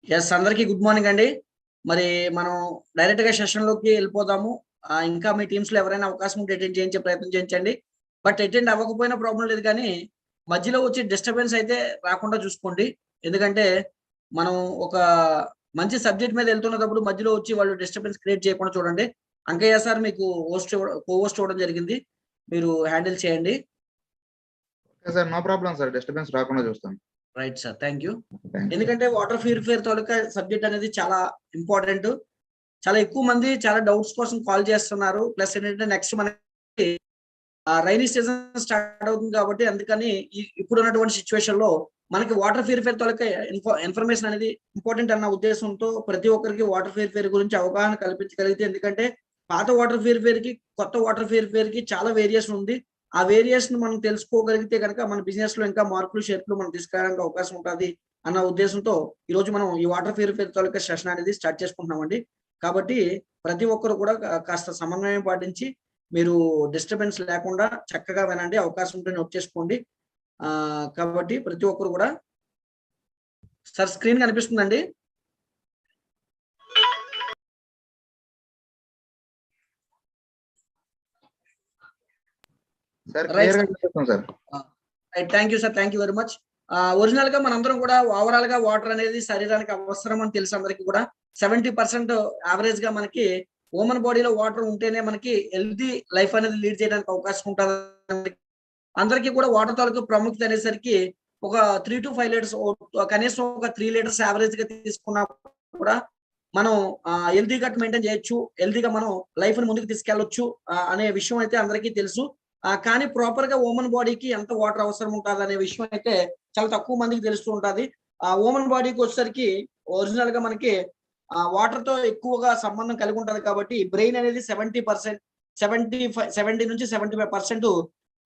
Yes అందరికీ good morning అండి. మరి మనం డైరెక్ట్‌గా సెషన్‌లోకి ఎళ్ళిపోదాము. ఇంకా మీ టీమ్స్‌లో ఎవరైనా అవకాశం ఉంటే అటెండ్ చేయించే ప్రయత్నం చేయించండి. బట్ అటెండ్ అవ్వకపోయినా ప్రాబ్లమ్ లేదు కానీ, మధ్యలో వచ్చే డిస్టర్బెన్స్ అయితే రాకుండా చూసుకోండి. ఎందుకంటే, మనం ఒక మంచి సబ్జెక్ట్ మీద ఎళ్తున్నప్పుడు మధ్యలో వచ్చి వాళ్ళు డిస్టర్బెన్స్ క్రియేట్ చేయకుండా చూడండి. అంకయ్య సార్ మీకు కో హోస్ట్ ఇవ్వడం జరిగింది. మీరు హ్యాండిల్ చేయండి. Okay sir. No problem sir. Disturbance రాకుండా చూస్తాను. Right sir. Thank you. Thank you. ఎందుకంటే వాటర్ ప్యూరిఫైయర్ తాలూకా సబ్జెక్ట్ అనేది చాలా ఇంపార్టెంట్. చాలా ఎక్కువ మంది చాలా డౌట్స్ కోసం కాల్ చేస్తున్నారు. ప్లస్ ఏంటంటే నెక్స్ట్ మనకి రైనీ సీజన్ స్టార్ట్ అవుతుంది కాబట్టి అందుకని ఇప్పుడున్నటువంటి సిట్యుయేషన్‌లో మనకి వాటర్ ప్యూరిఫైయర్ తాలూకా ఇన్ఫర్మేషన్ అనేది ఇంపార్టెంట్ అన్న ఉద్దేశంతో ప్రతి ఒక్కరికి వాటర్ ప్యూరిఫైయర్ గురించి అవగాహన కల్పించగలిగితే ఎందుకంటే పాత వాటర్ ప్యూరిఫైయర్‌కి, కొత్త వాటర్ ప్యూరిఫైయర్‌కి చాలా వేరియేషన్ ఉంది. ఆ వేరియేషన్ మనం తెలుసుకోగలిగితే గనక మన బిజినెస్‌లో ఇంకా మార్పులు, చేర్పులు మనం తీసుకురావడానికి అవకాశం ఉంటది అన్న ఉద్దేశంతో ఈరోజు మనం ఈ వాటర్ ప్యూరిఫైయర్ తాలూకా సెషన్ అనేది స్టార్ట్ చేసుకుంటున్నామండి. కాబట్టి ప్రతి ఒక్కరు కూడా కాస్త సమన్వయం పాటించి మీరు డిస్టర్బెన్స్ లేకుండా చక్కగా వినండి. అవకాశం ఉంటే నోట్ చేసుకోండి. కాబట్టి ప్రతి ఒక్కరు కూడా సార్ స్క్రీన్ కనిపిస్తుందండి? సార్ రైట్ క్లియర్‌గా సార్. కనిపిస్తుంది sir. Right. Thank you sir. Thank you very much. ఒరిజినల్‌గా మనందరం కూడా ఓవరాల్‌గా వాటర్ అనేది శరీరానికి అవసరం అని తెలుసు అందరికి కూడా. 70% యావరేజ్‌గా మనకి హ్యూమన్ బాడీలో వాటర్ ఉంటేనే మనకి హెల్తీ లైఫ్ అనేది లీడ్ చేయడానికి అవకాశం ఉంటది. అందరికీ కూడా వాటర్ తాలూకు ప్రాముఖ్యత అనేసరికి ఒక 3-5 లీటర్స్ కనీసం ఒక 3 లీటర్స్ యావరేజ్‌గా తీసుకున్నా కూడా మనం హెల్తీ గట్ మెయింటైన్ చేయొచ్చు. హెల్తీగా మనం లైఫ్‌ని ముందుకు తీసుకెళ్ళొచ్చు అనే విషయం అయితే అందరికీ తెలుసు. కానీ ప్రాపర్‌గా హ్యూమన్ బాడీకి ఎంత వాటర్ అవసరం ఉంటదనే విషయం అయితే చాలా తక్కువ మందికి తెలుస్తూ ఉంటది. హ్యూమన్ బాడీకొచ్చేసరికి ఒరిజినల్‌గా మనకి వాటర్‌తో ఎక్కువగా సంబంధం కలిగి ఉంటది కాబట్టి బ్రెయిన్ అనేది 70% 70-75%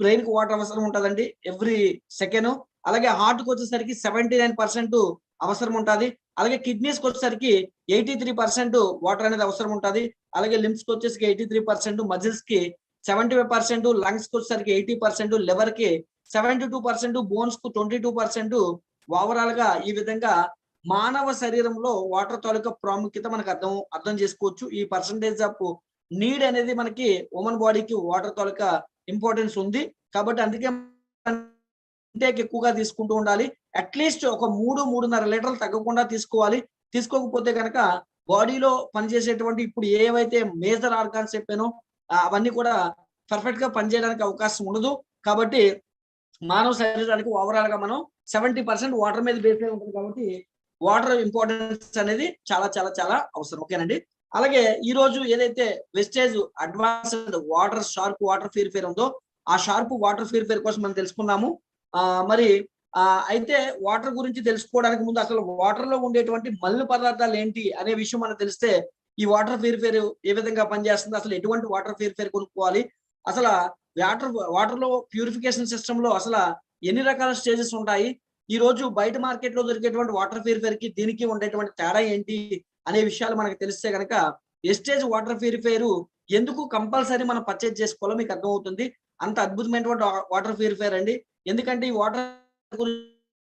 బ్రెయిన్‌కి వాటర్ అవసరం ఉంటదండి. Every second. అలాగే హార్ట్‌కొచ్చేసరికి 79% అవసరం ఉంటది. అలాగే కిడ్నీస్‌కొచ్చేసరికి 83% వాటర్ అనేది అవసరం ఉంటది. అలాగే లింబ్స్‌కొచ్చేసరికి 83%, మజిల్స్‌కి 75%, లంగ్స్‌కొచ్చేసరికి 80%, లివర్‌కి 72%, బోన్స్‌కు 22% ఓవరాల్‌గా ఈ విధంగా మానవ శరీరంలో వాటర్ తాలూకా ప్రాముఖ్యత మనకు అర్థం చేసుకోవచ్చు. ఈ పర్సెంటేజ్ ఆఫ్ నీడ్ అనేది మనకి హ్యూమన్ బాడీకి వాటర్ తాలూకా ఇంపార్టెన్స్ ఉంది. కాబట్టి అందుకే ఇంటేక్ ఎక్కువగా తీసుకుంటూ ఉండాలి. అట్‌లీస్ట్ ఒక 3-3.5 లీటర్లు తగ్గకుండా తీసుకోవాలి. తీసుకోకపోతే గనక బాడీలో పనిచేసేటువంటి ఇప్పుడు ఏవైతే మేజర్ ఆర్గాన్స్ చెప్పానో అవన్నీ కూడా పర్ఫెక్ట్‌గా పనిచేయడానికి అవకాశం ఉండదు. కాబట్టి మానవ శరీరానికి ఓవరాల్‌గా మనం 70% వాటర్ మీద బేస్ అయి ఉంటది కాబట్టి వాటర్ ఇంపార్టెన్స్ అనేది చాలా చాలా చాలా అవసరం. ఓకేనండి. అలాగే ఈరోజు ఏదైతే Vestige advanced sharp water purifier ఉందో ఆ షార్ప్ వాటర్ ప్యూరిఫైయర్ కోసం మనం తెలుసుకున్నాము. మరి అయితే వాటర్ గురించి తెలుసుకోవడానికి ముందు అసలు వాటర్‌లో ఉండేటువంటి మలిన పదార్థాలు ఏంటి అనే విషయం మనకు తెలిస్తే ఈ వాటర్ ప్యూరిఫైయర్ ఏ విధంగా పనిచేస్తుంది? అసలు ఎటువంటి వాటర్ ప్యూరిఫైయర్ కొనుక్కోవాలి? అసల వాటర్‌లో ప్యూరిఫికేషన్ సిస్టమ్‌లో ఎన్ని రకాల స్టేజెస్ ఉంటాయి? ఈరోజు బయట మార్కెట్‌లో దొరికేటువంటి వాటర్ ప్యూరిఫైయర్‌కి దీనికి ఉండేటువంటి తేడా ఏంటి? అనే విషయాలు మనకు తెలిస్తే గనక ఎస్టేజ్ వాటర్ ప్యూరిఫైయర్ ఎందుకు కంపల్సరీ మనం పర్చేజ్ చేసుకోవాలో మీకు అర్థమవుతుంది. అంత అద్భుతమైనటువంటి వాటర్ ప్యూరిఫైయర్ అండి. ఎందుకంటే ఈ వాటర్ గురించి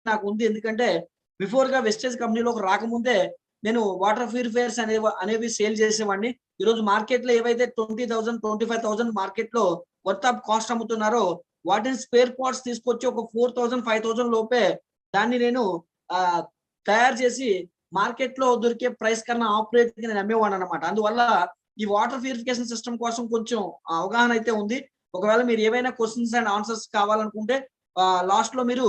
నాకుంది. ఎందుకంటే బిఫోర్‌గా వెస్టేజ్ కంపెనీలోకి రాకముందే నేను వాటర్ ప్యూరిఫైయర్స్ అనేవి సేల్ చేసేవాడిని. ఈరోజు మార్కెట్‌లో ఏవైతే 20,000, 25,000 మార్కెట్‌లో వర్త్ ఆఫ్ కాస్ట్ అమ్ముతున్నారో వాటిని స్పేర్ పార్ట్స్ తీసుకొచ్చి ఒక 4,000, 5,000 లోపే దాన్ని నేను ఆహ్, తయారు చేసి మార్కెట్‌లో దొరికే ప్రైస్ కన్నా హాఫ్ రేట్‌కి నేను అమ్మేవాడినన్నమాట. అందువల్ల ఈ వాటర్ ప్యూరిఫికేషన్ సిస్టమ్ కోసం కొంచెం అవగాహన అయితే ఉంది. ఒకవేళ మీరు ఏవైనా క్వెషన్స్ అండ్ ఆన్సర్స్ కావాలనుకుంటే లాస్ట్‌లో మీరు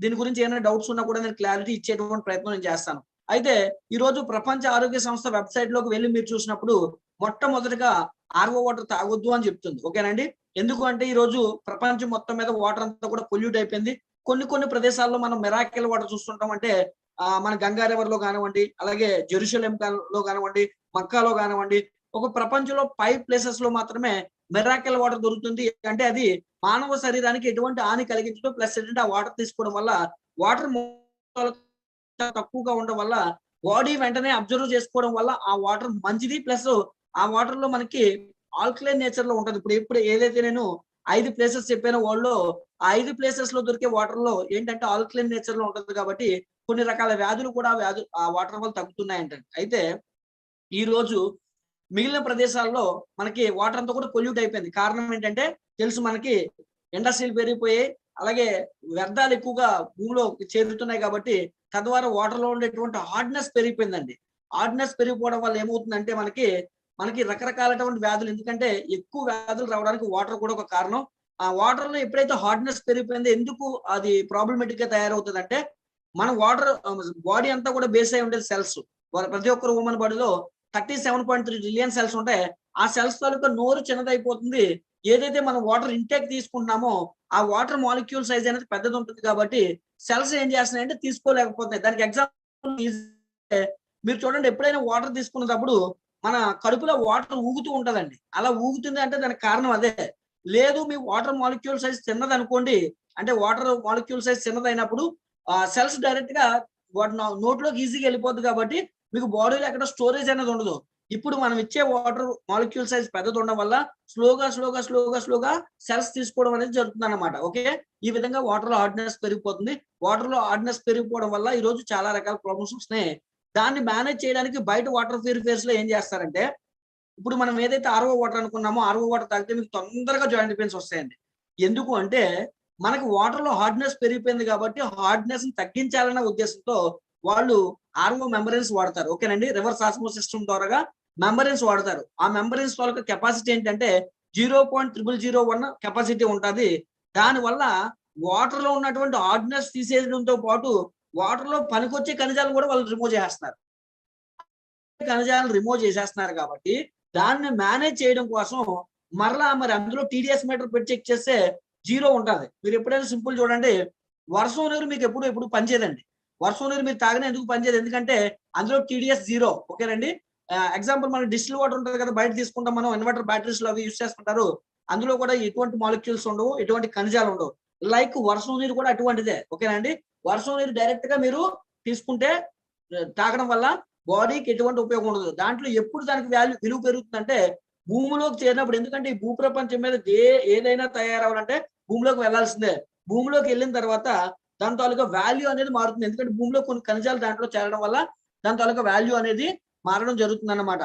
దీని గురించి ఏమైనా డౌట్స్ ఉన్నా కూడా నేను క్లారిటీ ఇచ్చేటువంటి ప్రయత్నం నేను చేస్తాను. అయితే ఈరోజు ప్రపంచ ఆరోగ్య సంస్థ వెబ్‌సైట్‌లోకి వెళ్లి మీరు చూసినప్పుడు మొట్టమొదటిగా ఆర్‌ఓ వాటర్ తాగొద్దు అని చెప్తుంది. ఓకేనండి. ఎందుకు అంటే ఈరోజు ప్రపంచం మొత్తం మీద వాటర్ అంతా కూడా పొల్యూట్ అయిపోయింది. కొన్ని ప్రదేశాల్లో మనం మిరాకిల్ వాటర్ చూస్తుంటాం. అంటే మన గంగా రివర్‌లో గానివ్వండి, అలాగే జెరూసలేంలో గానివ్వండి, మక్కాలో గానివ్వండి, ఒక ప్రపంచంలో 5 ప్లేసెస్‌లో మాత్రమే మిరాకిల్ వాటర్ దొరుకుతుంది. అంటే అది మానవ శరీరానికి ఎటువంటి హాని కలిగించదు. ప్లస్ ఏంటంటే ఆ వాటర్ తీసుకోవడం వల్ల వాటర్ చాలా తక్కువగా ఉండడం వల్ల బాడీ వెంటనే అబ్జర్వ్ చేసుకోవడం వల్ల ఆ వాటర్ మంచిది. ప్లస్ ఆ వాటర్‌లో మనకి ఆల్కలైన్ నేచర్‌లో ఉంటది. ఇప్పుడు ఏదైతే నేను 5 ప్లేసెస్ చెప్పాను వరల్డ్ లో. ఆ 5 ప్లేసెస్ లో దొరికే వాటర్ లో ఏంటంటే ఆల్కలైన్ నేచర్ లో ఉంటుంది కాబట్టి కొన్ని రకాల వ్యాధులు కూడా ఆ వాటర్ వల్ల తగ్గుతున్నాయంటండి. అయితే ఈ రోజు మిగిలిన ప్రదేశాల్లో మనకి వాటర్ అంతా కూడా పొల్యూట్ అయిపోయింది. కారణం ఏంటంటే తెలుసు మనకి, ఇండస్ట్రీలు పెరిగిపోయాయి. అలాగే వ్యర్థాలు ఎక్కువగా భూమిలో చేరుతున్నాయి కాబట్టి తద్వారా వాటర్ లో ఉండేటువంటి హార్డ్నెస్ పెరిగిపోయిందండి. హార్డ్నెస్ పెరిగిపోవడం వల్ల ఏమవుతుందంటే మనకి రకరకాలైనటువంటి వ్యాధులు, ఎందుకంటే ఎక్కువ వ్యాధులు రావడానికి వాటర్ కూడా ఒక కారణం. ఆ వాటర్ లో ఎప్పుడైతే హార్డ్నెస్ పెరిగిపోయిందో ఎందుకు అది ప్రాబ్లమేటిక్ గా తయారవుతుందంటే, మన వాటర్ బాడీ అంతా కూడా బేస్ అయి ఉండేది సెల్స్. ప్రతి ఒక్కరు హ్యూమన్ బాడీలో 37.3 ట్రిలియన్ సెల్స్ ఉంటాయి. ఆ సెల్స్ తాలూకా నోరు చిన్నదైపోతుంది. ఏదైతే మనం వాటర్ ఇంటేక్ తీసుకుంటున్నామో ఆ వాటర్ మాలిక్యూల్ సైజ్ అనేది పెద్దది ఉంటుంది కాబట్టి సెల్స్ ఏం చేస్తున్నాయంటే తీసుకోలేకపోతున్నాయి. దానికి ఎగ్జాంపుల్ మీరు చూడండి, ఎప్పుడైనా వాటర్ తీసుకున్నప్పుడు మన కడుపులో వాటర్ ఊగుతూ ఉంటదండి. అలా ఊగుతుంది అంటే దానికి కారణం అదే. లేదు మీ వాటర్ మాలిక్యూల్ సైజ్ చిన్నదనుకోండి, అంటే వాటర్ మాలిక్యూల్ సైజ్ చిన్నదైనప్పుడు సెల్స్ డైరెక్ట్ గా వాటి నోట్లోకి ఈజీగా వెళ్ళిపోద్ది కాబట్టి మీకు బాడీలో ఎక్కడ స్టోరేజ్ అనేది ఉండదు. ఇప్పుడు మనం ఇచ్చే వాటర్ మాలిక్యూల్ సైజ్ పెద్దది ఉండడం వల్ల స్లోగా సెల్స్ తీసుకోవడం అనేది జరుగుతుందన్నమాట. ఓకే. ఈ విధంగా వాటర్ లో హార్డ్నెస్ పెరిగిపోతుంది. వాటర్ లో హార్డ్నెస్ పెరిగిపోవడం వల్ల ఈ రోజు చాలా రకాల ప్రాబ్లమ్స్ వస్తున్నాయి. దాన్ని మేనేజ్ చేయడానికి బయట వాటర్ ప్యూరిఫైయర్స్ లో ఏం చేస్తారంటే, ఇప్పుడు మనం ఏదైతే ఆర్ఓ వాటర్ అనుకున్నామో ఆర్ఓ వాటర్ తాగితే మీకు తొందరగా జాయింట్ పెయిన్స్ వస్తాయండి. ఎందుకు అంటే మనకు వాటర్ లో హార్డ్నెస్ పెరిగిపోయింది కాబట్టి హార్డ్నెస్ ని తగ్గించాలన్న ఉద్దేశంతో వాళ్ళు ఆర్ఓ మెంబరెన్స్ వాడతారు. ఓకేనండి. రివర్స్ ఆస్మోసిస్ సిస్టమ్ ద్వారా మెంబరెన్స్ వాడతారు. ఆ మెంబరెన్స్ తాలూకా కెపాసిటీ ఏంటంటే 0.0001 కెపాసిటీ ఉంటది. దానివల్ల వాటర్ లో ఉన్నటువంటి హార్డ్నెస్ తీసేయడంతో పాటు వాటర్ లో పనికొచ్చే ఖనిజాలను కూడా వాళ్ళు రిమూవ్ చేసేస్తున్నారు. ఖనిజాలను రిమూవ్ చేసేస్తున్నారు కాబట్టి దాన్ని మేనేజ్ చేయడం కోసం మరి అందులో టీడీఎస్ మీటర్ పెట్టి చెక్ చేస్తే 0 ఉంటది. మీరు ఎప్పుడైనా సింపుల్ చూడండి, వర్షం నీరు మీకు ఎప్పుడు పనిచేయదండి. వర్షం నీరు మీరు తాగినా ఎందుకు పనిచేయదు? ఎందుకంటే అందులో టీడీఎస్ 0. ఓకేనండి. ఎగ్జాంపుల్ మనకి డిస్టిల్ వాటర్ ఉంటది కదా, బయట తీసుకుంటాం మనం, ఇన్వర్టర్ బ్యాటరీస్ లో అవి యూజ్ చేసుకుంటారు. అందులో కూడా ఎటువంటి మాలిక్యూల్స్ ఉండవు, ఎటువంటి ఖనిజాలు ఉండవు. లైక్ వర్షం నీరు కూడా అటువంటిదే. ఓకేనండి. వర్షం నీరు డైరెక్ట్ గా మీరు తీసుకుంటే తాగడం వల్ల బాడీకి ఎటువంటి ఉపయోగం ఉండదు. దాంట్లో ఎప్పుడు దానికి విలువ పెరుగుతుందంటే భూమిలోకి చేరినప్పుడు. ఎందుకంటే ఈ భూప్రపంచం మీద ఏదైనా తయారవ్వాలంటే భూమిలోకి వెళ్లాల్సిందే. భూమిలోకి వెళ్ళిన తర్వాత దాని తాలూకా వాల్యూ అనేది మారుతుంది. ఎందుకంటే భూమిలో కొన్ని ఖనిజాలు దాంట్లో చేరడం వల్ల దాని తాలూకా వాల్యూ అనేది మారడం జరుగుతుందన్నమాట.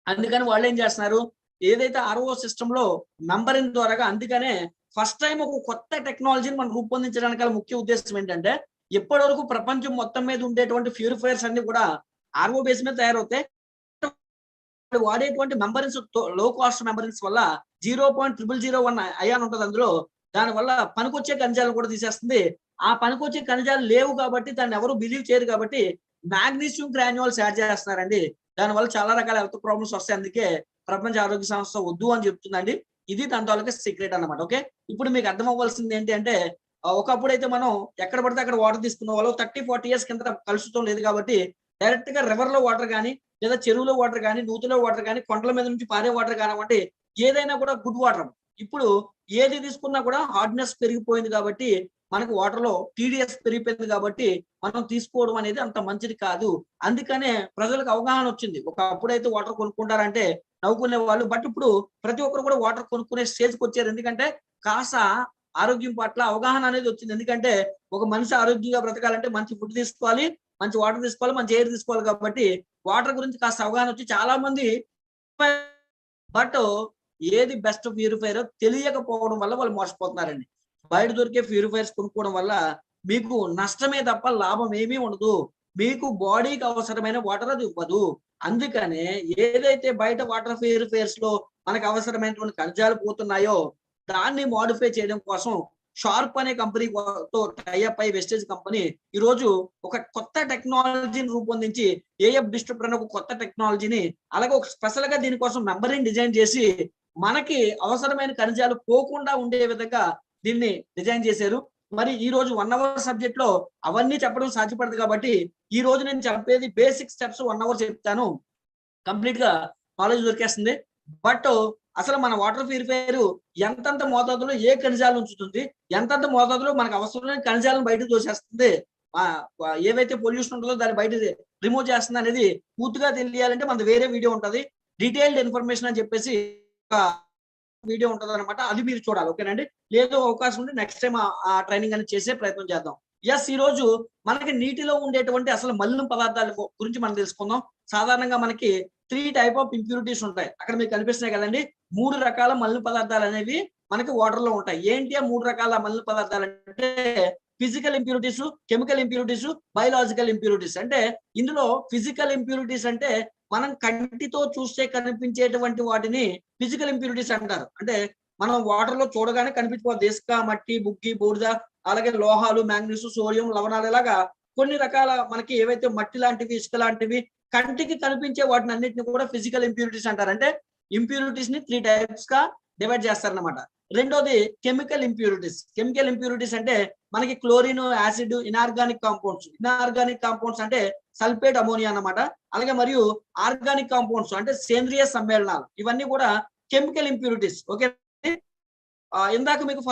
అందుకని వాళ్ళు ఏం చేస్తున్నారు, ఏదైతే ఆర్ఓ సిస్టమ్ లో నంబరింగ్ ద్వారాగా, అందుకనే ఫస్ట్ టైం ఒక కొత్త టెక్నాలజీని మనం రూపొందించడానికి ముఖ్య ఉద్దేశం ఏంటంటే, ఇప్పటి వరకు ప్రపంచం మొత్తం మీద ఉండేటువంటి ప్యూరిఫైయర్స్ అన్ని కూడా ఆర్ఓ బేస్ మీద తయారవుతాయి. వాడేటువంటి మెంబరెన్స్ లో కాస్ట్ మెంబరెన్స్ వల్ల 0.0001 అయాన్ ఉంటుంది అందులో. దాని వల్ల పనికొచ్చే ఖనిజాలను కూడా తీసేస్తుంది. ఆ పనికొచ్చే ఖనిజాలు లేవు కాబట్టి దాన్ని ఎవరు బిలీవ్ చేయరు కాబట్టి మాగ్నీషియం గ్రాన్యూల్స్ యాడ్ చేస్తున్నారండి. దానివల్ల చాలా రకాల హెల్త్ ప్రాబ్లమ్స్ వస్తాయి. అందుకే ప్రపంచ ఆరోగ్య సంస్థ వద్దు అని చెప్తుందండి. ఇది దాని తాలూకా సీక్రెట్ అన్నమాట. ఓకే. ఇప్పుడు మీకు అర్థం అవ్వాల్సింది ఏంటి అంటే, ఒకప్పుడైతే మనం ఎక్కడ పడితే అక్కడ వాటర్ తీసుకున్న వాళ్ళు 30-40 ఇయర్స్ కింద కలుషితం లేదు కాబట్టి డైరెక్ట్ గా రివర్ లో వాటర్ కానీ, లేదా చెరువులో వాటర్ కానీ, నూతిలో వాటర్ కానీ, కొండల మీద నుంచి పారే వాటర్ కానివ్వండి, ఏదైనా కూడా గుడ్ వాటర్. ఇప్పుడు ఏది తీసుకున్నా కూడా హార్డ్నెస్ పెరిగిపోయింది కాబట్టి మనకు వాటర్ లో టీడీఎస్ పెరిగిపోయింది కాబట్టి మనం తీసుకోవడం అనేది అంత మంచిది కాదు. అందుకనే ప్రజలకు అవగాహన వచ్చింది. ఒకప్పుడైతే వాటర్ కొనుక్కుంటారంటే నవ్వుకునే వాళ్ళు, బట్ ఇప్పుడు ప్రతి ఒక్కరు కూడా వాటర్ కొనుక్కునే స్టేజ్కి వచ్చారు. ఎందుకంటే కాస్త ఆరోగ్యం పట్ల అవగాహన అనేది వచ్చింది. ఎందుకంటే ఒక మనిషి ఆరోగ్యంగా బ్రతకాలంటే మంచి ఫుడ్ తీసుకోవాలి, మంచి వాటర్ తీసుకోవాలి, మంచి ఎయిర్ తీసుకోవాలి కాబట్టి వాటర్ గురించి కాస్త అవగాహన వచ్చి చాలా మంది, బట్ ఏది బెస్ట్ ప్యూరిఫైర్ తెలియకపోవడం వల్ల వాళ్ళు మోసపోతున్నారండి. బయట దొరికే ప్యూరిఫైర్స్ కొనుక్కోవడం వల్ల మీకు నష్టమే తప్ప లాభం ఏమీ ఉండదు. మీకు బాడీకి అవసరమైన వాటర్ అది ఇవ్వదు. అందుకనే ఏదైతే బయట వాటర్ ప్యూరిఫైర్స్ లో మనకు అవసరమైనటువంటి ఖనిజాలు పోతున్నాయో దాన్ని మోడిఫై చేయడం కోసం షార్ప్ అనే కంపెనీ తో టైఅప్ అయి వెస్టేజ్ కంపెనీ ఈ రోజు ఒక కొత్త టెక్నాలజీని రూపొందించి, ఏఎఫ్ డిస్ట్రిప్టర్ అనే ఒక కొత్త టెక్నాలజీని, అలాగే ఒక స్పెషల్ గా దీనికోసం నంబరింగ్ డిజైన్ చేసి మనకి అవసరమైన ఖనిజాలు పోకుండా ఉండే విధంగా దీన్ని డిజైన్ చేశారు. మరి ఈ రోజు 1 అవర్ సబ్జెక్ట్ లో అవన్నీ చెప్పడం సాధ్యపడదు కాబట్టి ఈ రోజు నేను చెప్పేది బేసిక్ స్టెప్స్ 1 అవర్ చెప్తాను. కంప్లీట్ గా నాలెడ్జ్ దొరికేస్తుంది. బట్ అసలు మన వాటర్ ప్యూరిఫైయర్ ఎంతంత మోతాదులో ఏ ఖనిజాలు ఉంచుతుంది, ఎంతంత మోతాదులో మనకు అవసరమైన ఖనిజాలను బయటకు తోసేస్తుంది, ఏవైతే పొల్యూషన్ ఉంటుందో దాన్ని బయట రిమూవ్ చేస్తుంది అనేది పూర్తిగా తెలియాలంటే మనది వేరే వీడియో ఉంటది. డీటెయిల్డ్ ఇన్ఫర్మేషన్ అని చెప్పేసి వీడియో ఉంటుంది అనమాట, అది మీరు చూడాలి. ఓకేనండి. లేదు అవకాశం ఉంటే నెక్స్ట్ టైం ఆ ట్రైనింగ్ అనేది చేసే ప్రయత్నం చేద్దాం. ఈ రోజు మనకి నీటిలో ఉండేటువంటి అసలు మలిన పదార్థాల గురించి మనం తెలుసుకుందాం. సాధారణంగా మనకి 3 టైప్ ఆఫ్ ఇంప్యూరిటీస్ ఉంటాయి. అక్కడ మీకు కనిపిస్తున్నాయి కదండి. 3 రకాల మలిన పదార్థాలు అనేవి మనకి వాటర్ లో ఉంటాయి. ఏంటి ఆ 3 రకాల మలిన పదార్థాలు అంటే physical impurities, chemical impurities, biological impurities. అంటే ఇందులో ఫిజికల్ ఇంప్యూరిటీస్ అంటే మనం కంటితో చూస్తే కనిపించేటువంటి వాటిని ఫిజికల్ ఇంప్యూరిటీస్ అంటారు. అంటే మనం వాటర్ లో చూడగానే కనిపించిపోతుంది. ఇసుక, మట్టి, బుగ్గి, బూడిద, అలాగే లోహాలు, మ్యాంగనీస్, సోడియం, లవణాలు, ఇలాగా కొన్ని రకాల మనకి ఏవైతే మట్టి లాంటివి, ఇసుక లాంటివి కంటికి కనిపించే వాటిని అన్నిటిని కూడా ఫిజికల్ ఇంప్యూరిటీస్ అంటారు. అంటే ఇంప్యూరిటీస్ ని 3 టైప్స్ గా డివైడ్ చేస్తారన్నమాట. రెండోది కెమికల్ ఇంప్యూరిటీస్. కెమికల్ ఇంప్యూరిటీస్ అంటే మనకి chlorine, acid, inorganic compounds. Inorganic compounds అంటే సల్ఫేట్, అమోనియా అన్నమాట. అలాగే మరియు ఆర్గానిక్ కాంపౌండ్స్ అంటే సేంద్రియ సమ్మేళనాలు. ఇవన్నీ కూడా కెమికల్ ఇంప్యూరిటీస్. ఓకే. ఇందాక మీకు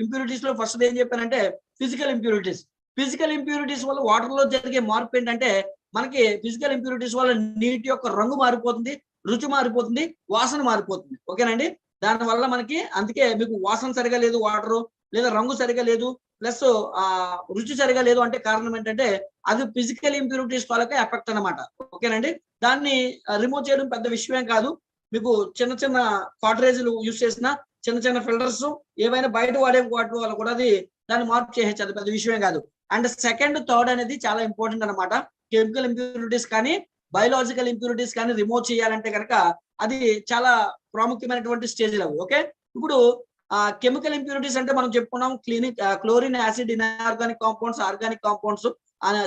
ఇంప్యూరిటీస్ లో ఫస్ట్ ఏం చెప్పానంటే ఫిజికల్ ఇంప్యూరిటీస్. ఫిజికల్ ఇంప్యూరిటీస్ వల్ల వాటర్ లో జరిగే మార్పు ఏంటంటే మనకి ఫిజికల్ ఇంప్యూరిటీస్ వల్ల నీటి యొక్క రంగు మారిపోతుంది, రుచి మారిపోతుంది, వాసన మారిపోతుంది. ఓకేనండి. దాని వల్ల మనకి అందుకే మీకు వాసన సరిగా లేదు వాటర్, లేదా రంగు సరిగా లేదు, ప్లస్ రుచి సరిగా లేదు అంటే కారణం ఏంటంటే అది ఫిజికల్ ఇంప్యూరిటీస్ వాళ్ళకే ఎఫెక్ట్ అనమాట. ఓకేనండి. దాన్ని రిమూవ్ చేయడం పెద్ద విషయం కాదు. మీకు చిన్న చిన్న కాటరేజీలు యూజ్ చేసిన చిన్న చిన్న ఫిల్టర్స్ ఏవైనా బయట వాడే వాటి వల్ల కూడా దాన్ని మార్పు చేయొచ్చు. అది పెద్ద విషయమే కాదు. అండ్ సెకండ్, థర్డ్ అనేది చాలా ఇంపార్టెంట్ అనమాట. కెమికల్ ఇంప్యూరిటీస్ కానీ బయోలాజికల్ ఇంప్యూరిటీస్ కానీ రిమూవ్ చేయాలంటే కనుక అది చాలా ప్రాముఖ్యమైనటువంటి స్టేజ్లు అవి. ఓకే. ఇప్పుడు కెమికల్ ఇంప్యూరిటీస్ అంటే మనం చెప్పుకున్నాం chlorine, acid, inorganic compounds, organic compounds,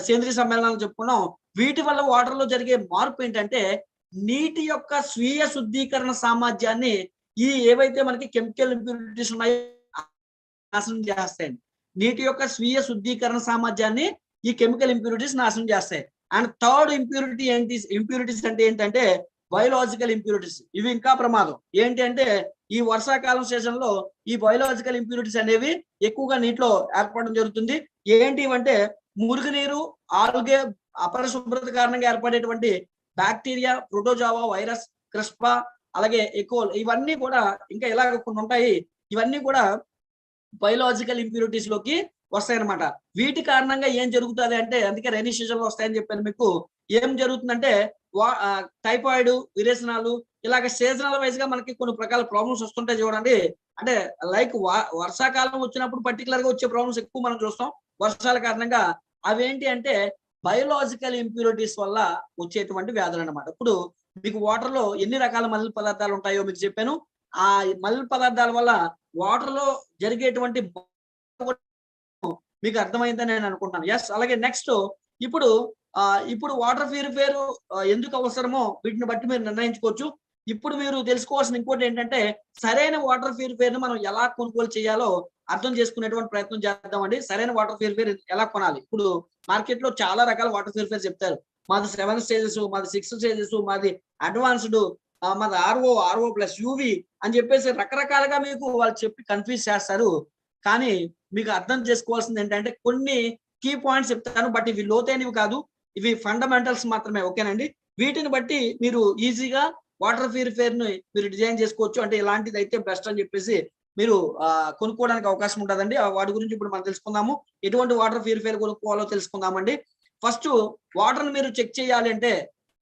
సేంద్రియ సమ్మేళనాలు చెప్పుకున్నాం. వీటి వల్ల వాటర్ లో జరిగే మార్పు ఏంటంటే నీటి యొక్క స్వీయ శుద్ధీకరణ సామర్థ్యాన్ని ఏవైతే మనకి కెమికల్ ఇంప్యూరిటీస్ ఉన్నాయో నాశనం చేస్తాయండి. నీటి యొక్క స్వీయ శుద్ధీకరణ సామర్థ్యాన్ని ఈ కెమికల్ ఇంప్యూరిటీస్ నాశనం చేస్తాయి. అండ్ థర్డ్ ఇంప్యూరిటీస్ అంటే ఏంటంటే బయోలాజికల్ ఇంప్యూరిటీస్. ఇవి ఇంకా ప్రమాదం. ఏంటి అంటే ఈ వర్షాకాలం సీజన్ లో ఈ బయోలాజికల్ ఇంప్యూరిటీస్ అనేవి ఎక్కువగా నీటిలో ఏర్పడడం జరుగుతుంది. ఏంటి అంటే మురుగునీరు, ఆల్గే, అపరిశుభ్రత కారణంగా ఏర్పడేటువంటి బ్యాక్టీరియా, ప్రోటోజోవా, వైరస్, క్రిస్పా, అలాగే ఎకోల్, ఇవన్నీ కూడా ఇంకా ఇలాగ కొన్ని ఉంటాయి. ఇవన్నీ కూడా బయోలాజికల్ ఇంప్యూరిటీస్ లోకి వస్తాయన్నమాట. వీటి కారణంగా ఏం జరుగుతుంది అంటే అందుకే రైనీ సీజన్ లో వస్తాయని చెప్పాను మీకు. ఏం జరుగుతుందంటే టైఫాయిడ్, విరేచనాలు, ఇలాగ సీజనల్ వైజ్ గా మనకి కొన్ని రకాల ప్రాబ్లమ్స్ వస్తుంటాయి చూడండి. అంటే లైక్ వర్షాకాలం వచ్చినప్పుడు పర్టికులర్ గా వచ్చే ప్రాబ్లమ్స్ ఎక్కువ మనం చూస్తాం వర్షాల కారణంగా. అవేంటి అంటే బయోలాజికల్ ఇంప్యూరిటీస్ వల్ల వచ్చేటువంటి వ్యాధులు అన్నమాట. ఇప్పుడు మీకు వాటర్ లో ఎన్ని రకాల మలిన పదార్థాలు ఉంటాయో మీకు చెప్పాను. ఆ మలిన పదార్థాల వల్ల వాటర్ లో జరిగేటువంటి మీకు అర్థమైందని నేను అనుకుంటున్నాను. ఎస్. అలాగే నెక్స్ట్ ఇప్పుడు వాటర్ ప్యూరిఫైయర్ ఎందుకు అవసరమో వీటిని బట్టి మీరు నిర్ణయించుకోవచ్చు. ఇప్పుడు మీరు తెలుసుకోవాల్సిన ఇంకోటి ఏంటంటే సరైన వాటర్ ప్యూరిఫైయర్ ని మనం ఎలా కొనుగోలు చేయాలో అర్థం చేసుకునేటువంటి ప్రయత్నం చేద్దామండి. సరైన వాటర్ ప్యూరిఫైయర్ ఎలా కొనాలి? ఇప్పుడు మార్కెట్ లో చాలా రకాల వాటర్ ప్యూరిఫైయర్ చెప్తారు. మాది 7 స్టేజెస్, మాది 6 స్టేజెస్, మాది అడ్వాన్స్డ్, మాది ఆర్ఓ ప్లస్ యూవి అని చెప్పేసి రకరకాలుగా మీకు వాళ్ళు చెప్పి కన్ఫ్యూజ్ చేస్తారు. కానీ మీకు అర్థం చేసుకోవాల్సింది ఏంటంటే కొన్ని కీ పాయింట్స్ చెప్తాను, బట్ ఇవి లోతైనవి కాదు, ఇవి ఫండమెంటల్స్ మాత్రమే. ఓకేనండి. వీటిని బట్టి మీరు ఈజీగా వాటర్ ప్యూరిఫైయర్ ని మీరు డిజైన్ చేసుకోవచ్చు. అంటే ఇలాంటిది అయితే బెస్ట్ అని చెప్పేసి మీరు కొనుక్కోవడానికి అవకాశం ఉంటుందండి. వాటి గురించి ఇప్పుడు మనం తెలుసుకుందాము. ఎటువంటి వాటర్ ప్యూరిఫైయర్ కొనుక్కోవాలో తెలుసుకుందామండి. ఫస్ట్ వాటర్ ని మీరు చెక్ చేయాలి అంటే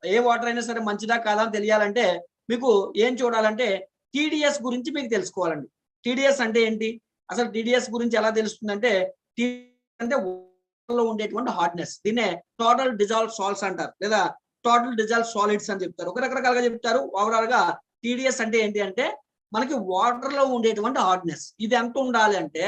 ఏ వాటర్ అయినా సరే మంచిదా కాదా అని తెలియాలంటే మీకు ఏం చూడాలంటే టీడీఎస్ గురించి మీకు తెలుసుకోవాలండి. టీడీఎస్ అంటే ఏంటి? అసలు టీడీఎస్ గురించి ఎలా తెలుస్తుందంటే అంటే లో ఉండేటువంటి హార్డ్నెస్, దీన్నే టోటల్ డిజాల్వ్ సాల్ట్స్ అంటారు, లేదా టోటల్ డిజాల్వ్ సాలిడ్స్ అని చెప్తారు. ఒక రకరకాలుగా చెప్తారు. ఓవరాల్ గా టీడీఎస్ అంటే ఏంటి అంటే మనకి వాటర్ లో ఉండేటువంటి హార్డ్నెస్ ఇది ఎంత ఉండాలి అంటే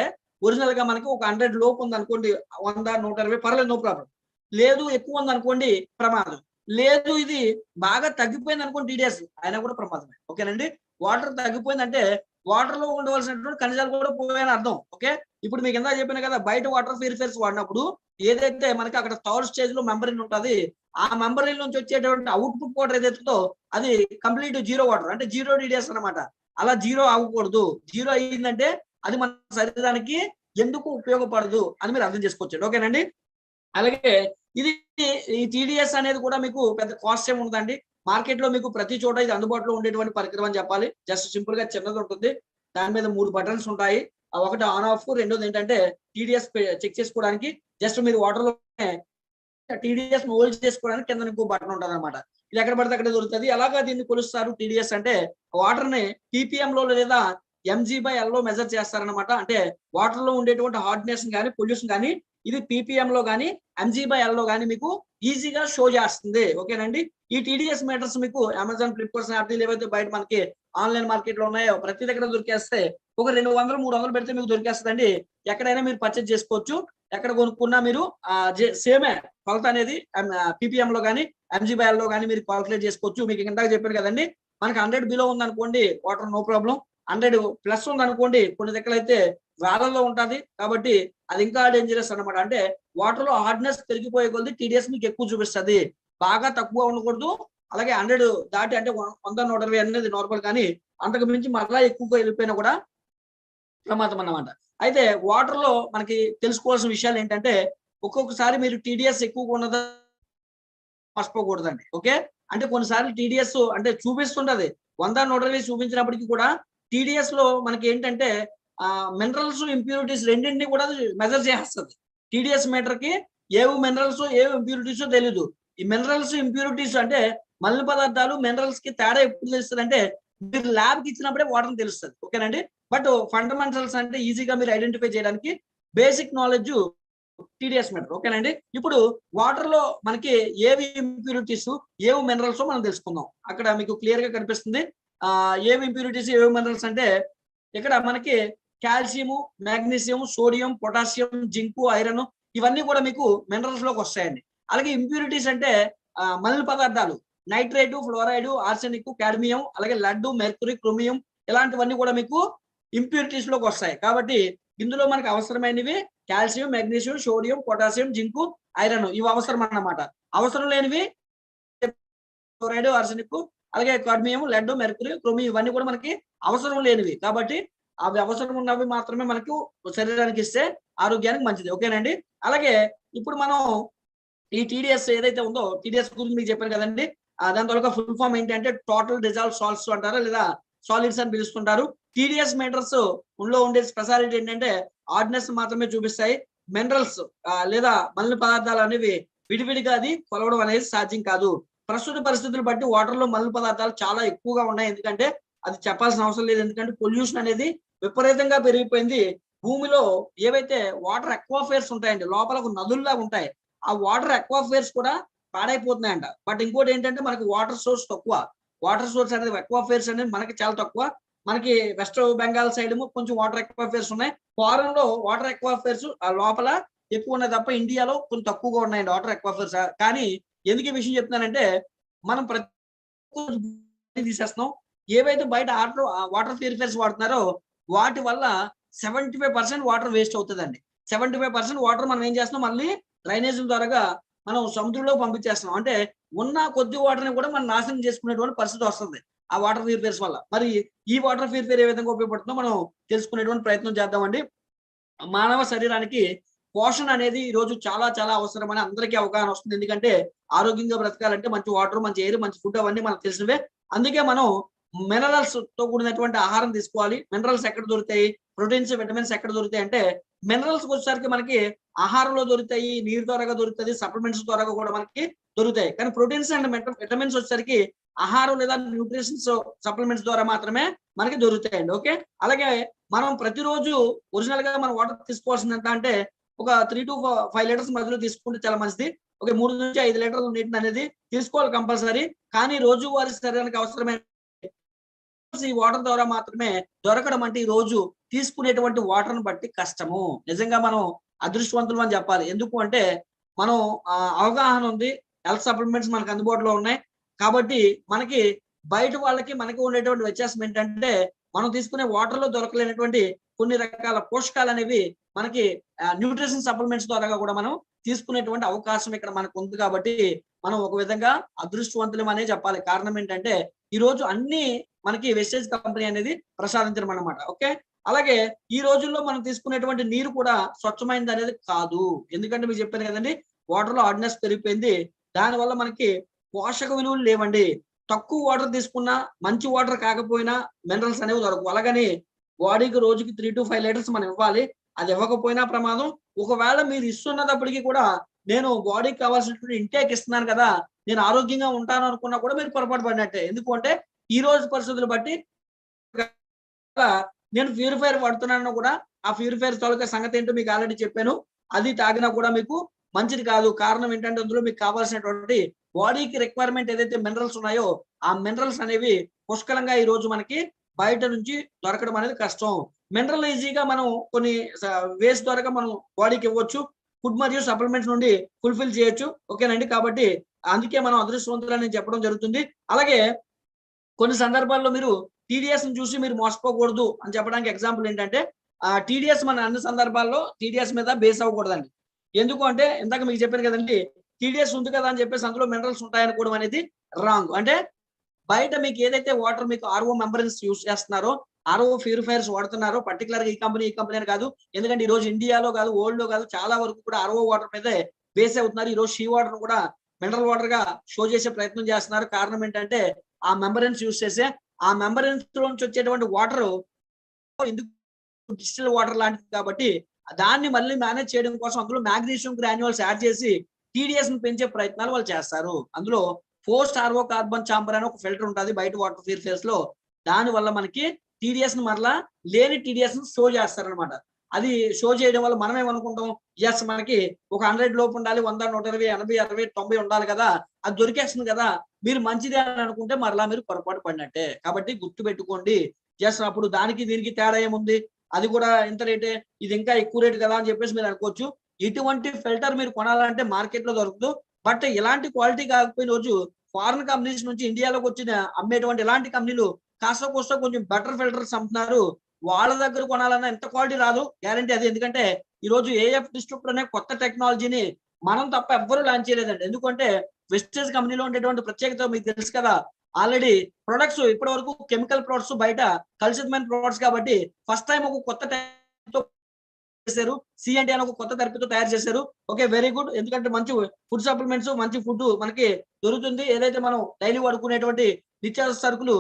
ఒరిజినల్ గా మనకి ఒక 100 లోపు ఉంది అనుకోండి, 100, 120 పర్లేదు, నో ప్రాబ్లం. లేదు ఎక్కువ ఉంది అనుకోండి ప్రమాదం. లేదు ఇది బాగా తగ్గిపోయింది అనుకోండి టీడీఎస్ అయినా కూడా ప్రమాదమే. ఓకేనండి. వాటర్ తగ్గిపోయిందంటే వాటర్ లో ఉండవలసినటువంటి ఖనిజాలు కూడా పోయాయని అర్థం. ఓకే. ఇప్పుడు మీకు ఎంత చెప్పాను కదా, బయట వాటర్ ప్యూరిఫైయర్స్ వాడినప్పుడు ఏదైతే మనకి అక్కడ థర్డ్ స్టేజ్ లో మెంబరిన్ ఉంటుంది, ఆ మెంబరిన్ నుంచి వచ్చేటువంటి అవుట్పుట్ వాటర్ ఏదైతుందో అది కంప్లీట్ జీరో వాటర్, అంటే జీరో టీడీఎస్ అనమాట. అలా జీరో అవ్వకూడదు. జీరో అయ్యిందంటే అది మన శరీరానికి ఎందుకు ఉపయోగపడదు అని మీరు అర్థం చేసుకోవచ్చు. ఓకేనండి. అలాగే ఈ టీడీఎస్ అనేది కూడా మీకు పెద్ద కాస్ట్ ఏమి ఉండదండి. మార్కెట్ లో మీకు ప్రతి చోట ఇది అందుబాటులో ఉండేటువంటి పరికరం అని చెప్పాలి. జస్ట్ సింపుల్ గా చిన్నది ఉంటుంది. దాని మీద 3 బటన్స్ ఉంటాయి. ఒకటి ఆన్ ఆఫ్, రెండోది ఏంటంటే టీడీఎస్ చెక్ చేసుకోవడానికి జస్ట్ మీరు వాటర్ లో టీడీఎస్ హోల్డ్ చేసుకోవడానికి కింద ఇంకో బటన్ ఉంటుంది అనమాట. ఇది ఎక్కడ పడితే అక్కడ దొరుకుతుంది. ఎలాగా దీన్ని కొలుస్తారు టీడీఎస్ అంటే వాటర్ ని పీపీఎం లో లేదా MG/L లో మెజర్ చేస్తారనమాట. అంటే వాటర్ లో ఉండేటువంటి హార్డ్నెస్ కానీ పొల్యూషన్ కానీ ఇది పీపీఎం లో కానీ MG/L లో కానీ మీకు ఈజీగా షో చేస్తుంది. ఓకేనండి. ఈ టీడీఎస్ మీటర్స్ మీకు అమెజాన్, ఫ్లిప్కార్ట్, స్నాప్డీల్ ఏవైతే బయట మనకి ఆన్లైన్ మార్కెట్ లో ఉన్నాయో ప్రతి దగ్గర దొరికేస్తే ఒక 200, 300 పెడితే మీకు దొరికేస్తుందండి. ఎక్కడైనా మీరు పర్చేజ్ చేసుకోవచ్చు. ఎక్కడ కొనుక్కున్నా మీరు సేమే కొలత అనేది పీపీఎం లో కానీ MG/L లో కానీ మీరు కాల్కులేట్ చేసుకోవచ్చు. మీకు ఇందాక చెప్పాను కదండి, మనకి 100 బిలో ఉందనుకోండి వాటర్ నో ప్రాబ్లం. 100 ప్లస్ ఉందనుకోండి కొన్ని దగ్గర అయితే వేలల్లో ఉంటది. కాబట్టి అది ఇంకా డేంజరస్ అన్నమాట. అంటే వాటర్ లో హార్డ్నెస్ పెరిగిపోయే కొద్ది టీడీఎస్ మీకు ఎక్కువ చూపిస్తుంది. బాగా తక్కువ ఉండకూడదు. అలాగే 100 దాటి అంటే 100, 120 అనేది నార్మల్, కానీ అంతకు మించి మరలా ఎక్కువగా వెళ్ళిపోయినా కూడా ప్రమాదం అన్నమాట. అయితే వాటర్ లో మనకి తెలుసుకోవాల్సిన విషయాలు ఏంటంటే ఒక్కొక్కసారి మీరు టీడీఎస్ ఎక్కువగా ఉన్నదా మర్చిపోకూడదండి. ఓకే. అంటే కొన్నిసార్లు టీడీఎస్ అంటే చూపిస్తుంటది 100, 120 చూపించినప్పటికీ కూడా టీడీఎస్ లో మనకి ఏంటంటే మినరల్స్, ఇంప్యూరిటీస్ రెండింటిని కూడా మెజర్ చేస్తుంది. టీడీఎస్ మీటర్ కి ఏవి మినరల్స్, ఏవి ఇంప్యూరిటీస్ తెలీదు. ఈ మినరల్స్, ఇంప్యూరిటీస్ అంటే మలిన పదార్థాలు, మినరల్స్ కి తేడా ఎప్పుడు తెలుస్తుంది అంటే మీరు ల్యాబ్ కి ఇచ్చినప్పుడే వాటర్ తెలుస్తుంది. ఓకేనండి. బట్ ఫండమెంటల్స్ అంటే ఈజీగా మీరు ఐడెంటిఫై చేయడానికి బేసిక్ నాలెడ్జ్ టీడీఎస్ మీటర్. ఓకేనండి. ఇప్పుడు వాటర్ లో మనకి ఏవి ఇంప్యూరిటీస్, ఏవి మినరల్స్ మనం తెలుసుకుందాం. అక్కడ మీకు క్లియర్ గా కనిపిస్తుంది. ఏవి ఇంప్యూరిటీస్, ఏవి మినరల్స్ అంటే ఇక్కడ మనకి calcium, magnesium, sodium, potassium, zinc, iron ఇవన్నీ కూడా మీకు మినరల్స్ లోకి వస్తాయండి. అలాగే ఇంప్యూరిటీస్ అంటే మలిన పదార్థాలు నైట్రేటు, ఫ్లోరైడ్, ఆర్సెనిక్, కాడ్మియం, అలాగే లడ్డు, మెర్క్యూరీ, క్రోమియం ఇలాంటివన్నీ కూడా మీకు ఇంప్యూరిటీస్ లోకి వస్తాయి. కాబట్టి ఇందులో మనకు అవసరమైనవి calcium, magnesium, sodium, potassium, zinc, iron ఇవి అవసరం అన్నమాట. అవసరం లేనివి ఫ్లోరైడ్, ఆర్సెనిక్, అలాగే కాడ్మియం, లెడ్, మెర్క్యూరీ, క్రోమియం ఇవన్నీ కూడా మనకి అవసరం లేనివి. కాబట్టి అవి అవసరం ఉన్నవి మాత్రమే మనకు శరీరానికి ఇస్తే ఆరోగ్యానికి మంచిది. ఓకేనండి. అలాగే ఇప్పుడు మనం ఈ టీడీఎస్ ఏదైతే ఉందో టీడీఎస్ గురించి మీకు చెప్పాను కదండి. దాని తాలూకా ఫుల్ ఫామ్ ఏంటి అంటే టోటల్ డిజాల్వ్ సాల్ట్స్ అంటారు, లేదా సాలిడ్స్ అని పిలుస్తుంటారు. టీడీఎస్ మీటర్స్ లో ఉండే స్పెషాలిటీ ఏంటంటే హార్డ్నెస్ మాత్రమే చూపిస్తాయి. మినరల్స్ లేదా మలిన పదార్థాలు అనేవి విడివిడిగా అది కొలవడం అనేది సాధ్యం కాదు. ప్రస్తుత పరిస్థితులు బట్టి వాటర్ లో మలిన పదార్థాలు చాలా ఎక్కువగా ఉన్నాయి. ఎందుకంటే అది చెప్పాల్సిన అవసరం లేదు. ఎందుకంటే పొల్యూషన్ అనేది విపరీతంగా పెరిగిపోయింది. భూమిలో ఏవైతే వాటర్ అక్వాఫైర్స్ ఉంటాయండి, లోపల నదుల్లా ఉంటాయి, ఆ వాటర్ అక్వాఫైర్స్ కూడా పాడైపోతున్నాయంట. బట్ ఇంకోటి ఏంటంటే మనకి వాటర్ సోర్స్ తక్కువ. వాటర్ సోర్స్ అనేది అక్వాఫైర్స్ అనేది మనకి చాలా తక్కువ. మనకి వెస్ట్ బెంగాల్ సైడ్ కొంచెం వాటర్ అక్వాఫైర్స్ ఉన్నాయి. ఫారెన్ లో వాటర్ అక్వాఫైర్స్ ఆ లోపల ఎక్కువ ఉన్నాయి తప్ప ఇండియాలో కొంచెం తక్కువగా ఉన్నాయండి వాటర్ అక్వాఫైర్స్. కానీ ఎందుకు ఈ విషయం చెప్తున్నానంటే మనం ప్రతి తీసేస్తున్నాం. ఏవైతే బయట వాటర్ ప్యూరిఫైర్స్ వాడుతున్నారో వాటి వల్ల 75% వాటర్ వేస్ట్ అవుతుందండి. 75% వాటర్ మనం ఏం చేస్తున్నాం, మళ్ళీ డ్రైనేజ్ ద్వారా మనం సముద్రంలో పంపించేస్తున్నాం. అంటే ఉన్న కొద్ది వాటర్ ని కూడా మనం నాశనం చేసుకునేటువంటి పరిస్థితి వస్తుంది ఆ వాటర్ ప్యూరిఫైర్స్ వల్ల. మరి ఈ వాటర్ ప్యూరిఫైర్ ఏ విధంగా ఉపయోగపడుతుందో మనం తెలుసుకునేటువంటి ప్రయత్నం చేద్దామండి. మానవ శరీరానికి పోషణ అనేది ఈ రోజు చాలా చాలా అవసరమని అందరికీ అవగాహన వస్తుంది. ఎందుకంటే ఆరోగ్యంగా బ్రతకాలంటే మంచి వాటర్, మంచి ఎయిర్, మంచి ఫుడ్ అవన్నీ మనకు తెలిసినవే. అందుకే మనం మినరల్స్ తో కూడినటువంటి ఆహారం తీసుకోవాలి. మినరల్స్ ఎక్కడ దొరుకుతాయి, ప్రోటీన్స్, విటమిన్స్ ఎక్కడ దొరుకుతాయి అంటే మినరల్స్ వచ్చేసరికి మనకి ఆహారంలో దొరుకుతాయి, నీరు ద్వారా దొరుకుతుంది, సప్లిమెంట్స్ ద్వారా కూడా మనకి దొరుకుతాయి. కానీ ప్రోటీన్స్ అండ్ విటమిన్స్ వచ్చేసరికి ఆహారం లేదా న్యూట్రిషన్స్ సప్లిమెంట్స్ ద్వారా మాత్రమే మనకి దొరుకుతాయండి. ఓకే. అలాగే మనం ప్రతిరోజు ఒరిజినల్ గా మనం వాటర్ తీసుకోవాల్సింది ఎంత అంటే ఒక 3 to 5 లీటర్స్ మధ్యలో తీసుకుంటే చాలా మంచిది. ఒక 3 నుంచి 5 లీటర్ల నీటిని అనేది తీసుకోవాలి కంపల్సరీ. కానీ రోజువారీ శరీరానికి అవసరమైన ఈ వాటర్ ద్వారా మాత్రమే దొరకడం అంటే ఈ రోజు తీసుకునేటువంటి వాటర్ ను బట్టి కష్టము. నిజంగా మనం అదృష్టవంతులు అని చెప్పాలి. ఎందుకు అంటే మనం అవగాహన ఉంది, హెల్త్ సప్లిమెంట్స్ మనకు అందుబాటులో ఉన్నాయి. కాబట్టి మనకి బయట వాళ్ళకి మనకి ఉండేటువంటి వ్యత్యాసం ఏంటంటే మనం తీసుకునే వాటర్ లో దొరకలేనటువంటి కొన్ని రకాల పోషకాలు అనేవి మనకి న్యూట్రిషన్ సప్లిమెంట్స్ ద్వారా కూడా మనం తీసుకునేటువంటి అవకాశం ఇక్కడ మనకు ఉంది. కాబట్టి మనం ఒక విధంగా అదృష్టవంతులం అనే చెప్పాలి. కారణం ఏంటంటే ఈ రోజు అన్ని మనకి వెస్టేజ్ కంపెనీ అనేది ప్రసాదించడం అన్నమాట. ఓకే. అలాగే ఈ రోజుల్లో మనం తీసుకునేటువంటి నీరు కూడా స్వచ్ఛమైనది అనేది కాదు. ఎందుకంటే మీకు చెప్పాను కదండి, వాటర్ లో హార్డ్నెస్ పెరిగిపోయింది. దానివల్ల మనకి పోషక విలువలు లేవండి. తక్కువ వాటర్ తీసుకున్నా మంచి వాటర్ కాకపోయినా మినరల్స్ అనేవి దొరకవు. అలాగని బాడీకి రోజుకి 3 to 5 లీటర్స్ మనం ఇవ్వాలి. అది ఇవ్వకపోయినా ప్రమాదం. ఒకవేళ మీరు ఇస్తున్నప్పటికీ కూడా నేను బాడీకి కావాల్సినటువంటి ఇంటేక్ ఇస్తున్నాను కదా, నేను ఆరోగ్యంగా ఉంటాను అనుకున్నా కూడా మీరు పొరపాటు పడినట్టే. ఎందుకు అంటే ఈ రోజు పరిస్థితులు బట్టి నేను ప్యూరిఫైర్ వాడుతున్నాను కూడా, ఆ ప్యూరిఫైర్ తాలూకా సంగతి ఏంటో మీకు ఆల్రెడీ చెప్పాను. అది తాగినా కూడా మీకు మంచిది కాదు. కారణం ఏంటంటే అందులో మీకు కావాల్సినటువంటి బాడీకి రిక్వైర్మెంట్ ఏదైతే మినరల్స్ ఉన్నాయో ఆ మినరల్స్ అనేవి పుష్కలంగా ఈ రోజు మనకి బయట నుంచి దొరకడం అనేది కష్టం. మినరల్ ఈజీగా మనం కొన్ని వేస్ ద్వారా మనం బాడీకి ఇవ్వచ్చు. ఫుడ్ మరియు సప్లిమెంట్స్ నుండి ఫుల్ఫిల్ చేయొచ్చు. ఓకేనండి. కాబట్టి అందుకే మనం అదృష్టవంతులని చెప్పడం జరుగుతుంది. అలాగే కొన్ని సందర్భాల్లో మీరు టీడీఎస్ ని చూసి మీరు మోసపోకూడదు అని చెప్పడానికి ఎగ్జాంపుల్ ఏంటంటే టీడీఎస్ మన అన్ని సందర్భాల్లో టీడీఎస్ మీద బేస్ అవ్వకూడదండి. ఎందుకు అంటే ఇందాక మీకు చెప్పాను కదండి, టీడీఎస్ ఉంది కదా అని చెప్పేసి అందులో మినరల్స్ ఉంటాయనుకోవడం అనేది రాంగ్. అంటే బయట మీకు ఏదైతే వాటర్ మీకు ఆర్ఓ మెంబరెన్స్ యూస్ చేస్తున్నారో, ఆర్ఓ ప్యూరిఫైర్స్ వాడుతున్నారో, పర్టికులర్ గా ఈ కంపెనీ అని కాదు. ఎందుకంటే ఈ రోజు ఇండియాలో కాదు, వరల్డ్ లో కాదు, చాలా వరకు కూడా ఆర్ఓ వాటర్ మీదే బేస్ అవుతున్నారు. ఈ రోజు షీ వాటర్ కూడా మినరల్ వాటర్ గా షో చేసే ప్రయత్నం చేస్తున్నారు. కారణం ఏంటంటే ఆ మెంబరెన్స్ యూస్ చేసే ఆ మెంబరెన్స్ నుంచి వచ్చేటువంటి వాటర్ ఎందుకు డిస్టిల్ వాటర్ లాంటిది కాబట్టి దాన్ని మళ్ళీ మేనేజ్ చేయడం కోసం అందులో మాగ్నీషియం గ్రాన్యూల్స్ యాడ్ చేసి టీడీఎస్ ని పెంచే ప్రయత్నాలు వాళ్ళు చేస్తారు. అందులో పోస్ట్ ఆర్ఓ కార్బన్ చాంబర్ అని ఒక ఫిల్టర్ ఉంటుంది బయట వాటర్ ప్యూరిఫైర్స్ లో. దాని వల్ల మనకి టీడీఎస్ ని మరలా లేని టీడీఎస్ ని షో చేస్తారనమాట. అది షో చేయడం వల్ల మనం ఏమనుకుంటాం, ఎస్ మనకి ఒక 100 లోపు ఉండాలి, 100, 120, 80, 60, 90 ఉండాలి కదా, అది దొరికేస్తుంది కదా, మీరు మంచిదే అని అనుకుంటే మరలా మీరు పొరపాటు పడినట్టే. కాబట్టి గుర్తు పెట్టుకోండి. జస్ట్ అప్పుడు దానికి దీనికి తేడా ఏముంది, అది కూడా ఇంత రేటే, ఇది ఇంకా ఎక్కువ రేటు కదా అని చెప్పేసి మీరు అనుకోవచ్చు. ఇటువంటి ఫిల్టర్ మీరు కొనాలంటే మార్కెట్ లో దొరకదు. బట్ ఇలాంటి క్వాలిటీ కాకపోయిన రోజు ఫారిన్ కంపెనీస్ నుంచి ఇండియాలోకి వచ్చిన అమ్మేటువంటి ఇలాంటి కంపెనీలు కాస్త కోస్త కొంచెం బెటర్ ఫిల్టర్స్ అమ్ముతున్నారు. వాళ్ళ దగ్గర కొనాలన్నా ఎంత క్వాలిటీ రాదు, గ్యారంటీ అది. ఎందుకంటే ఈ రోజు ఏఎఫ్ డిస్ట్రిప్టర్ అనే కొత్త టెక్నాలజీని మనం తప్ప ఎవ్వరూ లాంచ్ చేయలేదండి. ఎందుకంటే వెస్టేజ్ కంపెనీలో ఉండేటువంటి ప్రత్యేకత మీకు తెలుసు కదా. ఆల్రెడీ ప్రొడక్ట్స్ ఇప్పటి వరకు కెమికల్ ప్రొడక్ట్స్ బయట కలుషితమైన ప్రొడక్ట్స్ కాబట్టి ఫస్ట్ టైం ఒక కొత్త చేశారు. సిఎన్టీ అని ఒక కొత్త థెరపీతో తయారు చేశారు. Okay, very good. ఎందుకంటే మంచి ఫుడ్ సప్లిమెంట్స్, మంచి ఫుడ్ మనకి దొరుకుతుంది. ఏదైతే మనం డైలీ వాడుకునేటువంటి నిత్యావసర సరుకులు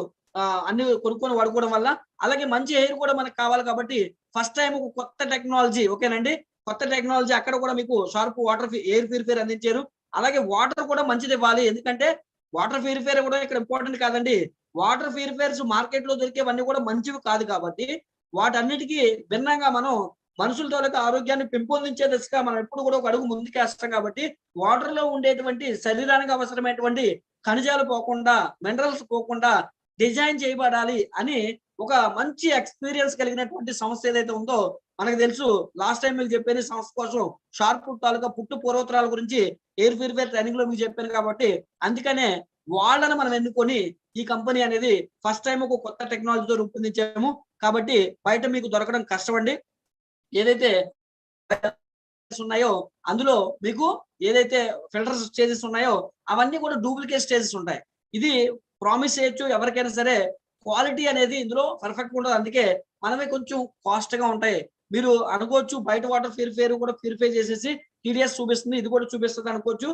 అన్ని కొనుక్కొని వాడుకోవడం వల్ల, అలాగే మంచి ఎయిర్ కూడా మనకు కావాలి కాబట్టి ఫస్ట్ టైం ఒక కొత్త టెక్నాలజీ. ఓకేనండి. కొత్త టెక్నాలజీ అక్కడ కూడా మీకు షార్ప్ వాటర్ ఎయిర్ ప్యూరిఫైర్ అందించారు. అలాగే వాటర్ కూడా మంచిది ఇవ్వాలి. ఎందుకంటే వాటర్ ప్యూరిఫైర్ కూడా ఇక్కడ ఇంపార్టెంట్ కాదండి. వాటర్ ప్యూరిఫైర్స్ మార్కెట్ లో దొరికేవన్నీ కూడా మంచివి కాదు కాబట్టి వాటన్నిటికీ భిన్నంగా మనం మనుషుల తాలూకా ఆరోగ్యాన్ని పెంపొందించే దిశగా మనం ఎప్పుడు కూడా ఒక అడుగు ముందుకేస్తాం. కాబట్టి వాటర్ లో ఉండేటువంటి శరీరానికి అవసరమైనటువంటి ఖనిజాలు పోకుండా, మినరల్స్ పోకుండా డిజైన్ చేయబడాలి అని ఒక మంచి ఎక్స్పీరియన్స్ కలిగినటువంటి సంస్థ ఏదైతే ఉందో మనకు తెలుసు. లాస్ట్ టైం మీకు చెప్పాను సంస్థ కోసం షార్ప్ తాలూకా పుట్టు పూర్వోత్తరాల గురించి ఎయిర్ ప్యూరిఫైర్ ట్రైనింగ్ లో మీకు చెప్పాను కాబట్టి అందుకనే వాళ్ళని మనం ఎన్నుకొని ఈ కంపెనీ అనేది ఫస్ట్ టైం ఒక కొత్త టెక్నాలజీతో రూపొందించాము. కాబట్టి బయట మీకు దొరకడం కష్టమండి. ఏదైతే ఉన్నాయో అందులో మీకు ఏదైతే ఫిల్టర్ స్టేజెస్ ఉన్నాయో అవన్నీ కూడా డూప్లికేట్ స్టేజెస్ ఉంటాయి. ఇది ప్రామిస్ చేయొచ్చు ఎవరికైనా సరే, క్వాలిటీ అనేది ఇందులో పర్ఫెక్ట్ ఉండదు. అందుకే మనమే కొంచెం కాస్ట్ గా ఉంటాయి. మీరు అనుకోవచ్చు బయట వాటర్ ప్యూరిఫైర్ కూడా ప్యూరిఫై చేసేసి టీడీఎస్ చూపిస్తుంది, ఇది కూడా చూపిస్తుంది అనుకోవచ్చు.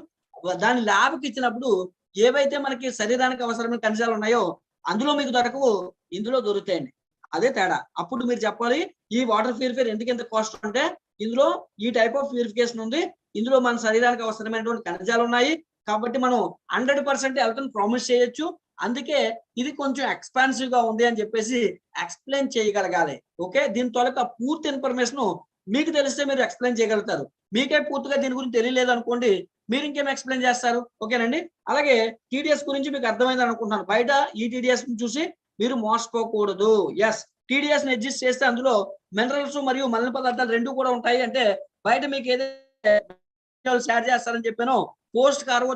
దాని ల్యాబ్కి ఇచ్చినప్పుడు ఏవైతే మనకి శరీరానికి అవసరమైన ఖనిజాలు ఉన్నాయో అందులో మీకు దొరకవు, ఇందులో దొరుకుతాయండి. అదే తేడా. అప్పుడు మీరు చెప్పాలి ఈ వాటర్ ప్యూరిఫైర్ ఎందుకు ఎంత కాస్ట్ అంటే ఇందులో ఈ టైప్ ఆఫ్ ప్యూరిఫికేషన్ ఉంది, ఇందులో మన శరీరానికి అవసరమైనటువంటి ఖనిజాలు ఉన్నాయి కాబట్టి మనం 100% హెల్త్ ప్రామిస్ చేయొచ్చు. అందుకే ఇది కొంచెం ఎక్స్పాన్సివ్ గా ఉంది అని చెప్పేసి ఎక్స్ప్లెయిన్ చేయగలగాలి. ఓకే, దీని తొలక పూర్తి ఇన్ఫర్మేషన్ మీకు తెలిస్తే మీరు ఎక్స్ప్లెయిన్ చేయగలుగుతారు. మీకే పూర్తిగా దీని గురించి తెలియలేదు అనుకోండి, మీరు ఇంకేం ఎక్స్ప్లెయిన్ చేస్తారు. ఓకేనండి. అలాగే టీడీఎస్ గురించి మీకు అర్థమైంది అనుకుంటున్నాను. బయట ఈ టీడీఎస్ చూసి మీరు మోసపోకూడదు. ఎస్, టీడీఎస్ ని అడ్జస్ట్ చేస్తే అందులో మినరల్స్ మరియు మలిన పదార్థాలు రెండు కూడా ఉంటాయి. అంటే బయట మీకు ఏదైతే యాడ్ చేస్తారని చెప్పానో పోస్ట్ కార్బో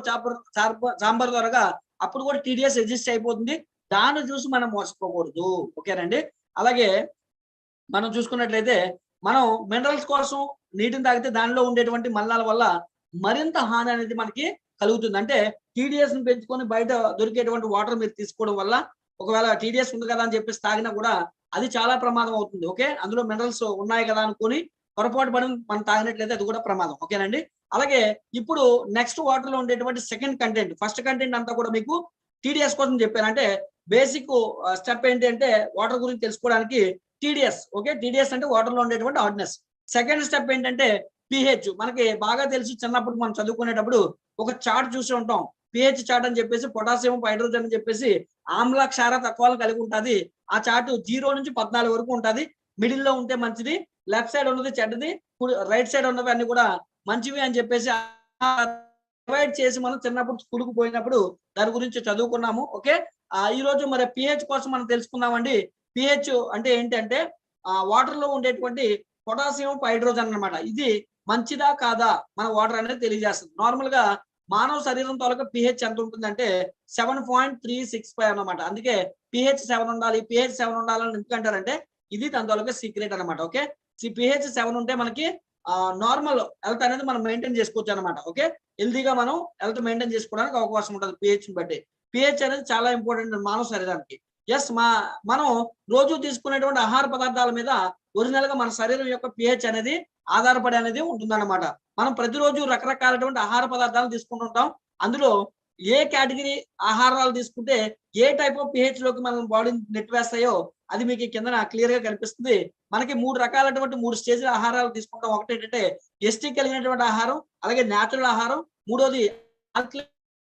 చాంబర్ ద్వారా అప్పుడు కూడా టీడీఎస్ అడ్జస్ట్ అయిపోతుంది. దాన్ని చూసి మనం మోసపోకూడదు. ఓకేనండి. అలాగే మనం చూసుకున్నట్లయితే మనం మినరల్స్ కోసం నీటిని తాగితే దానిలో ఉండేటువంటి మలినాల వల్ల మరింత హాని అనేది మనకి కలుగుతుంది. అంటే టీడీఎస్ ని పెంచుకొని బయట దొరికేటువంటి వాటర్ మీరు తీసుకోవడం వల్ల ఒకవేళ టీడీఎస్ ఉంది కదా అని చెప్పేసి తాగినా కూడా అది చాలా ప్రమాదం అవుతుంది. ఓకే, అందులో మినరల్స్ ఉన్నాయి కదా అనుకుని పొరపాటు పడి మనం తాగినట్లయితే అది కూడా ప్రమాదం. ఓకేనండి. అలాగే ఇప్పుడు నెక్స్ట్ వాటర్ లో ఉండేటువంటి సెకండ్ కంటెంట్, ఫస్ట్ కంటెంట్ అంతా కూడా మీకు టీడీఎస్ కోసం చెప్పాను. అంటే బేసిక్ స్టెప్ ఏంటి అంటే వాటర్ గురించి తెలుసుకోవడానికి టీడీఎస్. ఓకే, టీడీఎస్ అంటే వాటర్ లో ఉండేటువంటి హార్డ్నెస్. సెకండ్ స్టెప్ ఏంటంటే పిహెచ్. మనకి బాగా తెలుసు, చిన్నప్పుడు మనం చదువుకునేటప్పుడు ఒక చార్ట్ చూసి ఉంటాం. పిహెచ్ చార్ట్ అని చెప్పేసి పొటాషియం, హైడ్రోజన్ అని చెప్పేసి ఆమ్ల క్షార తత్వాలను కలిగి ఉంటుంది. ఆ చార్ట్ 0 నుంచి 14 వరకు ఉంటుంది. మిడిల్ లో ఉంటే మంచిది, లెఫ్ట్ సైడ్ ఉన్నది చెడ్డది, రైట్ సైడ్ ఉన్నవి అన్ని కూడా మంచివి అని చెప్పేసి డివైడ్ చేసి మనం చిన్నప్పుడు స్కూల్కి పోయినప్పుడు దాని గురించి చదువుకున్నాము. ఓకే, ఈ రోజు మరి పిహెచ్ కోసం మనం తెలుసుకుందామండి. పిహెచ్ అంటే ఏంటంటే వాటర్ లో ఉండేటువంటి పొటాషియం, హైడ్రోజన్ అన్నమాట. ఇది మంచిదా కాదా మన వాటర్ అనేది తెలియజేస్తుంది. నార్మల్ గా మానవ శరీరం తాలూకా పిహెచ్ ఎంత ఉంటుందంటే 7.365 అన్నమాట. అందుకే పిహెచ్ 7 ఉండాలి, పిహెచ్ 7 ఉండాలని ఎందుకంటారంటే ఇది దాని తాలూకా సీక్రెట్ అనమాట. ఓకే, పిహెచ్ 7 ఉంటే మనకి నార్మల్ హెల్త్ అనేది మనం మెయింటైన్ చేసుకోవచ్చు అనమాట. ఓకే, హెల్తీగా మనం హెల్త్ మెయింటైన్ చేసుకోవడానికి అవకాశం ఉంటుంది పిహెచ్ ని బట్టి. పిహెచ్ అనేది చాలా ఇంపార్టెంట్ మానవ శరీరానికి. ఎస్, మనం రోజు తీసుకునేటువంటి ఆహార పదార్థాల మీద ఒరిజినల్ గా మన శరీరం యొక్క పిహెచ్ అనేది ఆధారపడి అనేది ఉంటుందన్నమాట. మనం ప్రతిరోజు రకరకాలటువంటి ఆహార పదార్థాలు తీసుకుంటుంటాం. అందులో ఏ కేటగిరీ ఆహారాలు తీసుకుంటే ఏ టైప్ ఆఫ్ పిహెచ్ లోకి మనం బాడీని నెట్టివేస్తాయో అది మీకు కింద క్లియర్ గా కనిపిస్తుంది. మనకి 3 రకాలైనటువంటి 3 స్టేజ్ల ఆహారాలు తీసుకుంటాం. ఒకటి ఏంటంటే ఎస్టిక్ కలిగినటువంటి ఆహారం, అలాగే న్యాచురల్ ఆహారం, మూడోది ఆల్కలైన్.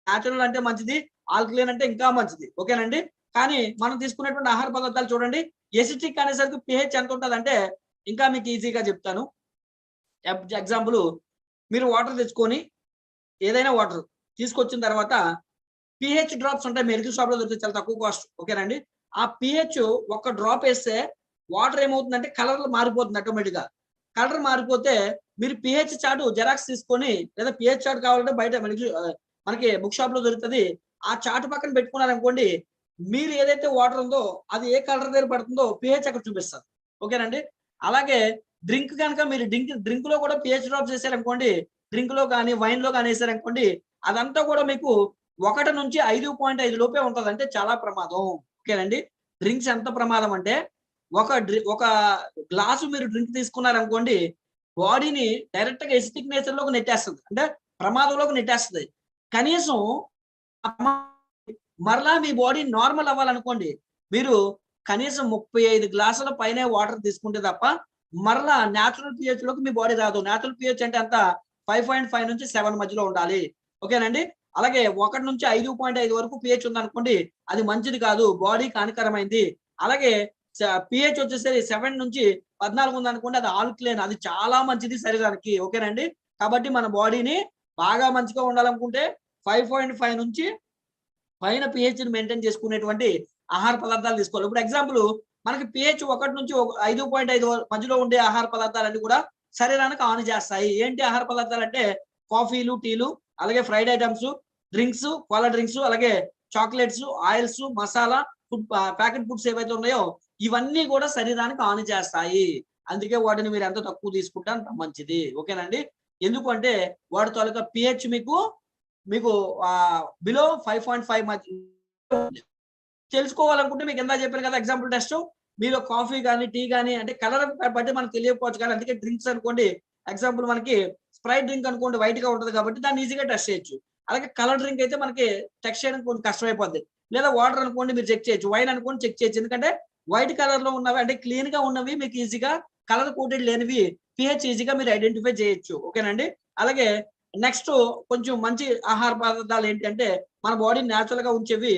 న్యాచురల్ అంటే మంచిది, ఆల్కలైన్ అంటే ఇంకా మంచిది. ఓకేనండి. కానీ మనం తీసుకునేటువంటి ఆహార పదార్థాలు చూడండి, ఎసిటిక్ అనేసరికి పిహెచ్ ఎంత ఉంటుంది అంటే ఇంకా మీకు ఈజీగా చెప్తాను. ఎగ్జాంపుల్, మీరు వాటర్ తెచ్చుకొని ఏదైనా వాటర్ తీసుకొచ్చిన తర్వాత పిహెచ్ డ్రాప్స్ ఉంటాయి, మెడికల్ షాప్ లో దొరుకుతాయి, చాలా తక్కువ కాస్ట్. ఓకేనండి. ఆ పిహెచ్ ఒక్క డ్రాప్ వేస్తే వాటర్ ఏమవుతుందంటే కలర్ మారిపోతుంది ఆటోమేటిక్ గా. కలర్ మారిపోతే మీరు పిహెచ్ చార్ట్ జెరాక్స్ తీసుకొని, లేదా పిహెచ్ చార్ట్ కావాలంటే బయట మనకి బుక్ షాప్ లో దొరుకుతుంది. ఆ చార్ట్ పక్కన పెట్టుకున్నారనుకోండి, మీరు ఏదైతే వాటర్ ఉందో అది ఏ కలర్ దగ్గర పడుతుందో పిహెచ్ అక్కడ చూపిస్తుంది. ఓకేనండి. అలాగే డ్రింక్ కనుక మీరు డ్రింక్ లో కూడా పిహెచ్ డ్రాప్స్ వేసారనుకోండి, డ్రింక్ లో కానీ వైన్ లో కానీ వేసారనుకోండి, అదంతా కూడా మీకు 1 నుంచి 5.5 లోపే ఉంటది. అంటే చాలా ప్రమాదం. ఓకేనండి. డ్రింక్స్ ఎంత ప్రమాదం అంటే ఒక గ్లాసు మీరు డ్రింక్ తీసుకున్నారనుకోండి, బాడీని డైరెక్ట్ గా ఎసిటిక్ నేచర్ లోకి నెట్టేస్తుంది. అంటే ప్రమాదంలోకి నెట్టేస్తుంది. కనీసం మరలా మీ బాడీ నార్మల్ అవ్వాలనుకోండి, మీరు కనీసం 35 గ్లాసుల పైనే వాటర్ తీసుకుంటే తప్ప మరలా న్యాచురల్ పిహెచ్ లోకి మీ బాడీ రాదు. న్యాచురల్ పిహెచ్ అంటే అంత 5.5 నుంచి 7 మధ్యలో ఉండాలి. ఓకేనండి. అలాగే 1 నుంచి 5.5 వరకు పిహెచ్ ఉందనుకోండి, అది మంచిది కాదు, బాడీకి హానికరమైంది. అలాగే పిహెచ్ వచ్చేసరి 7 నుంచి 14 ఉందనుకోండి, అది ఆల్కలైన్, అది చాలా మంచిది శరీరానికి. ఓకేనండి. కాబట్టి మన బాడీని బాగా మంచిగా ఉండాలనుకుంటే 5.5 నుంచి పైన పిహెచ్ ని మెయింటైన్ చేసుకునేటువంటి ఆహార పదార్థాలు తీసుకోవాలి. ఇప్పుడు ఎగ్జాంపుల్, మనకి పిహెచ్ 1 నుంచి 5.5 మధ్యలో ఉండే ఆహార పదార్థాలన్నీ కూడా శరీరానికి హాని చేస్తాయి. ఏంటి ఆహార పదార్థాలు అంటే కాఫీలు, టీలు, అలాగే fried items, drinks, cola drinks, అలాగే chocolates, oils, masala food, packet foods ఏవైతే ఉన్నాయో ఇవన్నీ కూడా శరీరానికి హాని చేస్తాయి. అందుకే వాటిని మీరు ఎంత తక్కువ తీసుకుంటే అంత మంచిది. ఓకేనండి. ఎందుకు అంటే వాటి తాలూకా పిహెచ్ మీకు బిలో 5.5 మధ్య తెలుసుకోవాలనుకుంటే మీకు ఎంత చెప్పాను కదా ఎగ్జాంపుల్ టెస్ట్. మీరు కాఫీ కానీ, టీ కానీ, అంటే కలర్ బట్టి మనకు తెలియకపోవచ్చు కానీ, అందుకే డ్రింక్స్ అనుకోండి, ఎగ్జాంపుల్ మనకి స్ప్రైట్ డ్రింక్ అనుకోండి, వైట్ గా ఉంటుంది కాబట్టి దాన్ని ఈజీగా టెస్ట్ చేయొచ్చు. అలాగే కలర్ డ్రింక్ అయితే మనకి టెస్ట్ చేయడం కొంచెం కష్టమైపోద్ది. లేదా వాటర్ అనుకోండి మీరు చెక్ చేయొచ్చు, వైన్ అనుకోండి చెక్ చేయొచ్చు. ఎందుకంటే వైట్ కలర్ లో ఉన్నవి అంటే క్లీన్ గా ఉన్నవి మీకు ఈజీగా, కలర్ కోటెడ్ లేనివి పిహెచ్ ఈజీగా మీరు ఐడెంటిఫై చేయొచ్చు. ఓకేనండి. అలాగే నెక్స్ట్ కొంచెం మంచి ఆహార పదార్థాలు ఏంటి అంటే మన బాడీ న్యాచురల్ గా ఉంచేవి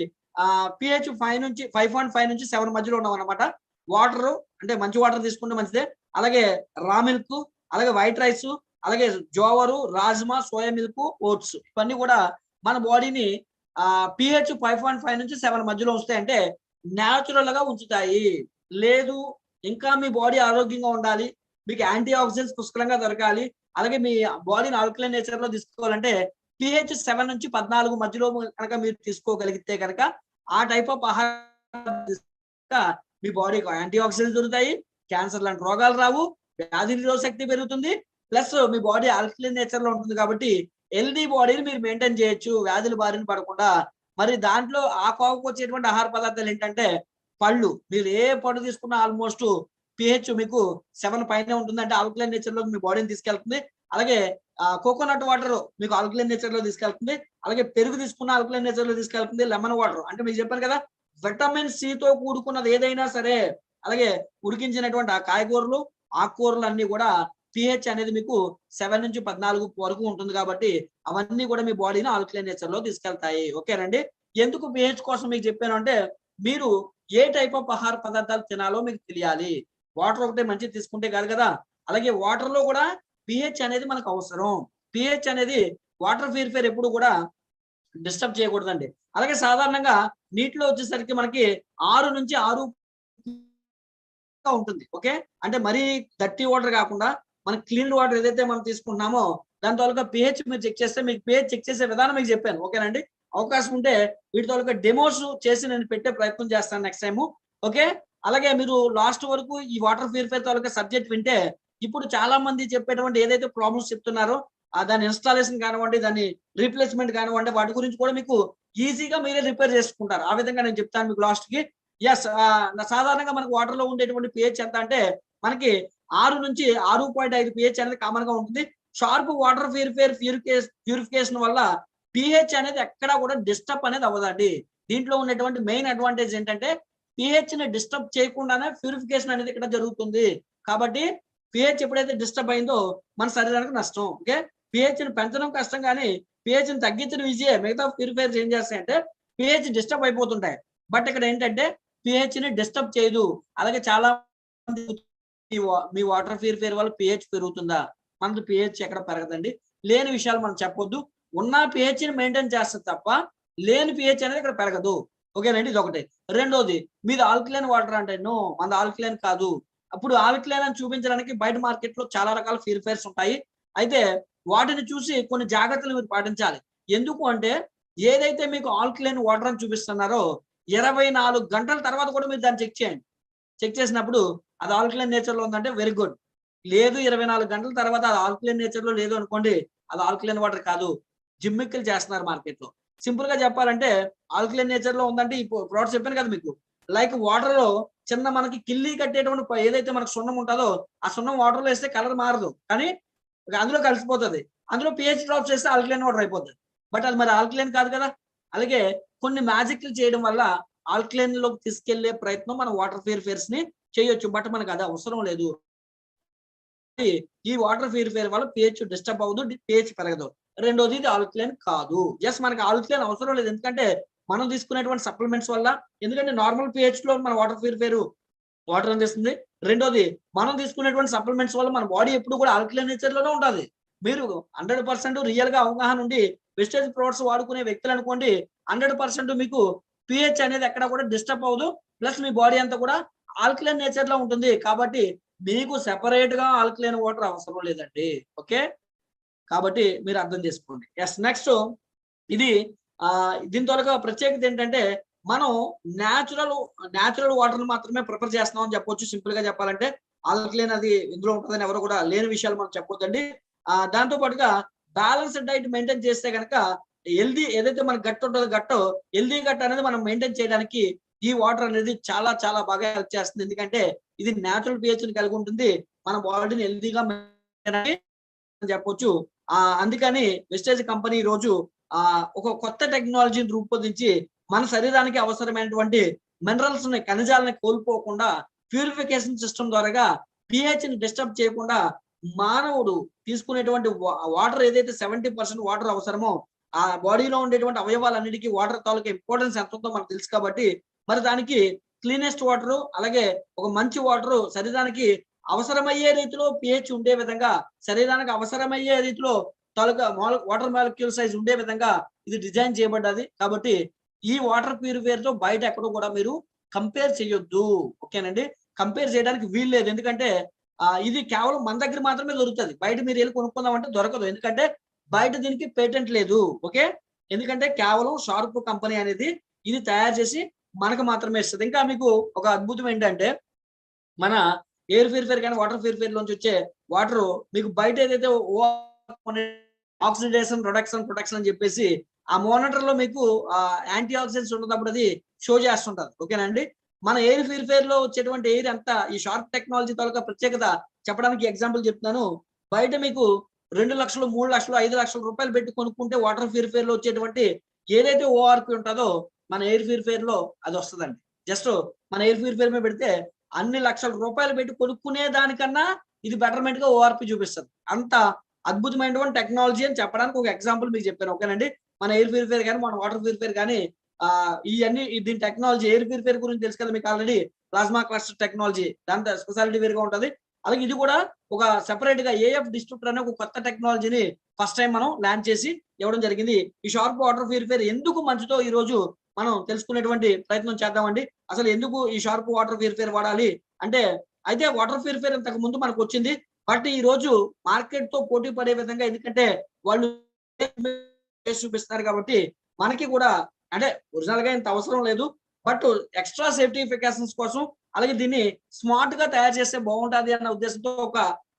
పిహెచ్ 5.5 నుంచి 7 మధ్యలో ఉన్నాం అనమాట. వాటర్ అంటే మంచి వాటర్ తీసుకుంటే మంచిదే. అలాగే రా మిల్క్, అలాగే వైట్ రైస్, అలాగే జోవరు, రాజ్మా, సోయా మిల్క్, ఓట్స్, ఇవన్నీ కూడా మన బాడీని పిహెచ్ 5.5 నుంచి 7 మధ్యలో వస్తాయంటే న్యాచురల్ గా ఉంచుతాయి. లేదు ఇంకా మీ బాడీ ఆరోగ్యంగా ఉండాలి, మీకు యాంటీ ఆక్సిడెంట్స్ పుష్కలంగా దొరకాలి, అలాగే మీ బాడీని ఆల్కలైన్ నేచర్ లో తీసుకోవాలంటే పిహెచ్ 7 నుంచి 14 మధ్యలో కనుక మీరు తీసుకోగలిగితే కనుక ఆ టైప్ ఆఫ్ ఆహారం మీ బాడీకి యాంటీ ఆక్సిడెంట్స్ దొరుకుతాయి, క్యాన్సర్ లాంటి రోగాలు రావు, వ్యాధి నిరోధక శక్తి పెరుగుతుంది, ప్లస్ మీ బాడీ ఆల్కలైన్ నేచర్ లో ఉంటుంది కాబట్టి హెల్దీ బాడీని మీరు మెయింటైన్ చేయొచ్చు వ్యాధుల బారిన పడకుండా. మరి దాంట్లో ఆ కోవకు వచ్చేటువంటి ఆహార పదార్థాలు ఏంటంటే పళ్ళు. మీరు ఏ పళ్ళు తీసుకున్నా ఆల్మోస్ట్ పిహెచ్ మీకు 7 పైనే ఉంటుంది. అంటే ఆల్కలైన్ నేచర్ లో మీ బాడీని తీసుకెళ్తుంది. అలాగే కోకోనట్ వాటర్ మీకు ఆల్కలైన్ నేచర్ లో తీసుకెళ్తుంది. అలాగే పెరుగు తీసుకున్న ఆల్కలైన్ నేచర్ లో తీసుకెళ్తుంది. లెమన్ వాటర్ అంటే మీకు చెప్పాను కదా, విటమిన్ సి తో కూడుకున్నది ఏదైనా సరే, అలాగే ఉడికించినటువంటి ఆ కాయగూరలు, ఆకుకూరలు అన్ని కూడా pH అనేది మీకు 7 నుంచి 14 వరకు ఉంటుంది కాబట్టి అవన్నీ కూడా మీ బాడీని ఆల్కలైన్ నేచర్ లో తీసుకెళ్తాయి. ఓకేనండి. ఎందుకు pH కోసం మీకు చెప్పాను అంటే, మీరు ఏ టైప్ ఆఫ్ ఆహార పదార్థాలు తినాలో మీకు తెలియాలి. వాటర్ ఒకటే మంచిది తీసుకుంటే కాదు కదా, అలాగే వాటర్ లో కూడా pH అనేది మనకు అవసరం. pH అనేది వాటర్ ప్యూరిఫైయర్ ఎప్పుడు కూడా డిస్టర్బ్ చేయకూడదండి. అలాగే సాధారణంగా నీటిలో వచ్చేసరికి మనకి 6 నుంచి 6 ఉంటుంది. ఓకే. అంటే మరీ డర్టీ వాటర్ కాకుండా మనకి క్లీన్ వాటర్ ఏదైతే మనం తీసుకుంటున్నామో దాని తాలూకా pH మీరు చెక్ చేస్తే, మీకు pH చెక్ చేసే విధానం మీకు చెప్పాను. ఓకేనండి. అవకాశం ఉంటే వీటి తాలూకా డెమోస్ చేసి నేను పెట్టే ప్రయత్నం చేస్తాను నెక్స్ట్ టైము. ఓకే. అలాగే మీరు లాస్ట్ వరకు ఈ వాటర్ ప్యూరిఫైయర్ తాలూకా సబ్జెక్ట్ వింటే ఇప్పుడు చాలా మంది చెప్పేటువంటి ఏదైతే ప్రాబ్లమ్స్ చెప్తున్నారో దాని ఇన్‌స్టాలేషన్ కానివ్వండి, దాని రీప్లేస్‌మెంట్ కానివ్వండి, వాటి గురించి కూడా మీకు ఈజీగా మీరే రిపేర్ చేసుకుంటారు. ఆ విధంగా నేను చెప్తాను మీకు లాస్ట్‌కి. యెస్. సాధారణంగా మనకు వాటర్‌లో ఉండేటువంటి pH ఎంత అంటే మనకి 6 నుంచి 6.5 pH అనేది కామన్‌గా ఉంటుంది. షార్ప్ వాటర్ ప్యూరిఫికేషన్ వల్ల pH అనేది ఎక్కడా కూడా డిస్టర్బ్ అనేది అవ్వదండి. దీంట్లో ఉన్నటువంటి మెయిన్ అడ్వాంటేజ్ ఏంటంటే pHని డిస్టర్బ్ చేయకుండానే ప్యూరిఫికేషన్ అనేది ఇక్కడ జరుగుతుంది. కాబట్టి pH ఎప్పుడైతే డిస్టర్బ్ అయిందో మన శరీరానికి నష్టం. ఓకే. pHని పెంచడం కష్టం గానీ pHని తగ్గించడం ఈజీయే. మిగతా ప్యూరిఫైయర్స్ ఏం చేస్తాయంటే pH డిస్టర్బ్ అయిపోతుంటాయి. బట్ ఇక్కడ ఏంటంటే pHని డిస్టర్బ్ చేయదు. అలాగే చాలా మంది మీ వాటర్ ప్యూరిఫైయర్ వల్ల pH పెరుగుతుందా? మనది pH ఎక్కడ పెరగదండి. లేని విషయాలు మనం చెప్పొద్దు. ఉన్న pHని మెయింటైన్ చేస్తది తప్ప లేని pH అనేది ఇక్కడ పెరగదు. ఓకేనండి. ఇదొకటి. రెండోది, మీది ఆల్కలైన్ వాటర్ అంటే నో, మనది ఆల్కలైన్ కాదు. అప్పుడు ఆల్కలైన్ అని చూపించడానికి బయట మార్కెట్‌లో చాలా రకాల ప్యూరిఫైయర్స్ ఉంటాయి. అయితే వాటిని చూసి కొన్ని జాగ్రత్తలు మీరు పాటించాలి. ఎందుకు అంటే ఏదైతే మీకు ఆల్కలైన్ వాటర్ అని చూపిస్తున్నారో 24 గంటల తర్వాత కూడా మీరు దాన్ని చెక్ చేయండి. చెక్ చేసినప్పుడు అది ఆల్కలైన్ నేచర్‌లో ఉందంటే వెరీ గుడ్. లేదు 24 గంటల తర్వాత అది ఆల్కలైన్ నేచర్‌లో లేదు అనుకోండి, అది ఆల్కలైన్ వాటర్ కాదు. జిమ్మిక్కులు చేస్తున్నారు మార్కెట్‌లో. సింపుల్‌గా చెప్పాలంటే ఆల్కలైన్ నేచర్‌లో ఉందంటే ఈ ప్రొడక్ట్స్ చెప్పాను కదా మీకు. లైక్ వాటర్‌లో చిన్న మనకి కిల్లీ కట్టేటువంటి ఏదైతే మనకు సున్నం ఉంటదో ఆ సున్నం వాటర్‌లో ఏస్తే కలర్ మారదు. కానీ అందులో కలిసిపోతది. అందులో pH డ్రాప్స్ చేస్తే ఆల్కలైన్ వాటర్ అయిపోతది. బట్ అది మరి ఆల్కలైన్ కాదు కదా! అలాగే కొన్ని మ్యాజిక్‌లు చేయడం వల్ల ఆల్కలైన్‌లోకి తీసుకెళ్లే ప్రయత్నం మన వాటర్ ప్యూరిఫైయర్స్‌ని చేయొచ్చు. బట్ మనకు అది అవసరం లేదు. ఈ వాటర్ ప్యూరిఫైయర్ వల్ల pH డిస్టర్బ్ అవ్వదు. pH పెరగదు. రెండోది ఇది ఆల్కలైన్ కాదు. యెస్, మనకి ఆల్కలైన్ అవసరం లేదు. ఎందుకంటే మనం తీసుకునేటువంటి సప్లిమెంట్స్ వల్ల, ఎందుకంటే నార్మల్ pHలో మన వాటర్ ప్యూరిఫైయర్ వాటర్ అందిస్తుంది. రెండోది మనం తీసుకునేటువంటి సప్లిమెంట్స్ వల్ల మన బాడీ ఎప్పుడు కూడా ఆల్కలైన్ నేచర్‌లోనే ఉంటది. మీరు 100% రియల్‌గా అవగాహన ఉండి వెస్టేజ్ ప్రొడక్ట్స్ వాడుకునే వ్యక్తులు అనుకోండి, 100% మీకు pH అనేది ఎక్కడ కూడా డిస్టర్బ్ అవ్వదు. ప్లస్ మీ బాడీ అంతా కూడా ఆల్కలైన్ నేచర్‌లో ఉంటుంది. కాబట్టి మీకు సెపరేట్‌గా ఆల్కలైన్ వాటర్ అవసరం లేదండి. ఓకే. కాబట్టి మీరు అర్థం చేసుకోండి. యెస్. నెక్స్ట్ ఇది దీని తాలూకా ప్రత్యేకత ఏంటంటే మనం నేచురల్ వాటర్‌ని మాత్రమే ప్రిఫర్ చేస్తున్నాం అని చెప్పొచ్చు. సింపుల్‌గా చెప్పాలంటే ఆల్కలైన్ అది ఇందులో ఉంటదని ఎవరు కూడా లేని విషయాలు మనం చెప్పొద్దండి. దాంతో పాటుగా బ్యాలెన్స్‌డ్ డైట్ మెయింటైన్ చేస్తే గనక హెల్తీ ఏదైతే మన గట్ ఉంటదో హెల్తీ గట్ అనేది మనం మెయింటైన్ చేయడానికి ఈ వాటర్ అనేది చాలా చాలా బాగా హెల్ప్ చేస్తుంది. ఎందుకంటే ఇది నేచురల్ pHని కలిగి ఉంటుంది. మన బాడీని హెల్తీగా అని చెప్పొచ్చు. అందుకని వెస్టేజ్ కంపెనీ ఈ రోజు ఒక కొత్త టెక్నాలజీని రూపొందించి మన శరీరానికి అవసరమైనటువంటి మినరల్స్‌ని, ఖనిజాలని కోల్పోకుండా ప్యూరిఫికేషన్ సిస్టమ్ ద్వారాగా pHని డిస్టర్బ్ చేయకుండా మానవుడు తీసుకునేటువంటి వాటర్ ఏదైతే 70% వాటర్ అవసరమో ఆ బాడీలో ఉండేటువంటి అవయవాలన్నిటికీ వాటర్ తాలూకా ఇంపార్టెన్స్ ఎంత ఉందో మనకు తెలుసు కాబట్టి మరి దానికి క్లీనెస్ట్ వాటర్, అలాగే ఒక మంచి వాటర్ శరీరానికి అవసరమయ్యే రీతిలో pH ఉండే విధంగా, శరీరానికి అవసరమయ్యే రీతిలో తాలూకా వాటర్ మాలిక్యూల్ సైజ్ ఉండే విధంగా ఇది డిజైన్ చేయబడ్డది. కాబట్టి ఈ వాటర్ ప్యూరిఫైయర్‌తో బయట ఎక్కడో కూడా మీరు కంపేర్ చేయొద్దు. ఓకేనండి. కంపేర్ చేయడానికి వీలు లేదు. ఎందుకంటే ఇది కేవలం మన దగ్గర మాత్రమే దొరుకుతది. బయట మీరు ఎళ్లి కొనుక్కుందామంటే దొరకదు. ఎందుకంటే బయట దీనికి పేటెంట్ లేదు. ఓకే. ఎందుకంటే కేవలం షార్ప్ కంపెనీ అనేది ఇది తయారు చేసి మనకు మాత్రమే ఇస్తది. ఇంకా మీకు ఒక అద్భుతం ఏంటంటే మన ఎయిర్ ప్యూరిఫైయర్ కానీ వాటర్ ప్యూరిఫైయర్ నుంచి వచ్చే వాటర్ మీకు బయట ఏదైతే ఆక్సిడేషన్ ప్రొటెక్షన్ అని చెప్పేసి ఆ మానిటర్ లో మీకు యాంటీ ఆక్సిడెంట్స్ ఉన్నప్పుడు అది షో చేస్తుంటది. ఓకేనండి. మన ఎయిర్ ప్యూరిఫైయర్ లో వచ్చేటువంటి ఎయిర్ అంతా ఈ షార్ప్ టెక్నాలజీ తాలూకా ప్రత్యేకత చెప్పడానికి ఎగ్జాంపుల్ చెప్తున్నాను. బయట మీకు 2 లక్షలు 3 లక్షలు 5 లక్షల రూపాయలు పెట్టి కొనుక్కుంటే వాటర్ ప్యూరిఫైయర్ లో వచ్చేటువంటి ఏదైతే ఓఆర్పి ఉంటుందో మన ఎయిర్ ప్యూరిఫైయర్ లో అది వస్తుందండి. జస్ట్ మన ఎయిర్ ప్యూరిఫైయర్ మీద పెడితే అన్ని లక్షల రూపాయలు పెట్టి కొనుక్కునే దానికన్నా ఇది బెటర్మెంట్ గా ఓఆర్పి చూపిస్తుంది. అంత అద్భుతమైనటువంటి టెక్నాలజీ అని చెప్పడానికి ఒక ఎగ్జాంపుల్ మీకు చెప్పాను. ఓకేనండి. మన ఎయిర్ ప్యూరిఫైయర్ కానీ మన వాటర్ ప్యూరిఫైయర్ కానీ ఇవన్నీ దీని టెక్నాలజీ ఎయిర్ ప్యూరిఫైయర్ గురించి తెలుసు కదా మీకు ఆల్రెడీ. ప్లాస్మా క్లస్టర్ టెక్నాలజీ దాంతో స్పెషాలిటీ వేరుగా ఉంటుంది. అలాగే ఇది కూడా ఒక సెపరేట్ గా ఏఎఫ్ డిస్ట్రిబ్యూటర్ అనే ఒక కొత్త టెక్నాలజీని ఫస్ట్ టైం మనం లాంచ్ చేసి ఇవ్వడం జరిగింది. ఈ షార్ప్ వాటర్ ప్యూరిఫైయర్ ఎందుకు మంచిదో ఈ రోజు మనం తెలుసుకునేటువంటి ప్రయత్నం చేద్దామండి. అసలు ఎందుకు ఈ షార్ప్ వాటర్ ప్యూరిఫైయర్ వాడాలి అంటే, అయితే వాటర్ ప్యూరిఫైయర్ ఇంతకు ముందు మనకు వచ్చింది. బట్ ఈ రోజు మార్కెట్ తో పోటీ పడే విధంగా, ఎందుకంటే వాళ్ళు చూపిస్తున్నారు కాబట్టి మనకి కూడా అంటే ఒరిజినల్ గా ఇంత అవసరం లేదు. బట్ ఎక్స్ట్రా సేఫ్టిఫికేషన్స్ కోసం అలాగే దీన్ని స్మార్ట్ గా తయారు చేస్తే బాగుంటది అన్న ఉద్దేశంతో ఒక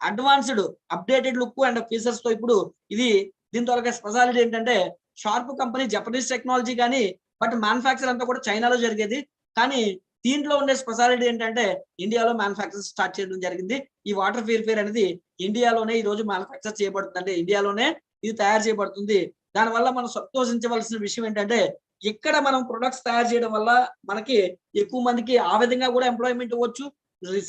advanced updated look and features తో ఇప్పుడు ఇది దీంతో స్పెషాలిటీ ఏంటంటే, షార్ప్ కంపెనీ జపనీస్ టెక్నాలజీ కానీ బట్ మ్యానుఫ్యాక్చర్ అంతా కూడా చైనాలో జరిగేది. కానీ దీంట్లో ఉండే స్పెషాలిటీ ఏంటంటే ఇండియాలో మ్యానుఫ్యాక్చర్ స్టార్ట్ చేయడం జరిగింది. ఈ వాటర్ ప్యూరిఫైయర్ అనేది ఇండియాలోనే ఈ రోజు మ్యానుఫ్యాక్చర్ చేయబడుతుంది. అంటే ఇండియాలోనే ఇది తయారు చేయబడుతుంది. దానివల్ల మనం సంతోషించవలసిన విషయం ఏంటంటే, ఇక్కడ మనం ప్రొడక్ట్స్ తయారు చేయడం వల్ల మనకి ఎక్కువ మందికి ఆ విధంగా కూడా ఎంప్లాయ్మెంట్ ఇవ్వచ్చు.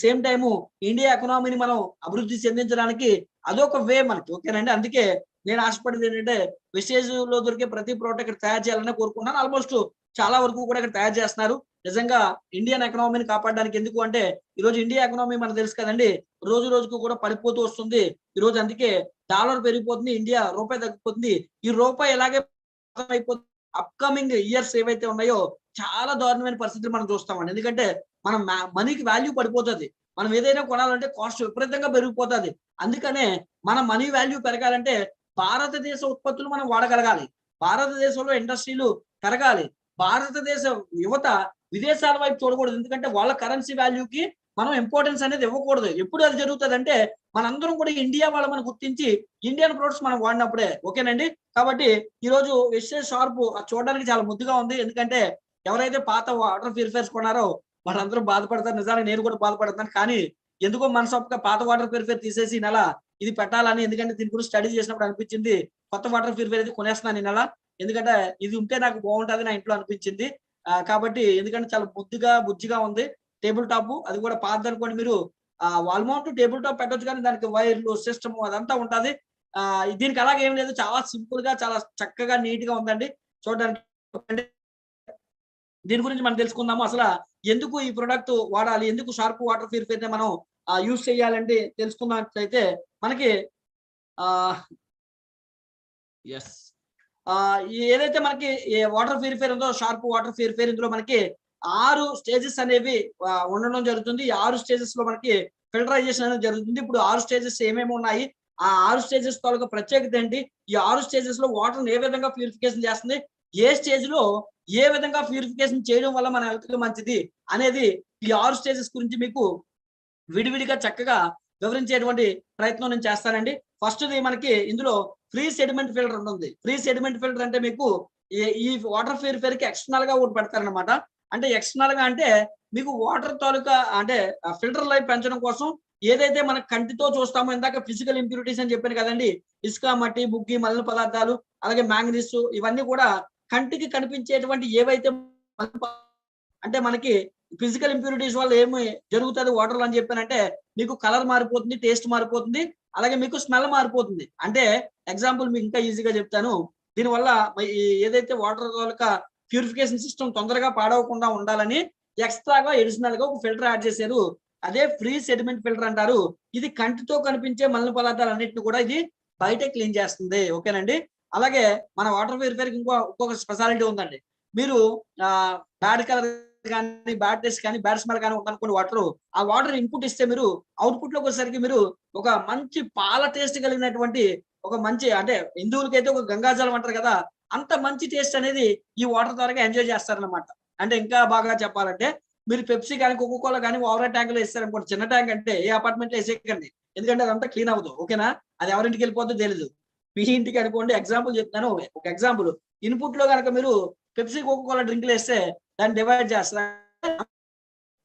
సేమ్ టైము ఇండియా ఎకనామీని మనం అభివృద్ధి చెందించడానికి అదొక వే మనకి. ఓకేనండి. అందుకే నేను ఆశపడేది ఏంటంటే, వెస్టేజ్ లో దొరికే ప్రతి ప్రోడక్ట్ ఇక్కడ తయారు చేయాలని కోరుకుంటున్నాను. ఆల్మోస్ట్ చాలా వరకు కూడా ఇక్కడ తయారు చేస్తున్నారు. నిజంగా ఇండియన్ ఎకనామీని కాపాడడానికి. ఎందుకు అంటే ఈ రోజు ఇండియా ఎకనామీ మనకు తెలుసు కదండి, రోజు రోజుకు కూడా పడిపోతూ వస్తుంది. ఈ రోజు అందుకే డాలర్ పెరిగిపోతుంది, ఇండియా రూపాయి తగ్గిపోతుంది. ఈ రూపాయి ఎలాగే అయిపోతుంది. అప్కమింగ్ ఇయర్స్ ఏవైతే ఉన్నాయో చాలా దారుణమైన పరిస్థితులు మనం చూస్తామండి. ఎందుకంటే మనం మనీకి వాల్యూ పడిపోతుంది. మనం ఏదైనా కొనాలంటే కాస్ట్ విపరీతంగా పెరిగిపోతుంది. అందుకనే మన మనీ వాల్యూ పెరగాలంటే భారతదేశ ఉత్పత్తులు మనం వాడగలగాలి. భారతదేశంలో ఇండస్ట్రీలు పెరగాలి. భారతదేశ యువత విదేశాల వైపు చూడకూడదు. ఎందుకంటే వాళ్ళ కరెన్సీ వాల్యూకి మనం ఇంపార్టెన్స్ అనేది ఇవ్వకూడదు. ఎప్పుడు అది జరుగుతుంది అంటే మనందరం కూడా ఇండియా వాళ్ళని గుర్తించి ఇండియన్ ప్రొడక్ట్స్ మనం వాడినప్పుడే. ఓకేనండి. కాబట్టి ఈ రోజు వెస్టేజ్ షార్ప్ చూడడానికి చాలా ముద్దుగా ఉంది. ఎందుకంటే ఎవరైతే పాత వాటర్ ప్యూరిఫైయర్స్ కొన్నారో వాళ్ళందరూ బాధపడతారు. నిజానికి నేను కూడా బాధపడుతున్నాను. కానీ ఎందుకో మనసొప్పుగా పాత వాటర్ ప్యూరిఫైయర్ తీసేసి ఈ నెల ఇది పెట్టాలని, ఎందుకంటే దీని గురించి స్టడీ చేసినప్పుడు అనిపించింది కొత్త వాటర్ ప్యూరిఫైయర్ అయితే కొనేస్తున్నాను ఈ నెల. ఎందుకంటే ఇది ఉంటే నాకు బాగుంటది నా ఇంట్లో అనిపించింది. కాబట్టి ఎందుకంటే చాలా ముద్దుగా బుజ్జిగా ఉంది. టేబుల్ టాప్ అది కూడా పాతది అనుకోండి, మీరు వాల్ మౌంట్ టేబుల్ టాప్ పెట్టొచ్చు, కానీ దానికి వైర్లు సిస్టమ్ అదంతా ఉంటది. దీనికి అలాగే ఏం లేదు, చాలా సింపుల్ గా చాలా చక్కగా నీట్ గా ఉందండి చూడడానికి. దీని గురించి మనం తెలుసుకుందాము. అసలు ఎందుకు ఈ ప్రొడక్ట్ వాడాలి, ఎందుకు షార్ప్ వాటర్ ప్యూరిఫైయర్ మనం యూజ్ చేయాలంటే తెలుసుకున్నట్లయితే మనకి ఏదైతే మనకి వాటర్ ప్యూరిఫైయర్ ఉందో షార్ప్ వాటర్ ప్యూరిఫైయర్, ఇందులో మనకి 6 స్టేజెస్ అనేవి ఉండడం జరుగుతుంది. ఈ 6 స్టేజెస్ లో మనకి ఫిల్టరైజేషన్ అనేది జరుగుతుంది. ఇప్పుడు 6 స్టేజెస్ ఏమేమి ఉన్నాయి, ఆ 6 స్టేజెస్ తాలూకా ప్రత్యేకత ఏంటి, ఈ 6 స్టేజెస్ లో వాటర్ ఏ విధంగా ప్యూరిఫికేషన్ చేస్తుంది, ఏ స్టేజ్ లో ఏ విధంగా ప్యూరిఫికేషన్ చేయడం వల్ల మన హెల్త్ కి మంచిది అనేది ఈ 6 స్టేజెస్ గురించి మీకు విడివిడిగా చక్కగా వివరించేటువంటి ప్రయత్నం నేను చేస్తానండి. ఫస్ట్ ది మనకి ఇందులో ఫ్రీ సెడిమెంట్ ఫిల్టర్ ఉంటుంది. ఫ్రీ సెడిమెంట్ ఫిల్టర్ అంటే మీకు ఈ వాటర్ ప్యూరిఫైయర్ కి ఎక్స్టర్నల్ గా ఒకటి పెడతారనమాట. అంటే ఎక్స్టర్నల్ గా అంటే మీకు వాటర్ తాలూకా అంటే ఫిల్టర్ లైఫ్ పెంచడం కోసం ఏదైతే మన కంటితో చూస్తామో, ఇందాక ఫిజికల్ ఇంప్యూరిటీస్ అని చెప్పాను కదండి, ఇసుక, మట్టి, బుగ్గి, మలిన పదార్థాలు, అలాగే మ్యాంగనీస్, ఇవన్నీ కూడా కంటికి కనిపించేటువంటి ఏవైతే అంటే మనకి ఫిజికల్ ఇంప్యూరిటీస్ వల్ల ఏమి జరుగుతుంది వాటర్ అని చెప్పానంటే, మీకు కలర్ మారిపోతుంది, టేస్ట్ మారిపోతుంది, అలాగే మీకు స్మెల్ మారిపోతుంది. అంటే ఎగ్జాంపుల్ మీకు ఇంకా ఈజీగా చెప్తాను. దీనివల్ల ఏదైతే వాటర్ తాలూకా ప్యూరిఫికేషన్ సిస్టమ్ తొందరగా పాడవకుండా ఉండాలని ఎక్స్ట్రాగా ఎడిషనల్ గా ఒక ఫిల్టర్ యాడ్ చేశారు. అదే ఫ్రీ సెడిమెంట్ ఫిల్టర్ అంటారు. ఇది కంటితో కనిపించే మలిన పదార్థాలు అన్నింటిని కూడా ఇది బయటే క్లీన్ చేస్తుంది. ఓకేనండి. అలాగే మన వాటర్ ప్యూరిఫైయర్ ఇంకొక స్పెషాలిటీ ఉందండి. మీరు బ్యాడ్ కలర్ కానీ, బ్యాడ్ టేస్ట్ కానీ, బ్యాడ్ స్మెల్ కానీ ఉందనుకోండి వాటర్, ఆ వాటర్ ఇన్పుట్ ఇస్తే మీరు అవుట్పుట్ లోకి వచ్చేసరికి మీరు ఒక మంచి పాల టేస్ట్ కలిగినటువంటి ఒక మంచి, అంటే హిందువులకైతే ఒక గంగాజలం అంటారు కదా, అంత మంచి టేస్ట్ అనేది ఈ వాటర్ ద్వారా ఎంజాయ్ చేస్తారనమాట. అంటే ఇంకా బాగా చెప్పాలంటే మీరు పెప్సీ కానీ, కోకోకోలా కానీ ఓవర్ ట్యాంక్ లో వేస్తారనుకోండి, చిన్న ట్యాంక్ అంటే ఏ అపార్ట్మెంట్ లో వేసేయకండి, ఎందుకంటే అదంతా క్లీన్ అవ్వదు. ఓకేనా. అది ఎవరింటికి వెళ్ళిపోతుందో తెలియదు. మీ ఇంటికి అనుకోండి. ఎగ్జాంపుల్ చెప్తాను. ఒక ఎగ్జాంపుల్, ఇన్పుట్ లో కనుక మీరు పెప్సీ కోకోకోలా డ్రింక్లు వేస్తే దాన్ని డివైడ్ చేస్తారు.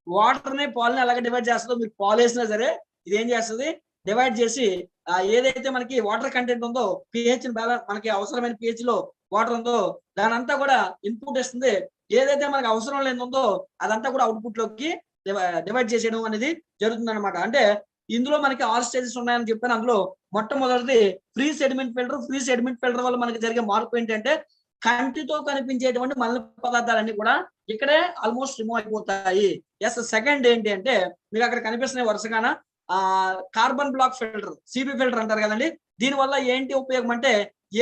వాటర్ ని పాలని అలాగే డివైడ్ చేస్తుందో, మీరు పాలు వేసినా సరే ఇది ఏం చేస్తుంది, డివైడ్ చేసి ఏదైతే మనకి వాటర్ కంటెంట్ ఉందో పిహెచ్ బ్యాలెన్స్, మనకి అవసరమైన పిహెచ్ లో వాటర్ ఉందో దాని అంతా కూడా ఇన్పుట్ ఇస్తుంది. ఏదైతే మనకి అవసరం లేనిదో అదంతా కూడా అవుట్పుట్ లోకి డివైడ్ చేసేయడం అనేది జరుగుతుంది అనమాట. అంటే ఇందులో మనకి 6 స్టేజెస్ ఉన్నాయని చెప్పాను. అందులో మొట్టమొదటిది free sediment filter. Free sediment filter వల్ల మనకి జరిగే మార్పు ఏంటంటే కంటితో కనిపించేటువంటి మలిన పదార్థాలన్నీ కూడా ఇక్కడే ఆల్మోస్ట్ రిమూవ్ అయిపోతాయి. ఎస్. సెకండ్ ఏంటి అంటే మీకు అక్కడ కనిపిస్తున్నాయి వరుసగాన carbon block filter, CB filter అంటారు కదండి. దీని వల్ల ఏంటి ఉపయోగం అంటే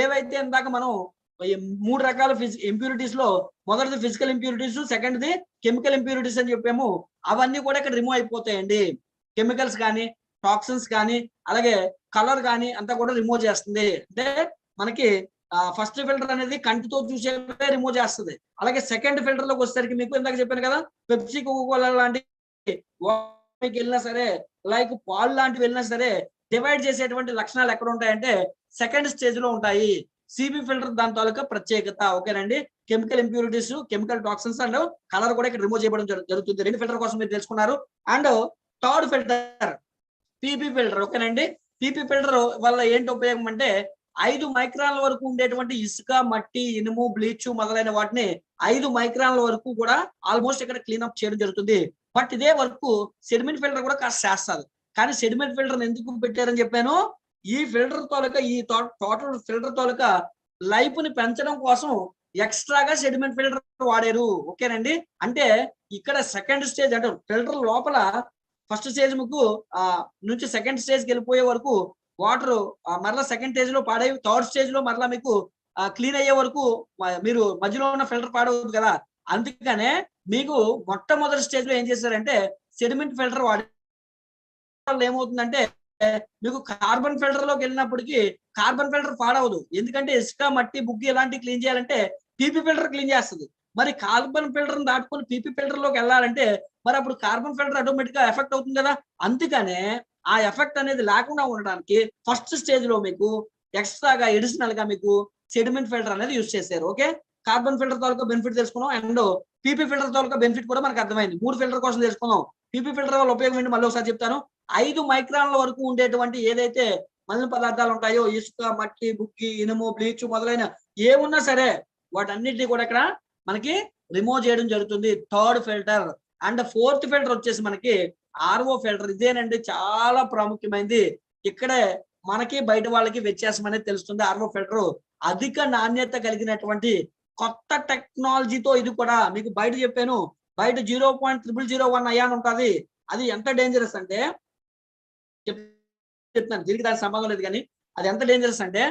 ఏవైతే ఇందాక మనం 3 రకాల ఇంప్యూరిటీస్ లో మొదటిది ఫిజికల్ ఇంప్యూరిటీస్, సెకండ్ది కెమికల్ ఇంప్యూరిటీస్ అని చెప్పాము. అవన్నీ కూడా ఇక్కడ రిమూవ్ అయిపోతాయండి. కెమికల్స్ కానీ, టాక్సిన్స్ కానీ, అలాగే కలర్ కానీ అంతా కూడా రిమూవ్ చేస్తుంది. అంటే మనకి ఫస్ట్ ఫిల్టర్ అనేది కంటితో చూసేవే రిమూవ్ చేస్తుంది. అలాగే సెకండ్ ఫిల్టర్ లోకి వచ్చేసరికి మీకు ఇందాక చెప్పాను కదా, పెప్సీ, కోకోకోలా లాంటి వెళ్ళినా సరే, లైక్ పాలు లాంటివి వెళ్ళినా సరే డివైడ్ చేసేటువంటి లక్షణాలు ఎక్కడ ఉంటాయంటే సెకండ్ స్టేజ్ లో ఉంటాయి. సిబి ఫిల్టర్ దాని తాలూకా ప్రత్యేకత. ఓకేనండి. Chemical impurities, chemical toxins and colour కూడా ఇక్కడ రిమూవ్ చేయడం జరుగుతుంది. 2 ఫిల్టర్ కోసం మీరు తెలుసుకున్నారు. And third filter PP filter. ఓకేనండి. పీపీ ఫిల్టర్ వల్ల ఏంటి ఉపయోగం అంటే 5 మైక్రాన్ల వరకు ఉండేటువంటి ఇసుక, మట్టి, ఇనుము, బ్లీచ్ మొదలైన వాటిని 5 మైక్రాన్ల వరకు కూడా ఆల్మోస్ట్ ఇక్కడ క్లీన్ అప్ చేయడం జరుగుతుంది. బట్ ఇదే వరకు సెడిమెంట్ ఫిల్టర్ కూడా కాస్త చేస్తారు. కానీ సెడిమెంట్ ఫిల్టర్ ఎందుకు పెట్టారని చెప్పాను, ఈ ఫిల్టర్ తాలూకా ఈ టోటల్ ఫిల్టర్ తాలూకా లైఫ్ ని పెంచడం కోసం ఎక్స్ట్రాగా సెడిమెంట్ ఫిల్టర్ వాడారు. ఓకేనండి. అంటే ఇక్కడ సెకండ్ స్టేజ్ అంటే ఫిల్టర్ లోపల ఫస్ట్ స్టేజ్ మీకు నుంచి సెకండ్ స్టేజ్కి వెళ్ళిపోయే వరకు వాటర్ మరలా సెకండ్ స్టేజ్ లో పాడే, థర్డ్ స్టేజ్ లో మరలా మీకు క్లీన్ అయ్యే వరకు మీరు మధ్యలో ఉన్న ఫిల్టర్ పాడవుతుంది కదా. అందుకనే మీకు మొట్టమొదటి స్టేజ్ లో ఏం చేశారంటే సెడిమెంట్ ఫిల్టర్ వాడే ఏమవుతుందంటే మీకు కార్బన్ ఫిల్టర్ లోకి వెళ్ళినప్పటికీ కార్బన్ ఫిల్టర్ పాడవదు. ఎందుకంటే ఇసుక, మట్టి, బుగ్గి ఇలాంటివి క్లీన్ చేయాలంటే పీపీ ఫిల్టర్ క్లీన్ చేస్తుంది. మరి కార్బన్ ఫిల్టర్ దాటుకొని పీపీ ఫిల్టర్ లోకి వెళ్ళాలంటే మరి అప్పుడు కార్బన్ ఫిల్టర్ ఆటోమేటిక్ గా ఎఫెక్ట్ అవుతుంది కదా. అందుకనే ఆ ఎఫెక్ట్ అనేది లేకుండా ఉండడానికి ఫస్ట్ స్టేజ్ లో మీకు ఎక్స్ట్రాగా ఎడిషనల్ గా మీకు సెడిమెంట్ ఫిల్టర్ అనేది యూజ్ చేశారు. ఓకే. కార్బన్ ఫిల్టర్ తాలూకా బెనిఫిట్ తెలుసుకున్నాం. And PP filter taluka benefit కూడా మనకు అర్థమైంది. 3 ఫిల్టర్ కోసం తెలుసుకున్నాం. పీపీ ఫిల్టర్ వల్ల ఉపయోగం ఏంటి మళ్ళీ ఒకసారి చెప్తాను. 5 మైక్రాన్ల వరకు ఉండేటువంటి ఏదైతే మలిన పదార్థాలు ఉంటాయో ఇసుక, మట్టి, బుగ్గి, ఇనుము, బ్లీచ్ మొదలైన ఏమున్నా సరే వాటన్నిటిని కూడా ఇక్కడ మనకి రిమూవ్ చేయడం జరుగుతుంది. Third filter. And fourth filter వచ్చేసి మనకి ఆర్ఓ ఫిల్టర్. ఇదేనండి చాలా ప్రాముఖ్యమైనది. ఇక్కడే మనకి బయట వాళ్ళకి వ్యత్యాసం అనేది తెలుస్తుంది. ఆర్ఓ ఫిల్టర్ అధిక నాణ్యత కలిగినటువంటి కొత్త టెక్నాలజీతో ఇది కూడా మీకు బయట చెప్పాను. బయట 0.0001 అయాన్ ఉంటుంది. అది ఎంత డేంజరస్ అంటే చెప్తున్నాను, దీనికి దానికి సంబంధం లేదు కానీ అది ఎంత డేంజరస్ అంటే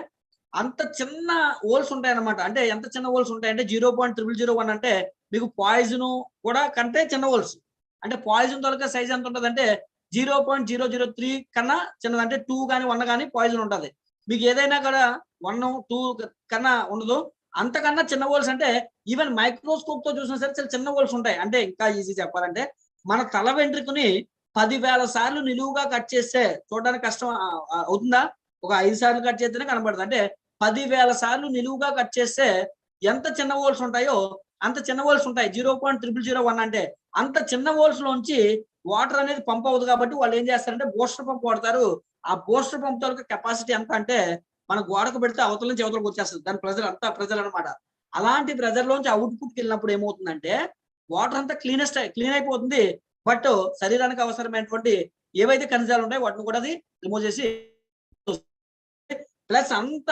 అంత చిన్న హోల్స్ ఉంటాయి అన్నమాట. అంటే ఎంత చిన్న హోల్స్ ఉంటాయంటే 0.0001 అంటే మీకు పాయిజన్ కూడా కంటే చిన్న హోల్స్. అంటే పాయిజన్ తాలూకా సైజ్ ఎంత ఉంటుంది అంటే 0.003 కన్నా చిన్నది. అంటే 2 కానీ 1 కానీ పాయిజన్ ఉంటుంది. మీకు ఏదైనా కూడా 1, 2 కన్నా ఉండదు. అంతకన్నా చిన్న హోల్స్ అంటే ఈవెన్ మైక్రోస్కోప్ తో చూసినా సరే చాలా చిన్న హోల్స్ ఉంటాయి. అంటే ఇంకా ఈజీ చెప్పాలంటే మన తల వెంట్రుకని 10,000 సార్లు నిలువుగా కట్ చేస్తే చూడడానికి కష్టం అవుతుందా? ఒక 5 సార్లు కట్ చేస్తేనే కనబడుతుంది. అంటే 10,000 సార్లు నిలువుగా కట్ చేస్తే ఎంత చిన్న హోల్స్ ఉంటాయో అంత చిన్న హోల్స్ ఉంటాయి. 0.0001 అంటే అంత చిన్న హోల్స్ లోంచి వాటర్ అనేది పంప్ అవుతుంది. కాబట్టి వాళ్ళు ఏం చేస్తారంటే బూస్టర్ పంప్ వాడతారు. ఆ బూస్టర్ పంప్ తాలూకా కెపాసిటీ ఎంత అంటే మన గోడకు పెడితే అవతల నుంచి అవతలకు వచ్చేస్తుంది. దాని ప్రెజర్ అంతా ప్రెజర్ అనమాట. అలాంటి ప్రెజర్ లోంచి అవుట్పుట్కి వెళ్ళినప్పుడు ఏమవుతుందంటే వాటర్ అంతా క్లీన్ అయిపోతుంది. బట్ శరీరానికి అవసరమైనటువంటి ఏవైతే ఖనిజాలు ఉంటాయో వాటిని కూడా అది రిమూవ్ చేసి ప్లస్ అంత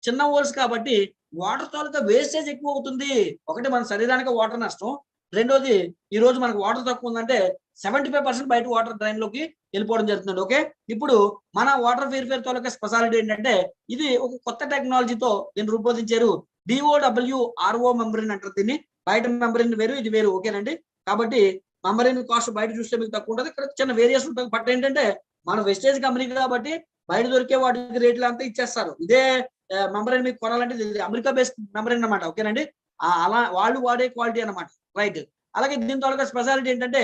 చిన్న హోల్స్ కాబట్టి వాటర్ తాలూకా వేస్టేజ్ ఎక్కువ అవుతుంది. ఒకటి మన శరీరానికి వాటర్ నష్టం. రెండోది ఈ రోజు మనకు వాటర్ తక్కువ ఉందంటే 75% బయట వాటర్ డ్రైన్ లోకి వెళ్ళిపోవడం జరుగుతుంది. ఓకే. ఇప్పుడు మన వాటర్ ప్యూరిఫైయర్ తాలూకా స్పెషాలిటీ ఏంటంటే ఇది ఒక కొత్త టెక్నాలజీతో దీన్ని రూపొందించారు. DOWRO మెంబ్రెయిన్ అంటారు దీన్ని. బయట మెంబ్రెయిన్ వేరు, ఇది వేరు. ఓకేనండి. కాబట్టి మెంబ్రెయిన్ కాస్ట్ బయట చూస్తే మీకు తక్కువ ఉంటుంది. ఇక్కడ చిన్న వేరియేషన్ ఉంటుంది. బట్ ఏంటంటే మన వెస్టేజ్ కంపెనీ కాబట్టి బయట దొరికే వాటికి రేట్లు అంతా ఇచ్చేస్తారు. ఇదే మెంబ్రెయిన్ మీకు కొనాలంటే ఇది అమెరికా బేస్డ్ మెంబ్రెయిన్ అనమాట. ఓకేనండి. అలా వాళ్ళు వాడే క్వాలిటీ అనమాట. రైట్. అలాగే దీని తాలూకా స్పెషాలిటీ ఏంటంటే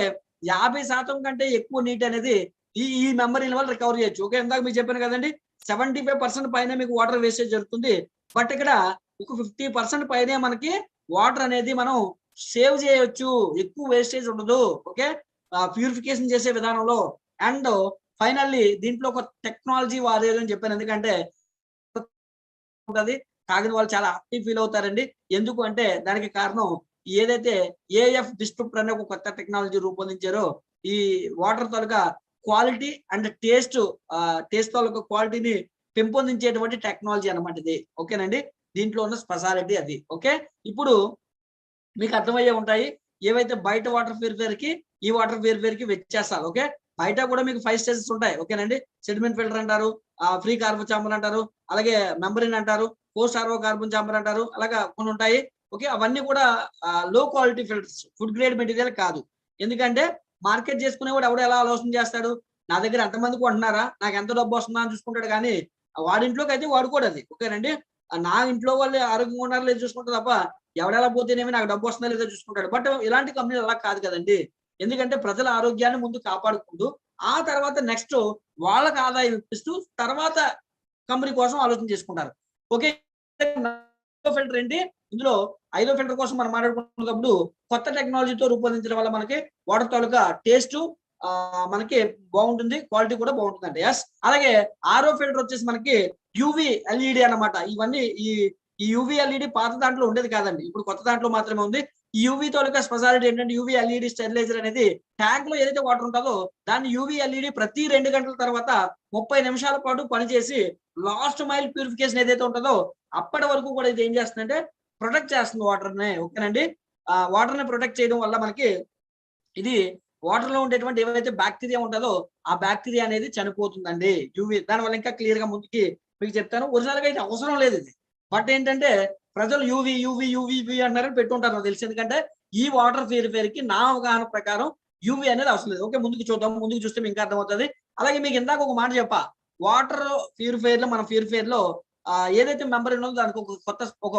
50% కంటే ఎక్కువ నీటి అనేది ఈ మెంబ్రెయిన్ వల్ల రికవర్ చేయొచ్చు. ఓకే. ఇందాక మీకు చెప్పాను కదండి 75% పైన మీకు వాటర్ వేస్టేజ్ జరుగుతుంది. బట్ ఇక్కడ ఒక 50% పైనే మనకి వాటర్ అనేది మనం సేవ్ చేయొచ్చు. ఎక్కువ వేస్టేజ్ ఉండదు. ఓకే. ప్యూరిఫికేషన్ చేసే విధానంలో. అండ్ ఫైనల్లీ దీంట్లో ఒక టెక్నాలజీ వాడేది అని చెప్పాను. ఎందుకంటే ఉంటది. తాగిన వాళ్ళు చాలా హ్యాపీ ఫీల్ అవుతారండి. ఎందుకు అంటే దానికి కారణం ఏదైతే ఏఎఫ్ డిస్ట్రిప్టర్ అనే ఒక కొత్త టెక్నాలజీ రూపొందించారో ఈ వాటర్ తాలూకా క్వాలిటీ అండ్ టేస్ట్ తాలూకా క్వాలిటీని పెంపొందించేటువంటి టెక్నాలజీ అన్నమాట ఇది. ఓకేనండి. దీంట్లో ఉన్న స్పెషాలిటీ అది. ఓకే. ఇప్పుడు మీకు అర్థమయ్యే ఉంటాయి. ఏవైతే బయట వాటర్ ప్యూరిఫైయర్ కి ఈ వాటర్ ప్యూరిఫైయర్ కి వ్యత్యాసాలు. ఓకే. బయట కూడా మీకు 5 స్టేజెస్ ఉంటాయి. ఓకేనండి. సెడిమెంట్ ఫిల్టర్ అంటారు, ఫ్రీ కార్బన్ చాంబర్ అంటారు, అలాగే మెంబ్రేన్ అంటారు, పోస్ట్ ఆర్ఓ కార్బన్ చాంబర్ అంటారు. అలాగా కొన్ని ఉంటాయి. ఓకే. అవన్నీ కూడా లో quality filters. Food grade material కాదు. ఎందుకంటే మార్కెట్ చేసుకునేవాడు ఎవడు ఎలా ఆలోచన చేస్తాడు? నా దగ్గర ఎంతమంది కొంటున్నారా? నాకు ఎంత డబ్బు వస్తుందా అని చూసుకుంటాడు కానీ వాడి ఇంట్లోకి అయితే వాడుకోడు అది. ఓకేనండి. నా ఇంట్లో వాళ్ళు ఆరోగ్యంగా ఉన్నారో లేదో చూసుకుంటారు తప్ప ఎవడెలా పోతేనేమి నాకు డబ్బు వస్తుందా లేదో చూసుకుంటాడు. బట్ ఇలాంటి కంపెనీలు అలా కాదు కదండి. ఎందుకంటే ప్రజల ఆరోగ్యాన్ని ముందు కాపాడుకుంటూ ఆ తర్వాత నెక్స్ట్ వాళ్ళకి ఆదాయం ఇప్పిస్తూ తర్వాత కంపెనీ కోసం ఆలోచన చేసుకుంటారు. ఓకే. ఫిల్టర్ ఏంటి? ఇందులో 5వ ఫిల్టర్ కోసం మనం మాట్లాడుకున్నప్పుడు కొత్త టెక్నాలజీతో రూపొందించడం వల్ల మనకి వాటర్ తాలూకా టేస్ట్ మనకి బాగుంటుంది. క్వాలిటీ కూడా బాగుంటుందండి. యెస్. అలాగే 6వ ఫిల్టర్ వచ్చేసి మనకి యూవీ ఎల్ఈడి అన్నమాట. ఇవన్నీ ఈ యూవీ ఎల్ఈడి పాత దాంట్లో ఉండేది కాదండి. ఇప్పుడు కొత్త దాంట్లో మాత్రమే ఉంది. ఈ యూవీ తాలూకా స్పెషాలిటీ ఏంటంటే యూవీ ఎల్ఈడి స్టెరిలైజర్ అనేది ట్యాంక్ లో ఏదైతే వాటర్ ఉంటుందో దాన్ని యూవీ ఎల్ఈడి ప్రతి 2 గంటల తర్వాత 30 నిమిషాల పాటు పనిచేసి లాస్ట్ మైల్ ప్యూరిఫికేషన్ ఏదైతే ఉంటుందో అప్పటి వరకు కూడా ఇది ఏం చేస్తుందంటే ప్రొటెక్ట్ చేస్తుంది వాటర్ ని. ఓకేనండి. వాటర్ ని ప్రొటెక్ట్ చేయడం వల్ల మనకి ఇది వాటర్ లో ఉండేటువంటి ఏవైతే బ్యాక్టీరియా ఉంటుందో ఆ బ్యాక్టీరియా అనేది చనిపోతుందండి. యూవీ దానివల్ల ఇంకా క్లియర్ గా ముందుకి మీకు చెప్తాను. ఒరిజినల్ గా అయితే అవసరం లేదు ఇది. బట్ ఏంటంటే ప్రజలు యూవీ యూవీ యూవీ యూవీ అంటారని పెట్టుంటారు నాకు తెలిసి. ఎందుకంటే ఈ వాటర్ ప్యూరిఫైయర్ కి నా అవగాహన ప్రకారం యూవీ అనేది అవసరం లేదు. ఓకే. ముందుకు చూద్దాం. ముందుకు చూస్తే మీకు అర్థమవుతుంది. అలాగే మీకు ఇందాక ఒక మాట చెప్పా. వాటర్ ప్యూరిఫైయర్ లో మన ప్యూరిఫైయర్ లో ఏదైతే మెంబర్ ఉందో దానికి ఒక కొత్త ఒక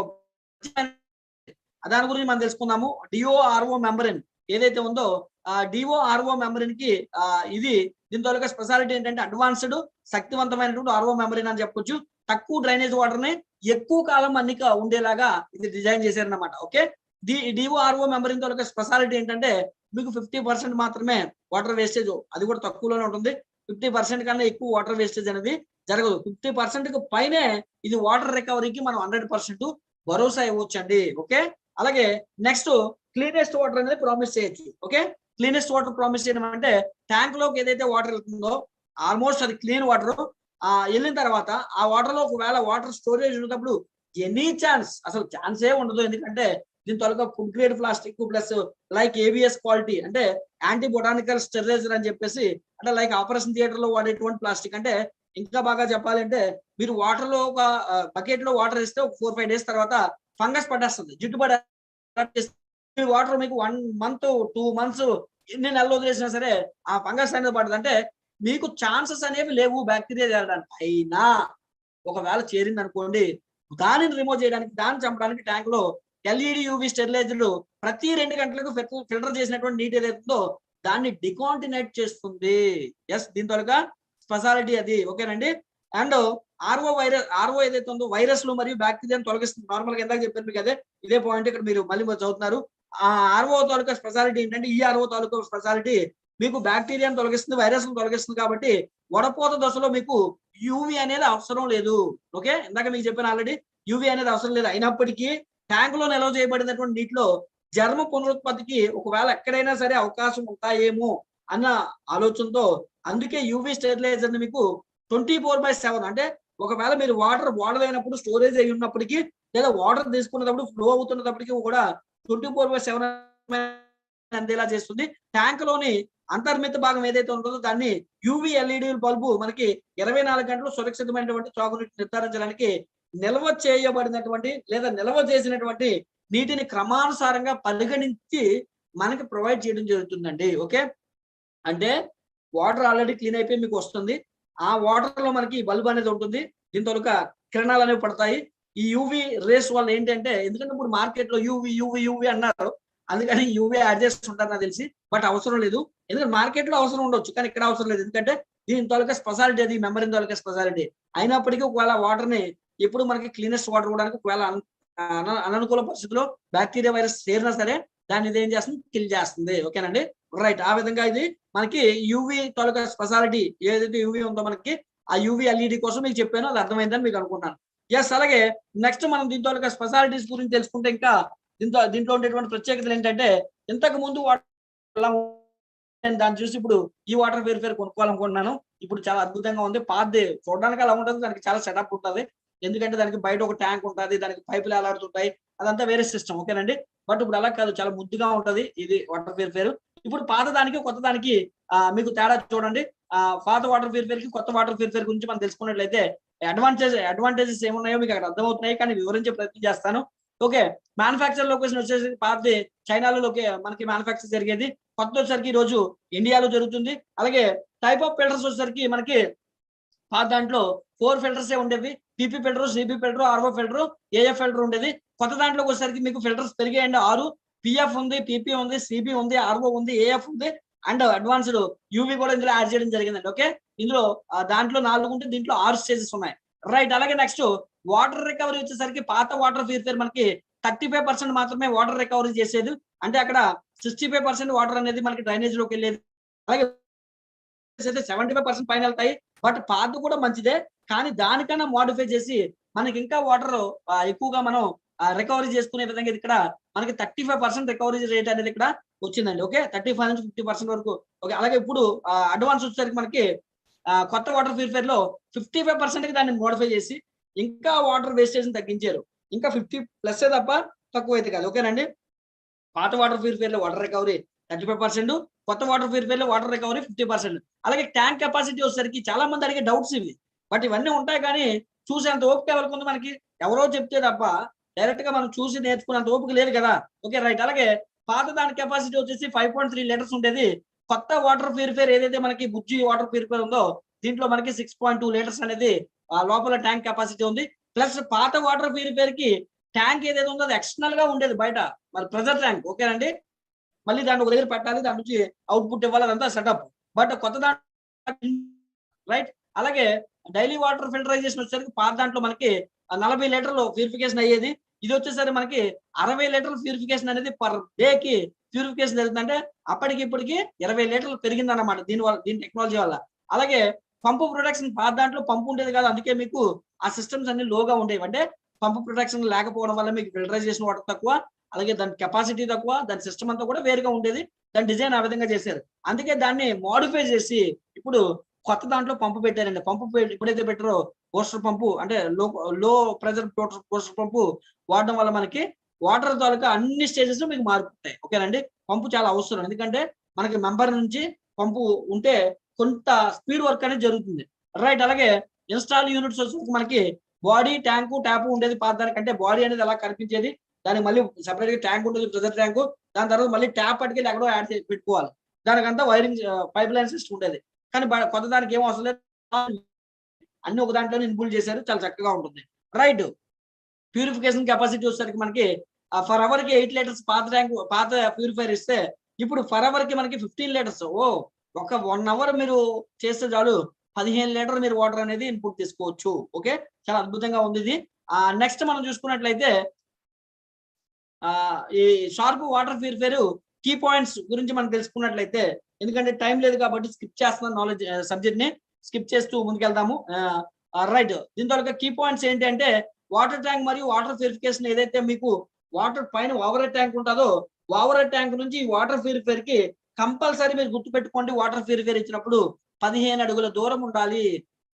దాని గురించి మనం తెలుసుకుందాము. డిఓఆర్ఓ మెంబరిన్ ఏదైతే ఉందో డిఓఆర్ఓ మెంబరిన్ కి ఇది దీని తాలూకా స్పెషాలిటీ ఏంటంటే అడ్వాన్స్డ్ శక్తివంతమైనటువంటి ఆర్ఓ మెంబరిన్ అని చెప్పొచ్చు. తక్కువ డ్రైనేజ్ వాటర్ ని ఎక్కువ కాలం మన్నిక ఉండేలాగా ఇది డిజైన్ చేశారన్నమాట. ఓకే. డిఓఆర్ఓ మెంబరిన్ తాలూకా స్పెషాలిటీ ఏంటంటే మీకు 50% మాత్రమే వాటర్ వేస్టేజ్, అది కూడా తక్కువలోనే ఉంటుంది. 50% కన్నా ఎక్కువ వాటర్ వేస్టేజ్ అనేది జరగదు. 50% కి పైనే ఇది వాటర్ రికవరీకి మనం 100% భరోసా ఇవ్వచ్చండి. ఓకే. అలాగే నెక్స్ట్ క్లీనెస్ట్ వాటర్ అనేది ప్రామిస్ చేయొచ్చు. ఓకే. క్లీనెస్ట్ వాటర్ ప్రామిస్ చేయడం అంటే ట్యాంక్ లోకి ఏదైతే వాటర్ వెళ్తుందో ఆల్మోస్ట్ అది క్లీన్ వాటర్ వెళ్ళిన తర్వాత ఆ వాటర్ లో ఒకవేళ వాటర్ స్టోరేజ్ ఉన్నప్పుడు ఎనీ ఛాన్స్, అసలు ఛాన్సే ఉండదు. ఎందుకంటే దీని తాలూకా food grade plastic plus like ABS quality అంటే యాంటీ బొటానికల్ స్టెరిలైజర్ అని చెప్పేసి అంటే లైక్ ఆపరేషన్ థియేటర్ లో వాడేటువంటి ప్లాస్టిక్. అంటే ఇంకా బాగా చెప్పాలంటే మీరు వాటర్ లో ఒక బకెట్ లో వాటర్ ఇస్తే ఒక 4-5 డేస్ తర్వాత ఫంగస్ పట్టేస్తుంది. జిడ్డు పడే వాటర్ మీకు 1 మంత్ 2 మంత్స్ ఎన్ని నెలలు వదిలేసినా సరే ఆ ఫంగస్ అనేది పడుతుంది. అంటే మీకు ఛాన్సెస్ అనేవి లేవు బ్యాక్టీరియా చేరడానికి. అయినా ఒకవేళ చేరింది అనుకోండి దానిని రిమూవ్ చేయడానికి దాన్ని చంపడానికి ట్యాంక్ లో ఎల్ఈడి యూవీ స్టెరిలైజర్లు ప్రతి 2 గంటలకు ఫిల్టర్ చేసినటువంటి నీటి ఏదైతుందో దాన్ని డికాంటినేట్ చేస్తుంది. ఎస్. దీని తాలూకా స్పెషాలిటీ అది. ఓకేనండి. అండ్ ఆర్ఓ ఏదైతే ఉందో వైరస్లు మరియు బ్యాక్టీరియాను తొలగిస్తుంది. నార్మల్ గా ఇందాక చెప్పాను మీకు అదే ఇదే పాయింట్ ఇక్కడ మీరు మళ్ళీ చదువుతున్నారు. ఆ ఆర్ఓ తాలూకా స్పెషాలిటీ ఏంటంటే ఈ ఆర్ఓ తాలూకా స్పెషాలిటీ మీకు బ్యాక్టీరియాను తొలగిస్తుంది, వైరస్ను తొలగిస్తుంది. కాబట్టి వడపోత దశలో మీకు యూవీ అనేది అవసరం లేదు. ఓకే. ఇందాక మీకు చెప్పాను ఆల్రెడీ యూవీ అనేది అవసరం లేదు. అయినప్పటికీ ట్యాంక్ లో నిల్వ చేయబడినటువంటి నీటిలో చర్మ పునరుత్పత్తికి ఒకవేళ ఎక్కడైనా సరే అవకాశం ఉంటాయేమో అన్న ఆలోచనతో అందుకే యూవీ స్టెరిలైజర్ ని మీకు 24/7 అంటే ఒకవేళ మీరు వాటర్ వాడలేనప్పుడు స్టోరేజ్ అయి ఉన్నప్పటికీ లేదా వాటర్ తీసుకున్నప్పుడు ఫ్లో అవుతున్నప్పటికీ కూడా 24/7 అందేలా చేస్తుంది. ట్యాంక్ లోని అంతర్మిత భాగం ఏదైతే ఉంటుందో దాన్ని యూవీ ఎల్ఈడి బల్బు మనకి 24 గంటలు సురక్షితమైనటువంటి త్రాగునీటి నిర్ధారించడానికి నిల్వ చేయబడినటువంటి లేదా నిల్వ చేసినటువంటి నీటిని క్రమానుసారంగా పరిగణించి మనకి ప్రొవైడ్ చేయడం జరుగుతుందండి. ఓకే. అంటే వాటర్ ఆల్రెడీ క్లీన్ అయిపోయి మీకు వస్తుంది. ఆ వాటర్ లో మనకి బల్బ్ అనేది ఉంటుంది. దీని తాలూకా కిరణాలు అనేవి పడతాయి. ఈ యూవీ రేస్ వల్ల ఏంటంటే ఎందుకంటే ఇప్పుడు మార్కెట్ లో యూవీ యూవీ యూవీ అన్నారు, అందుకని యూవీ యాడ్ చేస్తుంటారు నాకు తెలిసి. బట్ అవసరం లేదు. ఎందుకంటే మార్కెట్ లో అవసరం ఉండొచ్చు కానీ ఇక్కడ అవసరం లేదు. ఎందుకంటే దీని తాలూకా స్పెషాలిటీ అది మెంబరిన్ తాలూకా స్పెషాలిటీ. అయినప్పటికీ ఒకవేళ వాటర్ ని ఎప్పుడు మనకి క్లీనెస్ట్ వాటర్ ఇవ్వడానికి ఒకవేళ అననుకూల పరిస్థితుల్లో బ్యాక్టీరియా వైరస్ చేరినా సరే దాన్ని ఇది ఏం చేస్తుంది, కిల్ చేస్తుంది. ఓకేనండి, రైట్. ఆ విధంగా ఇది మనకి యూవి తాలూకా స్పెషాలిటీ ఏదైతే యూవి ఉందో మనకి ఆ యూవి ఎల్ఈడి కోసం మీకు చెప్పాను, అది అర్థమైందని మీకు అనుకుంటున్నాను. ఎస్, అలాగే నెక్స్ట్ మనం దీంతో స్పెషాలిటీస్ గురించి తెలుసుకుంటే ఇంకా దీంట్లో ఉండేటువంటి ప్రత్యేకతలు ఏంటంటే, ఇంతకు ముందు దాన్ని చూసి ఇప్పుడు ఈ వాటర్ ప్యూరిఫైయర్ కొనుక్కోవాలనుకుంటున్నాను. ఇప్పుడు చాలా అద్భుతంగా ఉంది. పాతది చూడడానికి అలా ఉంటుంది, దానికి చాలా సెటప్ ఉంటుంది. ఎందుకంటే దానికి బయట ఒక ట్యాంక్ ఉంటుంది, దానికి పైపులు ఎలాడుతుంటాయి, అదంతా వేరే సిస్టమ్. ఓకేనండి, బట్ ఇప్పుడు అలా కాదు, చాలా ముద్దుగా ఉంటది ఇది వాటర్ ప్యూరిఫైయర్. ఇప్పుడు పాత దానికి కొత్త దానికి మీకు తేడా చూడండి. పాత వాటర్ ప్యూరిఫైయర్ కి కొత్త వాటర్ ప్యూరిఫైయర్ గురించి మనం తెలుసుకున్నట్లయితే అడ్వాంటేజెస్ ఏమున్నాయో మీకు అక్కడ అర్థమవుతున్నాయి, కానీ వివరించే ప్రయత్నం చేస్తాను. ఓకే, మ్యానుఫ్యాక్చర్ లొకేషన్ వచ్చేసి పాతది చైనాలో మనకి మ్యానుఫ్యాక్చర్ జరిగేది, కొత్త వచ్చేసరికి ఈ రోజు ఇండియాలో జరుగుతుంది. అలాగే టైప్ ఆఫ్ ఫిల్టర్స్ వచ్చేసరికి మనకి పాత దాంట్లో 4 ఫిల్టర్సే ఉండేవి. PP filter, CB filter, RO filter, AF filter ఉండేది. కొత్త దాంట్లోకి వచ్చేసరికి మీకు ఫిల్టర్స్ పెరిగాయండి 6. పిఎఫ్ ఉంది, పీపీ ఉంది, సిబి ఉంది, ఆర్ఓ ఉంది, ఏఎఫ్ ఉంది, అండ్ అడ్వాన్స్డ్ యూవి కూడా ఇందులో యాడ్ చేయడం జరిగిందండి. ఓకే, ఇందులో దాంట్లో 4 ఉంటే దీంట్లో 6 స్టేజెస్ ఉన్నాయి. రైట్, అలాగే నెక్స్ట్ వాటర్ రికవరీ వచ్చేసరికి పాత వాటర్ ప్యూరిఫైయర్ మనకి 35% మాత్రమే వాటర్ రికవరీ చేసేది. అంటే అక్కడ 65% వాటర్ అనేది మనకి డ్రైనేజ్ లోకి వెళ్ళేది. అలాగే 75% పైన వెళ్తాయి. బట్ పాత కూడా మంచిదే, కానీ దానికన్నా మోడిఫై చేసి మనకి ఇంకా వాటర్ ఎక్కువగా మనం రికవరీ చేసుకునే విధంగా ఇక్కడ మనకి 35% రికవరీ రేట్ అనేది ఇక్కడ వచ్చిందండి. ఓకే, 35 నుంచి 50% వరకు. ఓకే, అలాగే ఇప్పుడు అడ్వాన్స్ వచ్చేసరికి మనకి కొత్త వాటర్ ప్యూరిఫైయర్ లో 55% కి దాన్ని మోడిఫై చేసి ఇంకా వాటర్ వేస్టేజ్ తగ్గించారు. ఇంకా 50+ తప్ప తక్కువ అయితే కాదు. ఓకేనండి, పాత వాటర్ ప్యూరిఫైయర్ లో వాటర్ రికవరీ 35%, కొత్త వాటర్ ప్యూరిఫైయర్ లో వాటర్ రికవరీ 50%. అలాగే ట్యాంక్ కెపాసిటీ వచ్చేసరికి చాలా మంది అడిగే డౌట్స్ ఇవి, బట్ ఇవన్నీ ఉంటాయి, కానీ చూసేంత ఓపిక ఎవరికి ఉంది మనకి, ఎవరో చెప్తే తప్ప డైరెక్ట్ గా మనం చూసి నేర్చుకున్నంత ఓపిక లేదు కదా. Okay, right. అలాగే పాత దాని కెపాసిటీ వచ్చేసి 5.3 లీటర్స్ ఉండేది. కొత్త వాటర్ ప్యూరిఫైయర్ ఏదైతే మనకి బుజ్జి వాటర్ ప్యూరిఫైయర్ ఉందో దీంట్లో మనకి 6.2 లీటర్స్ అనేది లోపల ట్యాంక్ కెపాసిటీ ఉంది. ప్లస్ పాత వాటర్ ప్యూరిఫైయర్ కి ట్యాంక్ ఏదైతే ఉందో అది ఎక్స్టర్నల్ గా ఉండేది బయట, మరి ప్రెజర్ ట్యాంక్. ఓకేనండి, మళ్ళీ దాన్ని ఒక దగ్గర పెట్టాలి, దాని నుంచి అవుట్పుట్ ఇవ్వాలి, అదంతా సెటప్. బట్ కొత్త దాంట్లో రైట్. అలాగే డైలీ వాటర్ ఫిల్టరైజేషన్ వచ్చేసరికి పాత దాంట్లో మనకి 40 లీటర్లు ప్యూరిఫికేషన్ అయ్యేది. ఇది వచ్చేసరికి మనకి 60 లీటర్ల ప్యూరిఫికేషన్ అనేది పర్ డే కి ప్యూరిఫికేషన్ జరుగుతుందంటే అప్పటికి ఇప్పటికి 20 లీటర్లు పెరిగిందన్నమాట దీని టెక్నాలజీ వల్ల. అలాగే పంపు ప్రొటెక్షన్ పాత దాంట్లో పంపు ఉండేది కాదు, అందుకే మీకు ఆ సిస్టమ్స్ అన్ని లోగా ఉండేవి. అంటే పంపు ప్రొటెక్షన్ లేకపోవడం వల్ల మీకు ఫిల్టరైజేషన్ వాటర్ తక్కువ, అలాగే దాని కెపాసిటీ తక్కువ, దాని సిస్టమ్ అంతా కూడా వేరుగా ఉండేది. దాని డిజైన్ ఆ విధంగా చేశారు. అందుకే దాన్ని మోడిఫై చేసి ఇప్పుడు కొత్త దాంట్లో పంపు పెట్టారండి. పంపు ఎప్పుడైతే పెట్టారో బూస్టర్ పంపు, అంటే లో ప్రెజర్ బూస్టర్ పంపు వాడడం వల్ల మనకి వాటర్ తాలూకా అన్ని స్టేజెస్ లో మీకు మారిపోతాయి. ఓకేనండి, పంపు చాలా అవసరం, ఎందుకంటే మనకి మెంబర్ నుంచి పంపు ఉంటే కొంత స్పీడ్ వర్క్ అనేది జరుగుతుంది. రైట్. అలాగే ఇన్స్టాల్ యూనిట్స్ వచ్చి మనకి బాడీ, ట్యాంకు, ట్యాప్ ఉండేది పాత దానికంటే. బాడీ అనేది అలా కనిపించేది, దానికి మళ్ళీ సెపరేట్ గా ట్యాంక్ ఉంటుంది, ప్రెజర్ ట్యాంకు. దాని తర్వాత మళ్ళీ ట్యాప్ పట్టుకెళ్ళి ఎక్కడో యాడ్ చేసి పెట్టుకోవాలి. దానికంతా వైరింగ్ పైప్ లైన్ సిస్టమ్ ఉండేది. కానీ కొత్త దానికి ఏం అవసరం లేదు, అన్ని ఒక దాంట్లోనే ఇన్పుల్ చేశారు, చాలా చక్కగా ఉంటుంది. రైట్. ప్యూరిఫికేషన్ కెపాసిటీ వచ్చేసరికి మనకి ఫర్ అవర్ కి 8 లీటర్స్ పాత ప్యూరిఫైర్ ఇస్తే ఇప్పుడు ఫర్ అవర్ కి మనకి 15 లీటర్స్. ఒక 1 అవర్ మీరు చేస్తే చాలు 15 లీటర్ మీరు వాటర్ అనేది ఇన్పుట్ తీసుకోవచ్చు. ఓకే, చాలా అద్భుతంగా ఉంది ఇది. నెక్స్ట్ మనం చూసుకున్నట్లయితే ఈ sharp water purifier key points గురించి మనం తెలుసుకున్నట్లయితే, ఎందుకంటే టైం లేదు కాబట్టి స్కిప్ చేస్తున్నాను, నాలెడ్జ్ సబ్జెక్ట్ ని స్కిప్ చేస్తూ ముందుకెళ్తాము. రైట్. దీంతో కీ పాయింట్స్ ఏంటి అంటే, వాటర్ ట్యాంక్ మరియు వాటర్ ప్యూరిఫికేషన్ ఏదైతే మీకు వాటర్ పైన ఓవర్ హెడ్ ట్యాంక్ ఉంటుందో ఓవర్ హెడ్ ట్యాంక్ నుంచి వాటర్ ప్యూరిఫైర్ కి కంపల్సరీ మీరు గుర్తుపెట్టుకోండి, వాటర్ ప్యూరిఫైర్ ఇచ్చినప్పుడు 15 అడుగుల దూరం ఉండాలి,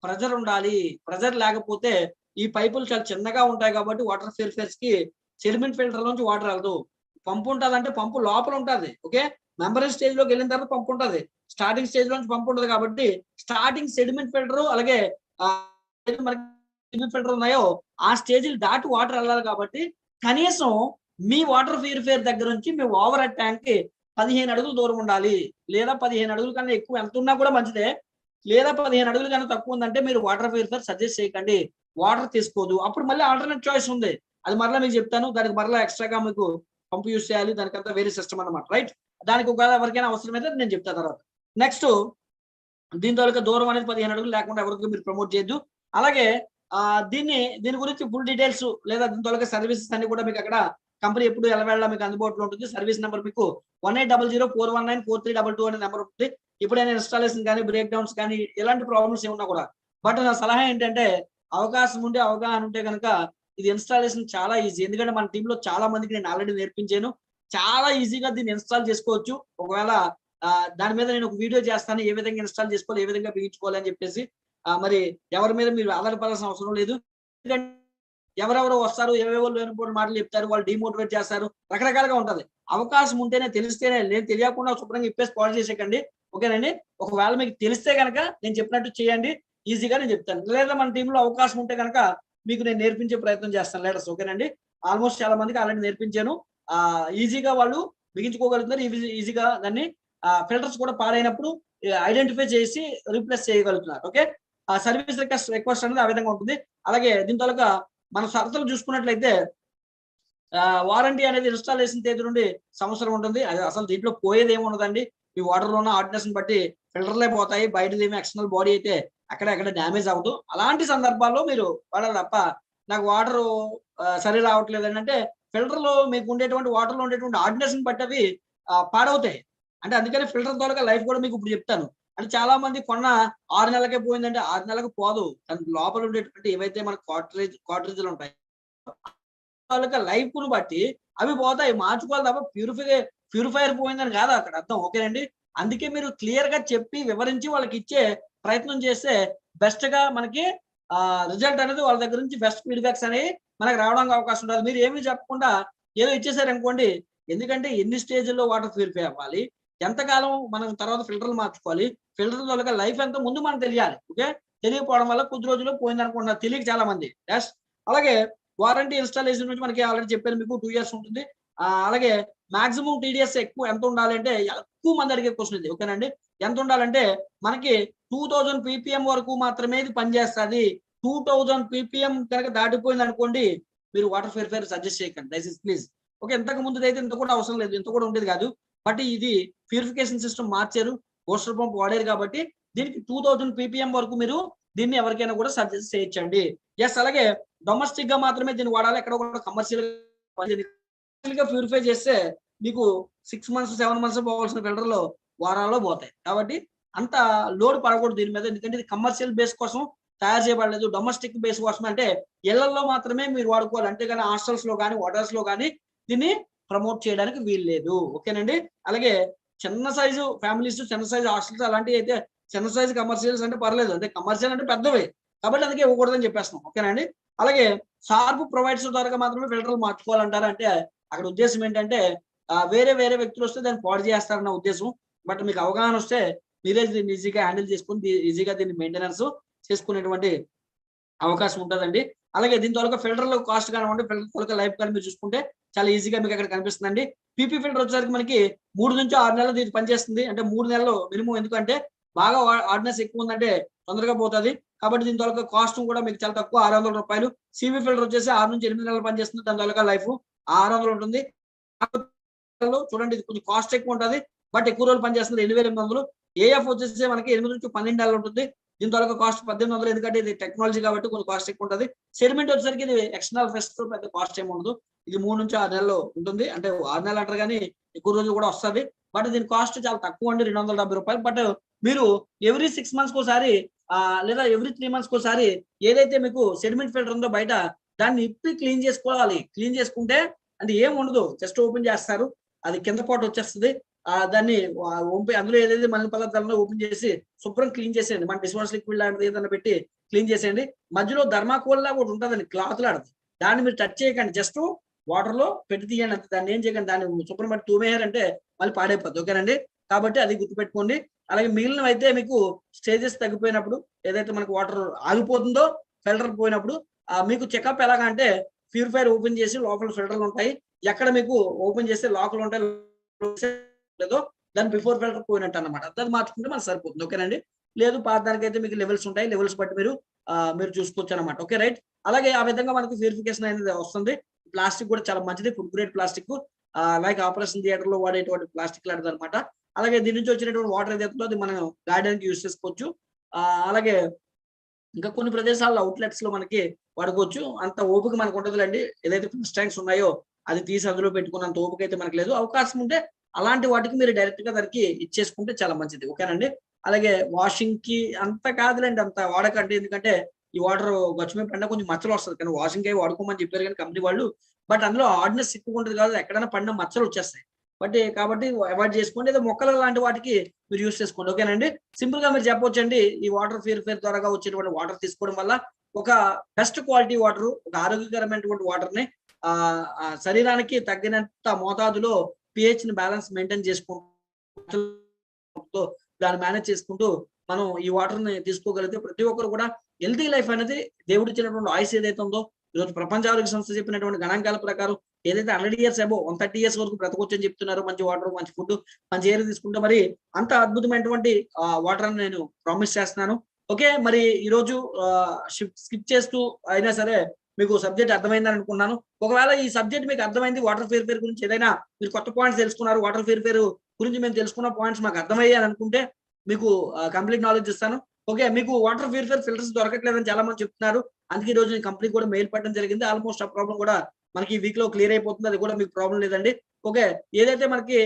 ప్రెజర్ ఉండాలి. ప్రెజర్ లేకపోతే ఈ పైపులు చాలా చిన్నగా ఉంటాయి కాబట్టి వాటర్ ప్యూరిఫైర్స్ కి సెడిమెంట్ ఫిల్టర్ నుంచి వాటర్ వెళ్దు. పంపు ఉంటుందంటే పంపు లోపల ఉంటుంది. ఓకే, మెంబరింగ్ స్టేజ్ లోకి వెళ్ళిన తర్వాత పంపు ఉంటుంది, స్టార్టింగ్ స్టేజ్ నుంచి పంపు ఉంటుంది. కాబట్టి స్టార్టింగ్ సెడిమెంట్ ఫిల్టర్ అలాగే ఫిల్టర్ ఉన్నాయో ఆ స్టేజ్ దాటి వాటర్ వెళ్ళాలి. కాబట్టి కనీసం మీ వాటర్ ప్యూరిఫైర్ దగ్గర నుంచి మీ ఓవర్ హెడ్ ట్యాంక్ కి 15 అడుగులు దూరం ఉండాలి, లేదా 15 అడుగుల కన్నా ఎక్కువ ఎంత ఉన్నా కూడా మంచిదే, లేదా 15 అడుగుల కన్నా తక్కువ ఉందంటే మీరు వాటర్ ప్యూరిఫైర్ సజెస్ట్ చేయకండి, వాటర్ తీసుకోదు. అప్పుడు మళ్ళీ ఆల్టర్నేట్ చాయిస్ ఉంది, అది మరలా మీకు చెప్తాను. దానికి మరలా ఎక్స్ట్రాగా మీకు పంపు యూస్ చేయాలి, దానికంతా వేరే సిస్టమ్ అన్నమాట. రైట్. దానికి ఒకవేళ ఎవరికైనా అవసరమైతే నేను చెప్తాను తర్వాత. నెక్స్ట్, దీని తాలూకా దూరం అనేది 15 అడుగులు లేకుండా ఎవరికి మీరు ప్రమోట్ చేయొద్దు. అలాగే దీని గురించి ఫుల్ డీటెయిల్స్ లేదా దీని తాలూకా సర్వీసెస్ అన్ని కూడా మీకు అక్కడ కంపెనీ ఎప్పుడు ఎలవేళ మీకు అందుబాటులో ఉంటుంది. సర్వీస్ నెంబర్ మీకు 18004194194322 అనే నెంబర్ ఉంటుంది. ఎప్పుడైనా ఇన్‌స్టాలేషన్ కానీ, బ్రేక్ డౌన్స్ కానీ ఎలాంటి ప్రాబ్లమ్స్ ఏమున్నా కూడా. బట్ నా సలహా ఏంటంటే అవకాశం ఉంటే, అవగాహన ఉంటే గనక ఇది ఇన్‌స్టాలేషన్ చాలా ఈజీ. ఎందుకంటే మన టీమ్‌లో చాలా మందికి నేను ఆల్రెడీ నేర్పించాను. చాలా ఈజీగా దీన్ని ఇన్‌స్టాల్ చేసుకోవచ్చు. ఒకవేళ దాని మీద నేను ఒక వీడియో చేస్తాను. ఏ విధంగా ఇన్‌స్టాల్ చేసుకోవాలి, ఏ విధంగా బిగించుకోవాలి అని చెప్పేసి. మరి ఎవరి మీద మీరు ఆధారపడాల్సిన అవసరం లేదు. ఎందుకంటే ఎవరెవరో వస్తారు, ఏవేవో లేనిపోని మాటలు చెప్తారు, వాళ్ళు డీమోటివేట్ చేస్తారు. రకరకాలుగా ఉంటది. అవకాశం ఉంటేనే, తెలిస్తేనే, నేను తెలియకుండా శుభ్రంగా ఇప్పేసి పాడు చేసేయకండి. ఓకేనండి. ఒకవేళ మీకు తెలిస్తే గనక నేను చెప్పినట్టు చేయండి. ఈజీగా నేను చెప్తాను. లేదా మన టీమ్‌లో అవకాశం ఉంటే గనక మీకు నేను నేర్పించే ప్రయత్నం చేస్తాను లీడర్స్. ఓకేనండి. ఆల్మోస్ట్ చాలా మందికి ఆల్రెడీ నేర్పించాను. ఈజీగా వాళ్ళు బిగించుకోగలుగుతున్నారు. ఈజీగా దాన్ని ఫిల్టర్స్ కూడా పాడైనప్పుడు ఐడెంటిఫై చేసి రీప్లేస్ చేయగలుగుతున్నారు. ఓకే. సర్వీస్ రిక్వెస్ట్ అనేది ఆ విధంగా ఉంటుంది. అలాగే దీని తాలూకా మన షరతులు చూసుకున్నట్లయితే వారంటీ అనేది ఇన్‌స్టాలేషన్ తేదీ నుండి సంవత్సరం ఉంటుంది. అది అసలు దీంట్లో పోయేది ఏమి ఉండదండి. మీ వాటర్‌లో ఉన్న హార్డ్‌నెస్‌ని బట్టి ఫిల్టర్‌లే పోతాయి. బయటదేమి ఎక్స్టర్నల్ బాడీ అయితే అక్కడ డ్యామేజ్ అవ్వదు. అలాంటి సందర్భాల్లో మీరు వాడాలి తప్ప నాకు వాటరు సరి రావట్లేదండి అంటే ఫిల్టర్‌లో మీకు ఉండేటువంటి వాటర్‌లో ఉండేటువంటి హార్డ్‌నెస్‌ని బట్టి అవి పాడవుతాయి. అంటే అందుకని ఫిల్టర్ తాలూకా లైఫ్ కూడా మీకు ఇప్పుడు చెప్తాను. అంటే చాలా మంది కొన్న 6 నెలలకే పోయిందంటే 6 నెలలకు పోదు. దాని లోపల ఉండేటువంటి ఏవైతే మనకు కార్ట్రిడ్జ్‌లు ఉంటాయి. తాలూకా లైఫ్‌ని బట్టి అవి పోతాయి. మార్చుకోవాలి తప్ప ప్యూరిఫైయర్ పోయిందని కాదు అక్కడ అర్థం. ఓకేనండి. అందుకే మీరు క్లియర్‌గా చెప్పి వివరించి వాళ్ళకిచ్చే ప్రయత్నం చేస్తే బెస్ట్‌గా మనకి రిజల్ట్ అనేది వాళ్ళ దగ్గర నుంచి బెస్ట్ ఫీడ్‌బ్యాక్స్ అనేవి మనకు రావడానికి అవకాశం ఉంటది. మీరు ఏమి చెప్పకుండా ఏదో ఇచ్చేసారనుకోండి. ఎందుకంటే ఎన్ని స్టేజ్‌ల్లో వాటర్ ప్యూరిఫై అవ్వాలి? ఎంతకాలం మనం తర్వాత ఫిల్టర్‌లు మార్చుకోవాలి? ఫిల్టర్ తాలూకా లైఫ్ ఎంతో ముందు మనకు తెలియాలి. ఓకే. తెలియకపోవడం వల్ల కొద్ది రోజుల్లో పోయిందనుకుంటున్నారు. తెలియక చాలా మంది. యెస్. అలాగే వారంటీ ఇన్‌స్టాలేషన్ నుంచి మనకి ఆల్రెడీ చెప్పాను మీకు 2 ఇయర్స్ ఉంటుంది. అలాగే మాక్సిమం టీడీఎస్ ఎంత ఉండాలి అంటే ఎక్కువ మంది అడిగే క్వెషన్ ఇది. ఓకేనండి. ఎంత ఉండాలంటే మనకి 2000 పీపీఎం వరకు మాత్రమే ఇది పనిచేస్తది. 2000 పీపీఎం గనక దాటిపోయిందనుకోండి మీరు వాటర్ ప్యూరిఫైయర్ సజెస్ట్ చేయకండి. దయచేసి ప్లీజ్. ఓకే. ఇంతకు ముందుదైతే ఇంత కూడా అవసరం లేదు. ఇంత కూడా ఉండేది కాదు. బట్ ఇది ప్యూరిఫికేషన్ సిస్టమ్ మార్చారు. బూస్టర్ పంప్ వాడారు కాబట్టి దీనికి 2000 పీపీఎం వరకు మీరు దీన్ని ఎవరికైనా కూడా సజెస్ట్ చేయొచ్చండి. యెస్. అలాగే డొమెస్టిక్‌గా మాత్రమే దీన్ని వాడాలి. ఎక్కడ కూడా కమర్షియల్‌గా ప్యూరిఫై చేస్తే మీకు 6 మంత్స్, 7 మంత్స్ పోవాల్సిన ఫిల్టర్‌లు వారాల్లో పోతాయి. కాబట్టి అంత లోడ్ పడకూడదు దీని మీద. ఎందుకంటే ఇది కమర్షియల్ బేస్ కోసం తయారు చేయబడలేదు. డొమెస్టిక్ బేస్ కోసం అంటే ఇళ్లల్లో మాత్రమే మీరు వాడుకోవాలి. అంతేగాని హాస్టల్స్‌లో గాని, హోటల్స్‌లో గాని దీన్ని ప్రమోట్ చేయడానికి వీల్లేదు. ఓకేనండి. అలాగే చిన్న సైజు ఫ్యామిలీస్, చిన్న సైజు హాస్టల్స్ అలాంటివి అయితే చిన్న సైజు కమర్షియల్స్ అంటే పర్లేదు. అంటే కమర్షియల్ అంటే పెద్దవి. కాబట్టి అందుకే ఇవ్వకూడదని చెప్పేస్తున్నాం. ఓకేనా అండి. అలాగే షార్ప్ ప్రొవైడర్స్ ద్వారా మాత్రమే ఫిల్టర్‌లు మార్చుకోవాలంటారా అంటే అక్కడ ఉద్దేశ్యం ఏంటంటే వేరే వ్యక్తులు వస్తే దాన్ని పాడు చేస్తారన్న ఉద్దేశం. బట్ మీకు అవగాహన వస్తే మీరే దీన్ని ఈజీగా హ్యాండిల్ చేసుకొని ఈజీగా దీన్ని మెయింటెనెన్స్ చేసుకునేటువంటి అవకాశం ఉంటదండి. అలాగే దీని తాలూకా ఫిల్టర్‌లో కాస్ట్ కానివ్వండి, ఫిల్టర్ తాలూకా లైఫ్ కానీ మీరు చూసుకుంటే చాలా ఈజీగా మీకు అక్కడ కనిపిస్తుందండి. పీపీ ఫిల్టర్ వచ్చేసరికి మనకి 3-6 నెలలు ఇది పనిచేస్తుంది. అంటే 3 నెలలు మినిమమ్ ఎందుకంటే బాగా హార్డ్‌నెస్ ఎక్కువ ఉందంటే తొందరగా పోతది. కాబట్టి దీని తాలూకా కాస్ట్ కూడా మీకు చాలా తక్కువ రూ. 600. సీవీ ఫిల్టర్ వచ్చేసి 6-8 నెలలు పనిచేస్తుంది. దాని తాలూకా లైఫ్ 600 ఉంటుంది. చూడండి ఇది కొంచెం కాస్ట్ ఎక్కువ ఉంటది. బట్ ఎక్కువ రోజులు పనిచేస్తుంది 2800. ఏఎఫ్ వచ్చేసి మనకి 8-12 నెలలు ఉంటుంది. దీని తాలూకా కాస్ట్ 1800 ఎందుకంటే ఇది టెక్నాలజీ కాబట్టి కొంచెం కాస్ట్ ఎక్కువ ఉంటది. సెడిమెంట్ వచ్చేసరికి ఇది ఎక్స్టర్నల్ ఫెస్ట్ పెద్ద కాస్ట్ ఏమి ఉండదు. ఇది 3-6 నెలలు ఉంటుంది. అంటే 6 నెలలు అంటారు గానీ ఎక్కువ రోజులు కూడా వస్తది. బట్ దీని కాస్ట్ చాలా తక్కువ అండి రూ. 270. బట్ మీరు ఎవ్రీ 6 మంత్స్‌కోసారి లేదా ఎవ్రీ 3 మంత్స్‌కోసారి ఏదైతే మీకు సెడిమెంట్ ఫిల్టర్ ఉందో బయట దాన్ని ఇప్పి క్లీన్ చేసుకోవాలి. క్లీన్ చేసుకుంటే అంటే ఏం ఉండదు. జస్ట్ ఓపెన్ చేస్తారు. అది కింద పార్ట్ వచ్చేస్తది. దాన్ని అందులో ఏదైతే మలిన పదార్థాలను ఓపెన్ చేసి శుభ్రం క్లీన్ చేసేయండి. మన డిష్ వాష్ లిక్విడ్ లాంటిది ఏదైనా పెట్టి క్లీన్ చేసేయండి. మధ్యలో థర్మాకోల్ లాగా ఒకటి ఉంటదండి. క్లాత్ లాంటిది. దాన్ని మీరు టచ్ చేయకండి. జస్ట్ వాటర్‌లో పెట్టి తీయండి అంతే. దాన్ని ఏం చేయకండి. దాన్ని శుభ్రం పెట్టి తోమేయారంటే మళ్ళీ పాడైపోద్ది. ఓకేనండి. కాబట్టి అది గుర్తుపెట్టుకోండి. అలాగే మిగిలినవైతే మీకు స్టేజెస్ తగ్గిపోయినప్పుడు ఏదైతే మనకు వాటర్ ఆగిపోతుందో ఫిల్టర్ పోయినప్పుడు మీకు చెకప్ ఎలాగంటే ప్యూరిఫైయర్ ఓపెన్ చేసి లోపల ఫిల్టర్‌లు ఉంటాయి. ఎక్కడ మీకు ఓపెన్ చేస్తే లాక్‌లు ఉంటాయి. లేదో దాని బిఫోర్ ఫిల్టర్ పోయినట్టు అన్నమాట. అది మార్చుకుంటే మనకు సరిపోతుంది. ఓకేనండి. లేదు దానికైతే మీకు లెవెల్స్ ఉంటాయి. లెవెల్స్ బట్టి మీరు చూసుకోవచ్చు అన్నమాట. Okay right. అలాగే ఆ విధంగా మనకు ప్యూరిఫికేషన్ అనేది వస్తుంది. ప్లాస్టిక్ కూడా చాలా మంచిది. Food grade plastic. Like operation థియేటర్‌లో వాడేటువంటి ప్లాస్టిక్ లాంటిదన్నమాట. అలాగే దీని నుంచి వచ్చినటువంటి వాటర్ ఏదైతే ఉందో అది మనం గార్డెన్‌కి యూజ్ చేసుకోవచ్చు. అలాగే ఇంకా కొన్ని ప్రదేశాల్లో అవుట్‌లెట్స్‌లో మనకి వాడుకోవచ్చు. అంత ఓపిక మనకు ఉండదులెండి. ఏదైతే ఫిష్ ట్యాంక్స్ ఉన్నాయో అది తీసి అందులో పెట్టుకున్నంత ఓపిక అయితే మనకు లేదు. అవకాశం ఉంటే అలాంటి వాటికి మీరు డైరెక్ట్ గా దానికి ఇచ్చేసుకుంటే చాలా మంచిది. ఓకేనండి. అలాగే వాషింగ్ కి అంత కాదులేండి, అంత వాడకండి. ఎందుకంటే ఈ వాటర్ గచ్చు మీద పడినా కొంచెం మచ్చలు వస్తుంది, కానీ వాషింగ్ అయి వాడుకోమని చెప్పారు కానీ కంపెనీ వాళ్ళు. బట్ అందులో హార్డ్నెస్ ఎక్కువ ఉంటుంది కాదు, ఎక్కడైనా పడిన మచ్చలు వచ్చేస్తాయి. కాబట్టి అవాయిడ్ చేసుకోండి. ఏదో మొక్కలు లాంటి వాటికి మీరు యూస్ చేసుకోండి. ఓకేనండి. సింపుల్ గా మీరు చెప్పొచ్చండి, ఈ వాటర్ ప్యూరిఫైర్ ద్వారా వచ్చేటువంటి వాటర్ తీసుకోవడం వల్ల ఒక బెస్ట్ క్వాలిటీ వాటర్, ఒక ఆరోగ్యకరమైనటువంటి వాటర్ ని శరీరానికి తగ్గినంత మోతాదులో pH ని బ్యాలెన్స్ మెయింటైన్ చేసుకుంటూ దాన్ని మేనేజ్ చేసుకుంటూ మనం ఈ వాటర్ ని తీసుకోగలిగితే ప్రతి ఒక్కరు కూడా హెల్తీ లైఫ్ అనేది దేవుడు ఇచ్చినటువంటి ఆయుష్ ఏదైతే ఉందో, ఈరోజు ప్రపంచ ఆరోగ్య సంస్థ చెప్పినటువంటి గణాంకాల ప్రకారం ఏదైతే 100 ఇయర్స్ అబో 130 ఇయర్స్ వరకు బ్రతకొచ్చు అని చెప్తున్నారు. మంచి వాటర్, మంచి ఫుడ్, మంచి ఎయిర్ తీసుకుంటే మరి అంత అద్భుతమైనటువంటి వాటర్ అని నేను ప్రామిస్ చేస్తున్నాను. ఓకే, మరి ఈ రోజు స్కిప్ చేస్తూ అయినా సరే మీకు సబ్జెక్ట్ అర్థమైందని అనుకున్నాను. ఒకవేళ ఈ సబ్జెక్ట్ మీకు అర్థమైంది, వాటర్ ప్యూరిఫైర్ గురించి ఏదైనా మీరు కొత్త పాయింట్స్ తెలుసుకున్నారు, వాటర్ ప్యూరిఫైర్ గురించి మేము తెలుసుకున్న పాయింట్స్ మాకు అర్థమయ్యాయి అని అనుకుంటే మీకు కంప్లీట్ నాలెడ్జ్ ఇస్తాను. ఓకే, మీకు వాటర్ ప్యూరిఫైర్ ఫిల్టర్స్ దొరకట్లేదని చాలా మంది చెప్తున్నారు. అందుకే ఈ రోజు నేను కంప్లీట్ కూడా మెయిల్ పెట్టడం జరిగింది. ఆల్మోస్ట్ ఆ ప్రాబ్లం కూడా మనకి ఈ వీక్ లో క్లియర్ అయిపోతుంది. అది కూడా మీకు ప్రాబ్లం లేదండి. ఓకే, ఏదైతే మనకి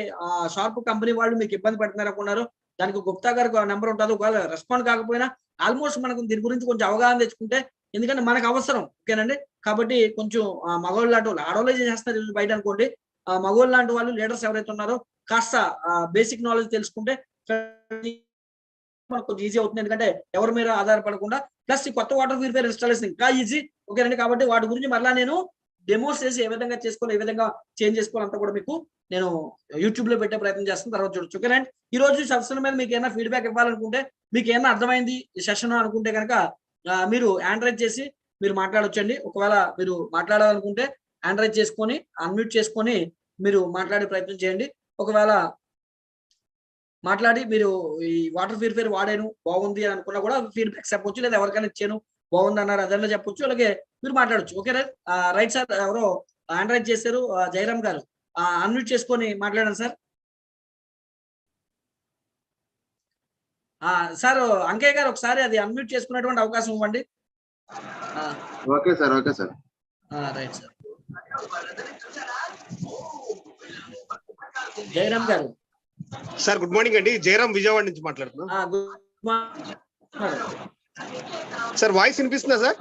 షార్ప్ కంపెనీ వాళ్ళు మీకు ఇబ్బంది పెడుతున్నారు అనుకున్నారో దానికి గుప్తా గారికి నెంబర్ ఉంటుంది. ఒకవేళ రెస్పాండ్ కాకపోయినా ఆల్మోస్ట్ మనకు దీని గురించి కొంచెం అవగాహన తెచ్చుకుంటే, ఎందుకంటే మనకు అవసరం. ఓకేనండి. కాబట్టి కొంచెం మగవాళ్ళు లాంటి వాళ్ళు, ఆడవాళ్ళే చేస్తారు బయట అనుకోండి, మగవాళ్ళు లాంటి వాళ్ళు లీడర్స్ ఎవరైతే ఉన్నారో కాస్త బేసిక్ నాలెడ్జ్ తెలుసుకుంటే మనకు కొంచెం ఈజీ అవుతుంది. ఎందుకంటే ఎవరి మీద ఆధారపడకుండా, ప్లస్ ఈ కొత్త వాటర్ ప్యూరిఫైర్ ఇన్స్టాలేషన్ ఇంకా ఈజీ. ఓకేనండి. కాబట్టి వాటి గురించి మరలా నేను డెమోస్ చేసి ఏ విధంగా చేసుకోవాలి, ఏ విధంగా చేంజ్ చేసుకోవాలంతా కూడా మీకు నేను యూట్యూబ్ లో పెట్టే ప్రయత్నం చేస్తాను, తర్వాత చూడొచ్చు. ఓకేనండి. ఈ రోజు ఈ సెషన్ మీద మీకు ఏమైనా ఫీడ్బ్యాక్ ఇవ్వాలనుకుంటే, మీకు ఏమైనా అర్థమైంది ఈ సెషన్ అనుకుంటే కనుక మీరు ఆండ్రాయిడ్ చేసి మీరు మాట్లాడొచ్చండి. ఒకవేళ మీరు మాట్లాడాలనుకుంటే ఆండ్రాయిడ్ చేసుకొని అన్మ్యూట్ చేసుకొని మీరు మాట్లాడే ప్రయత్నం చేయండి. ఒకవేళ మాట్లాడి మీరు ఈ వాటర్ ప్యూరిఫైర్ వాడాను బాగుంది అని అనుకున్నా కూడా ఫీడ్బ్యాక్ చెప్పొచ్చు, లేదా ఎవరికైనా ఇచ్చాను బాగుంది అన్నారు అదన్నా చెప్పొచ్చు. అలాగే మీరు మాట్లాడొచ్చు. Okay right sir. ఎవరో ఆండ్రాయిడ్ చేశారు, జయరామ్ గారు, అన్మ్యూట్ చేసుకొని మాట్లాడండి సార్. సార్ అంకయ్య గారు ఒకసారి అది అన్మ్యూట్ చేసుకునేటువంటి అవకాశం ఇవ్వండి. Okay sir. Okay sir. Right sir. Jayaram గారు. సార్ గుడ్ మార్నింగ్ అండి. జయరామ్ విజయవాడ నుంచి మాట్లాడుతున్నా. సార్ వాయిస్ వినిపిస్తుందా సార్?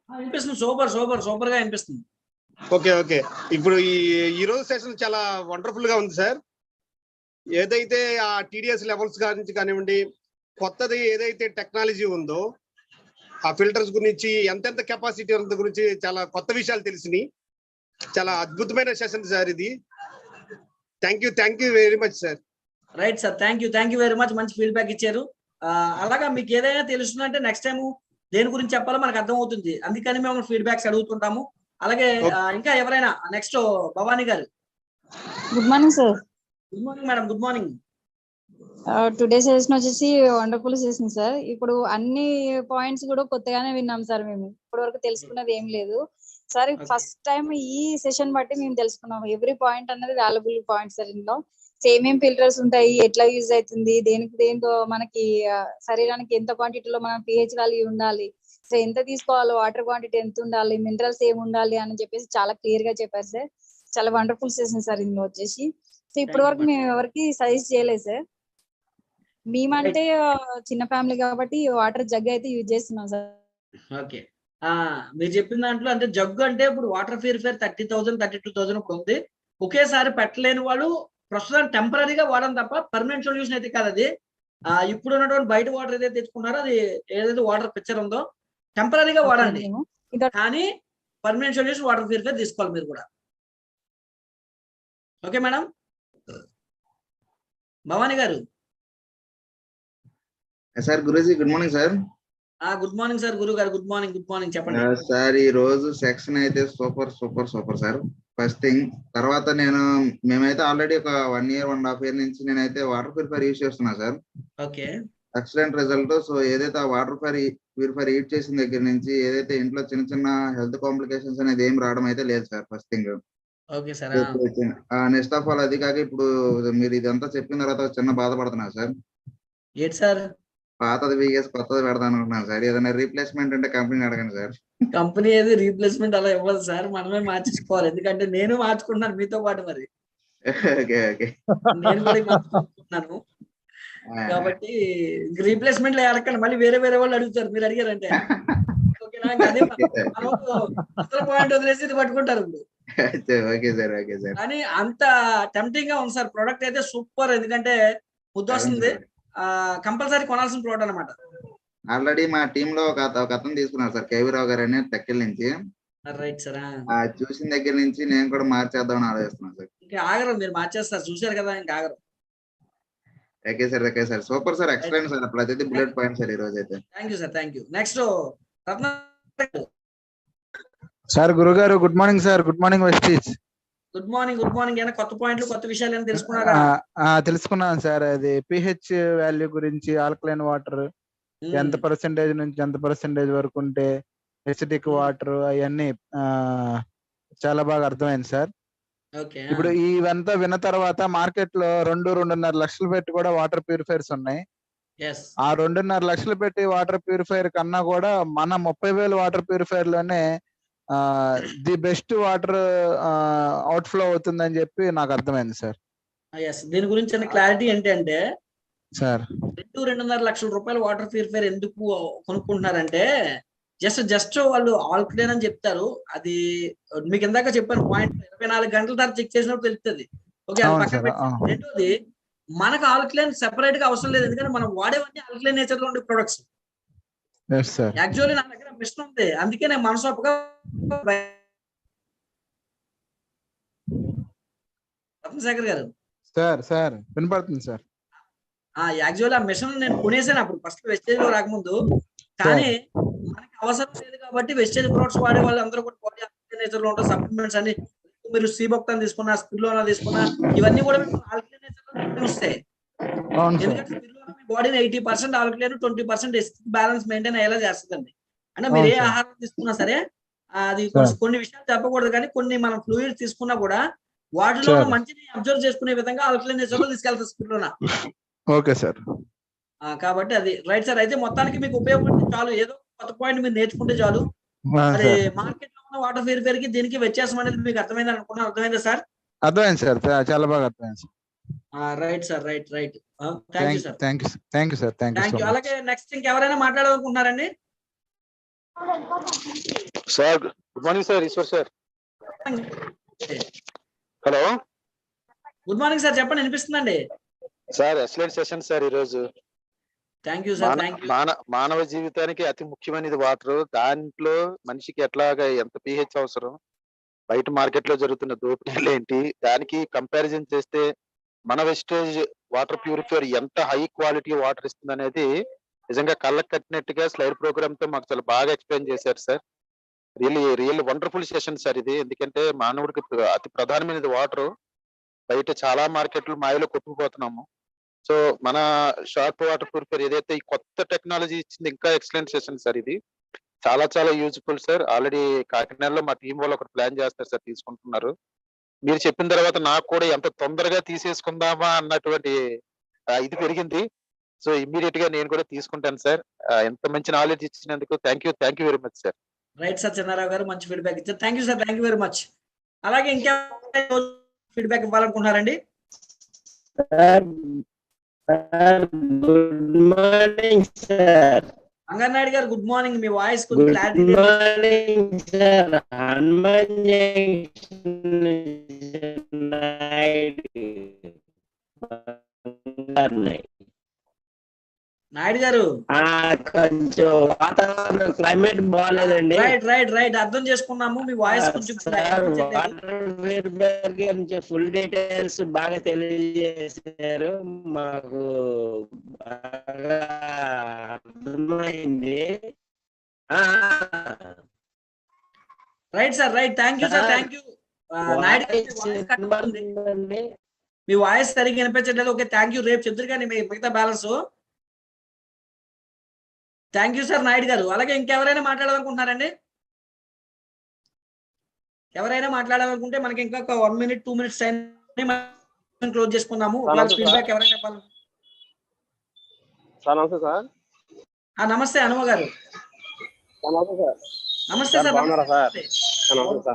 వినిపిస్తుంది. సూపర్ గా వినిపిస్తుంది. ఓకే. ఇప్పుడు ఈ రోజు సెషన్ చాలా వండర్ఫుల్ గా ఉంది సార్. ఏదైతే ఆ టీడీఎస్ లెవెల్స్ గురించి కానివ్వండి, కొత్తది ఏదైతే టెక్నాలజీ ఉందో ఆ ఫిల్టర్స్ గురించి, ఎంతెంత కెపాసిటీ ఉన్న గురించి చాలా కొత్త విషయాలు తెలిసినాయి. చాలా అద్భుతమైన సెషన్ సార్ ఇది. Thank you very much sir. Right sir. Thank you very much. మంచి ఫీడ్బ్యాక్ ఇచ్చారు. అలాగా మీకు ఏదైనా తెలుస్తుందంటే నెక్స్ట్ టైం దేని గురించి చెప్పాలో మనకు అర్థం అవుతుంది. అందుకని మేము ఫీడ్బ్యాక్స్ అడుగుతుంటాము. అలాగే ఇంకా ఎవరైనా నెక్స్ట్ భవానీ గారు. Good morning sir. Good morning madam. Good morning. Today session వచ్చేసి వండర్ఫుల్ సెషన్ సార్. ఇప్పుడు అన్ని పాయింట్స్ కూడా కొత్తగానే విన్నాం సార్. మేము ఇప్పటి వరకు తెలుసుకున్నది ఏం లేదు సార్. ఫస్ట్ టైం ఈ సెషన్ బట్టి మేము తెలుసుకున్నాం. ఎవ్రీ పాయింట్ అన్నది వాల్యుబుల్ పాయింట్ సార్. ఇందులో సేమ్ ఫిల్టర్స్ ఉంటాయి, ఎట్లా యూజ్ అవుతుంది, దేంతో మనకి శరీరానికి ఎంత క్వాంటిటీలో మనం pH వాల్యూ ఉండాలి, సో ఎంత తీసుకోవాలి, వాటర్ క్వాంటిటీ ఎంత ఉండాలి, మినరల్స్ ఏమి ఉండాలి అని చెప్పేసి చాలా క్లియర్ గా చెప్పారు సార్. చాలా వండర్ఫుల్ సెషన్ సార్ ఇందులో వచ్చేసి. సో ఇప్పటి వరకు మేము ఎవరికి సజెస్ట్ చేయలేదు సార్. మేమంటే చిన్న ఫ్యామిలీ కాబట్టి వాటర్ జగ్ అయితే యూజ్ చేస్తున్నాం సార్. ఓకే, మీరు చెప్పిన దాంట్లో అంటే జగ్గు అంటే ఇప్పుడు వాటర్ ప్యూరిఫైర్ 30,000 32,000 ఇప్పుడు ఉంది. ఒకేసారి పెట్టలేని వాళ్ళు ప్రస్తుతం టెంపరీగా వాడడం తప్ప పర్మనెంట్ సొల్యూషన్ అయితే కాదు అది. ఇప్పుడు ఉన్నటువంటి బయట వాటర్ ఏదైతే తెచ్చుకున్నారో అది ఏదైతే వాటర్ పిక్చర్ ఉందో టెంపరీగా వాడండి, కానీ పర్మనెంట్ సొల్యూషన్ వాటర్ ప్యూరిఫైర్ తీసుకోవాలి మీరు కూడా. Okay madam. భవానీ గారు. సార్ గురూజీ good morning sir. Good morning sir. గురువు గారు గుడ్ మార్నింగ్ చెప్పండి సార్. ఈ రోజు సెక్షన్ అయితే సూపర్ సార్. First thing. తర్వాత మేమైతే ఆల్రెడీ ఒక 1 year 1.5 year నుంచి నేనైతే వాటర్ ప్యూరిఫైర్ యూజ్ చేస్తున్నా sir. Okay. Excellent result. So ఏదైతే ఆ వాటర్ ప్యూరిఫైర్ యూజ్ చేసిన దగ్గర నుంచి ఏదైతే ఇంట్లో చిన్న హెల్త్ కాంప్లికేషన్స్ అనేది ఏం రావడం అయితే లేదు sir. First thing. Okay sir. Next of all అది కాక ఇప్పుడు మీరు ఇదంతా చెప్పిన తర్వాత చిన్న బాధపడుతున్నా సార్. ఏంటి సార్? పాతది వీగేసి కొత్తది పెడతాను అనుకుంటున్నాను సార్. ఏదైనా రీప్లేస్మెంట్ అంటే కంపెనీ అడగండి సార్. కంపెనీ ఏది రీప్లేస్మెంట్ అలా ఇవ్వదు సార్, మనమే మార్చేసుకోవాలి. ఎందుకంటే నేను మార్చుకుంటున్నాను మీతో పాటు, మరి ఓకే ఓకే నేను కూడా మార్చుకుంటున్నాను. కాబట్టి రీప్లేస్మెంట్ లో అడగండి, మళ్ళీ వేరే వేరే వాళ్ళు అడుగుతారు మీరు అడిగారంటే. ఓకేనా? ఇంకా అదే మన అసలు పాయింట్ వదిలేసి ఇది పట్టుకుంటారు ఇప్పుడు. Okay sir okay sir. కానీ అంత టెంప్టింగ్ గా ఉంది సార్. ప్రొడక్ట్ అయితే సూపర్, ఎందుకంటే ముద్దు వస్తుంది. కంపల్సరీ కొనాల్సిన ప్రోడక్ట్ అనమాట. ఆల్రెడీ మా టీమ్ లో ఒక అతను తీసుకున్నారు సార్, కేవీ రావు గారు అని టెక్కల్ నుంచి. Right sir. చూసిన దగ్గర నుంచి నేను కూడా మార్చేద్దామని ఆలోచిస్తున్నాను సార్. ఇంకా ఆగరు, మీరు మార్చేస్తారు, చూసారు కదా, ఇంకా ఆగరు. Okay sir okay sir, super sir, excellent sir, ప్రతిదీ బుల్లెట్ పాయింట్ సార్ ఈ రోజు అయితే. Thank you sir, thank you. Next Ratna sir. గురుగారు good morning sir. Good morning Vestige. Good morning, good morning. ఏమైనా కొత్త పాయింట్లు, కొత్త విషయాలు ఏమైనా తెలుసుకున్నారా? తెలుసుకున్నాను సార్. అది pH వాల్యూ గురించి, ఆల్కలైన్ వాటర్ ఎంత పర్సెంటేజ్ నుంచి ఎంత పర్సెంటేజ్ వరకు ఉంటే ఎసిడిక్ వాటర్, అవన్నీ చాలా బాగా అర్థమైంది సార్. ఇప్పుడు ఇవంతా విన్న తర్వాత మార్కెట్ లో 2-2.5 లక్షలు పెట్టి కూడా వాటర్ ప్యూరిఫైర్స్ ఉన్నాయి. ఆ 2.5 లక్షలు పెట్టి వాటర్ ప్యూరిఫైర్ కన్నా కూడా మన 30,000 వాటర్ ప్యూరిఫైర్ లోనే the best water out flow అవుతుందని చెప్పి నాకు అర్థమైంది సార్. దీని గురించి క్లారిటీ ఏంటంటే సార్, 2-2.5 లక్షల రూపాయల వాటర్ ప్యూరిఫైర్ ఎందుకు కొనుక్కుంటున్నారంటే జస్ట్ వాళ్ళు ఆల్కలైన్ అని చెప్తారు. అది మీకు ఇందాక చెప్పాను పాయింట్, 24 గంటల తర్వాత చెక్ చేసినప్పుడు తెలుస్తుంది. ఓకే, అది పక్కన పెట్టి రెండోది, మనకు ఆల్కలైన్ సెపరేట్ గా అవసరం లేదు, ఎందుకంటే మనం వాడేవన్నీ ఆల్కలైన్ నేచర్ లో ఉండే ప్రొడక్ట్స్. యాక్చువల్లీ నా దగ్గర మిషన్ ఉంది, అందుకే నేను మనసొప్పగా రత్నశేఖర్ గారు సార్ వినపడుతుంది సార్. యాక్చువల్లీ ఆ మిషన్ నేను కొనేసాను అప్పుడు ఫస్ట్ వెస్టేజ్ లో రాకముందు. కానీ మనకి అవసరం లేదు కాబట్టి వెస్టేజ్ ప్రొడక్ట్స్ వాడే వాళ్ళు అందరూ కూడా బాడీ ఆల్కలైన్ నేచర్ లో ఉంటారు. సప్లిమెంట్స్ అన్ని మీరు సీబొక్తాన్ తీసుకున్నా, స్పిరులినా తీసుకున్నా, ఇవన్నీ కూడా ఆల్కలైన్ నేచర్ లో వస్తాయి. ఎందుకంటే స్పిరులినా మీ బాడీని 80% ఆల్కలైన్, 20% బ్యాలెన్స్ మెయింటైన్ అయ్యేలా చేస్తుందండి. అంటే మీరు ఏ ఆహారం తీసుకున్నా సరే, అది కొన్ని విషయాలు చెప్పకూడదు, కానీ కొన్ని మనం ఫ్లూయిడ్స్ తీసుకున్నా కూడా వాటిలో మంచిని అబ్జర్వ్ చేసుకునే విధంగా ఆల్కలైన్ నేచర్ లో తీసుకెళ్తారు స్పిరులినా. Okay sir. కాబట్టి అది రైట్ సార్. అయితే మొత్తానికి మీకు ఉపయోగపడితే చాలు, ఏదో కొత్త పాయింట్ మీరు నేర్చుకుంటే చాలు. మరి మార్కెట్ లో ఉన్న వాటర్ ప్యూరిఫైర్ కి దీనికి వ్యత్యాసం అనేది మీకు అర్థమైంది అనుకున్నా. అర్థమైందా సార్? అర్థమైంది సార్, చాలా బాగా అర్థమైంది sir. Right sir, right. Thank you sir. Thank you sir. Thank you. అలాగే నెక్స్ట్ ఇంకెవరైనా మాట్లాడాలనుకుంటున్నారండి? Sir good morning sir. Eshwar sir. Hello, good morning sir, చెప్పండి, వినిపిస్తుందండి సార్. ఎక్సలెంట్ సెషన్ సార్ ఈరోజు. Thank you sir. Thank you. మానవ జీవితానికి అతి ముఖ్యమైనది వాటర్. దాంట్లో మనిషికి ఎట్లాగా ఎంత pH అవసరం, బయట మార్కెట్ లో జరుగుతున్న దోపిడీలు ఏంటి, దానికి కంపారిజన్ చేస్తే మన వెస్టేజ్ వాటర్ ప్యూరిఫైర్ ఎంత హై క్వాలిటీ వాటర్ ఇస్తుంది అనేది నిజంగా కళ్ళకు కట్టినట్టుగా స్లైడ్ ప్రోగ్రామ్ తో మాకు చాలా బాగా ఎక్స్ప్లెయిన్ చేశారు sir. Real wonderful session sir ఇది. ఎందుకంటే మానవుడికి అతి ప్రధానమైనది వాటర్. బయట చాలా మార్కెట్లు మాయలో కొట్టుకుపోతున్నాము. సో మన షార్ప్ వాటర్ ప్యూరిఫైర్ ఏదైతే ఈ కొత్త టెక్నాలజీ ఇచ్చింది, ఇంకా ఎక్సలెంట్ సెషన్ సార్ ఇది. చాలా చాలా యూజ్ఫుల్ సార్. ఆల్రెడీ కాకినాడలో మా టీం వాళ్ళు ఒకటి ప్లాన్ చేస్తారు సార్, తీసుకుంటున్నారు. మీరు చెప్పిన తర్వాత నాకు కూడా ఎంత తొందరగా తీసేసుకుందామా అన్నటువంటి ఇది పెరిగింది. సో ఇమ్మీడియట్ గా నేను కూడా తీసుకుంటాను సార్. ఎంత మంచి నాలెడ్జ్ ఇచ్చినందుకు thank you very much sir. Right sir, Chinnarao గారు మంచి ఫీడ్బ్యాక్ ఇచ్చారు. Thank you sir, thank you very much. అలాగే ఇంకా ఫీడ్బ్యాక్ ఇవ్వాలనుకుంటున్నారండి? Good morning sir. అంగన్నాయుడు గారు గుడ్ మార్నింగ్. మీ voice good morning sir. Naidu గారు కొంచెం వాతావరణం క్లైమేట్ బాగాలేదండి. రైట్ అర్థం చేసుకున్నాము. మీ వాయిస్ కొంచెం ఫుల్ డీటెయిల్స్ బాగా తెలియజేశారు, మాకు బాగా అర్థమైంది. Right sir, right. Thank you sir, thank you. మీ వాయిస్ సరిగ్గా వినిపించట్లేదు. Okay, thank you. రేపు చెప్తారు కానీ మిగతా balance. Thank you sir Naidu గారు. అలాగే ఇంకెవరైనా మాట్లాడాలనుకుంటున్నారండి? ఎవరైనా మాట్లాడాలనుకుంటే మనకి ఇంకా 1 minute 2 minutes టైం క్లోజ్ చేసుకున్నాము. ఫీడ్బ్యాక్ ఎవరైనా చెప్పాలి? నమస్తే సార్. నమస్తే హనుమ గారు. నమస్తే సార్ సార్. బాగున్నారా సార్? నమస్తే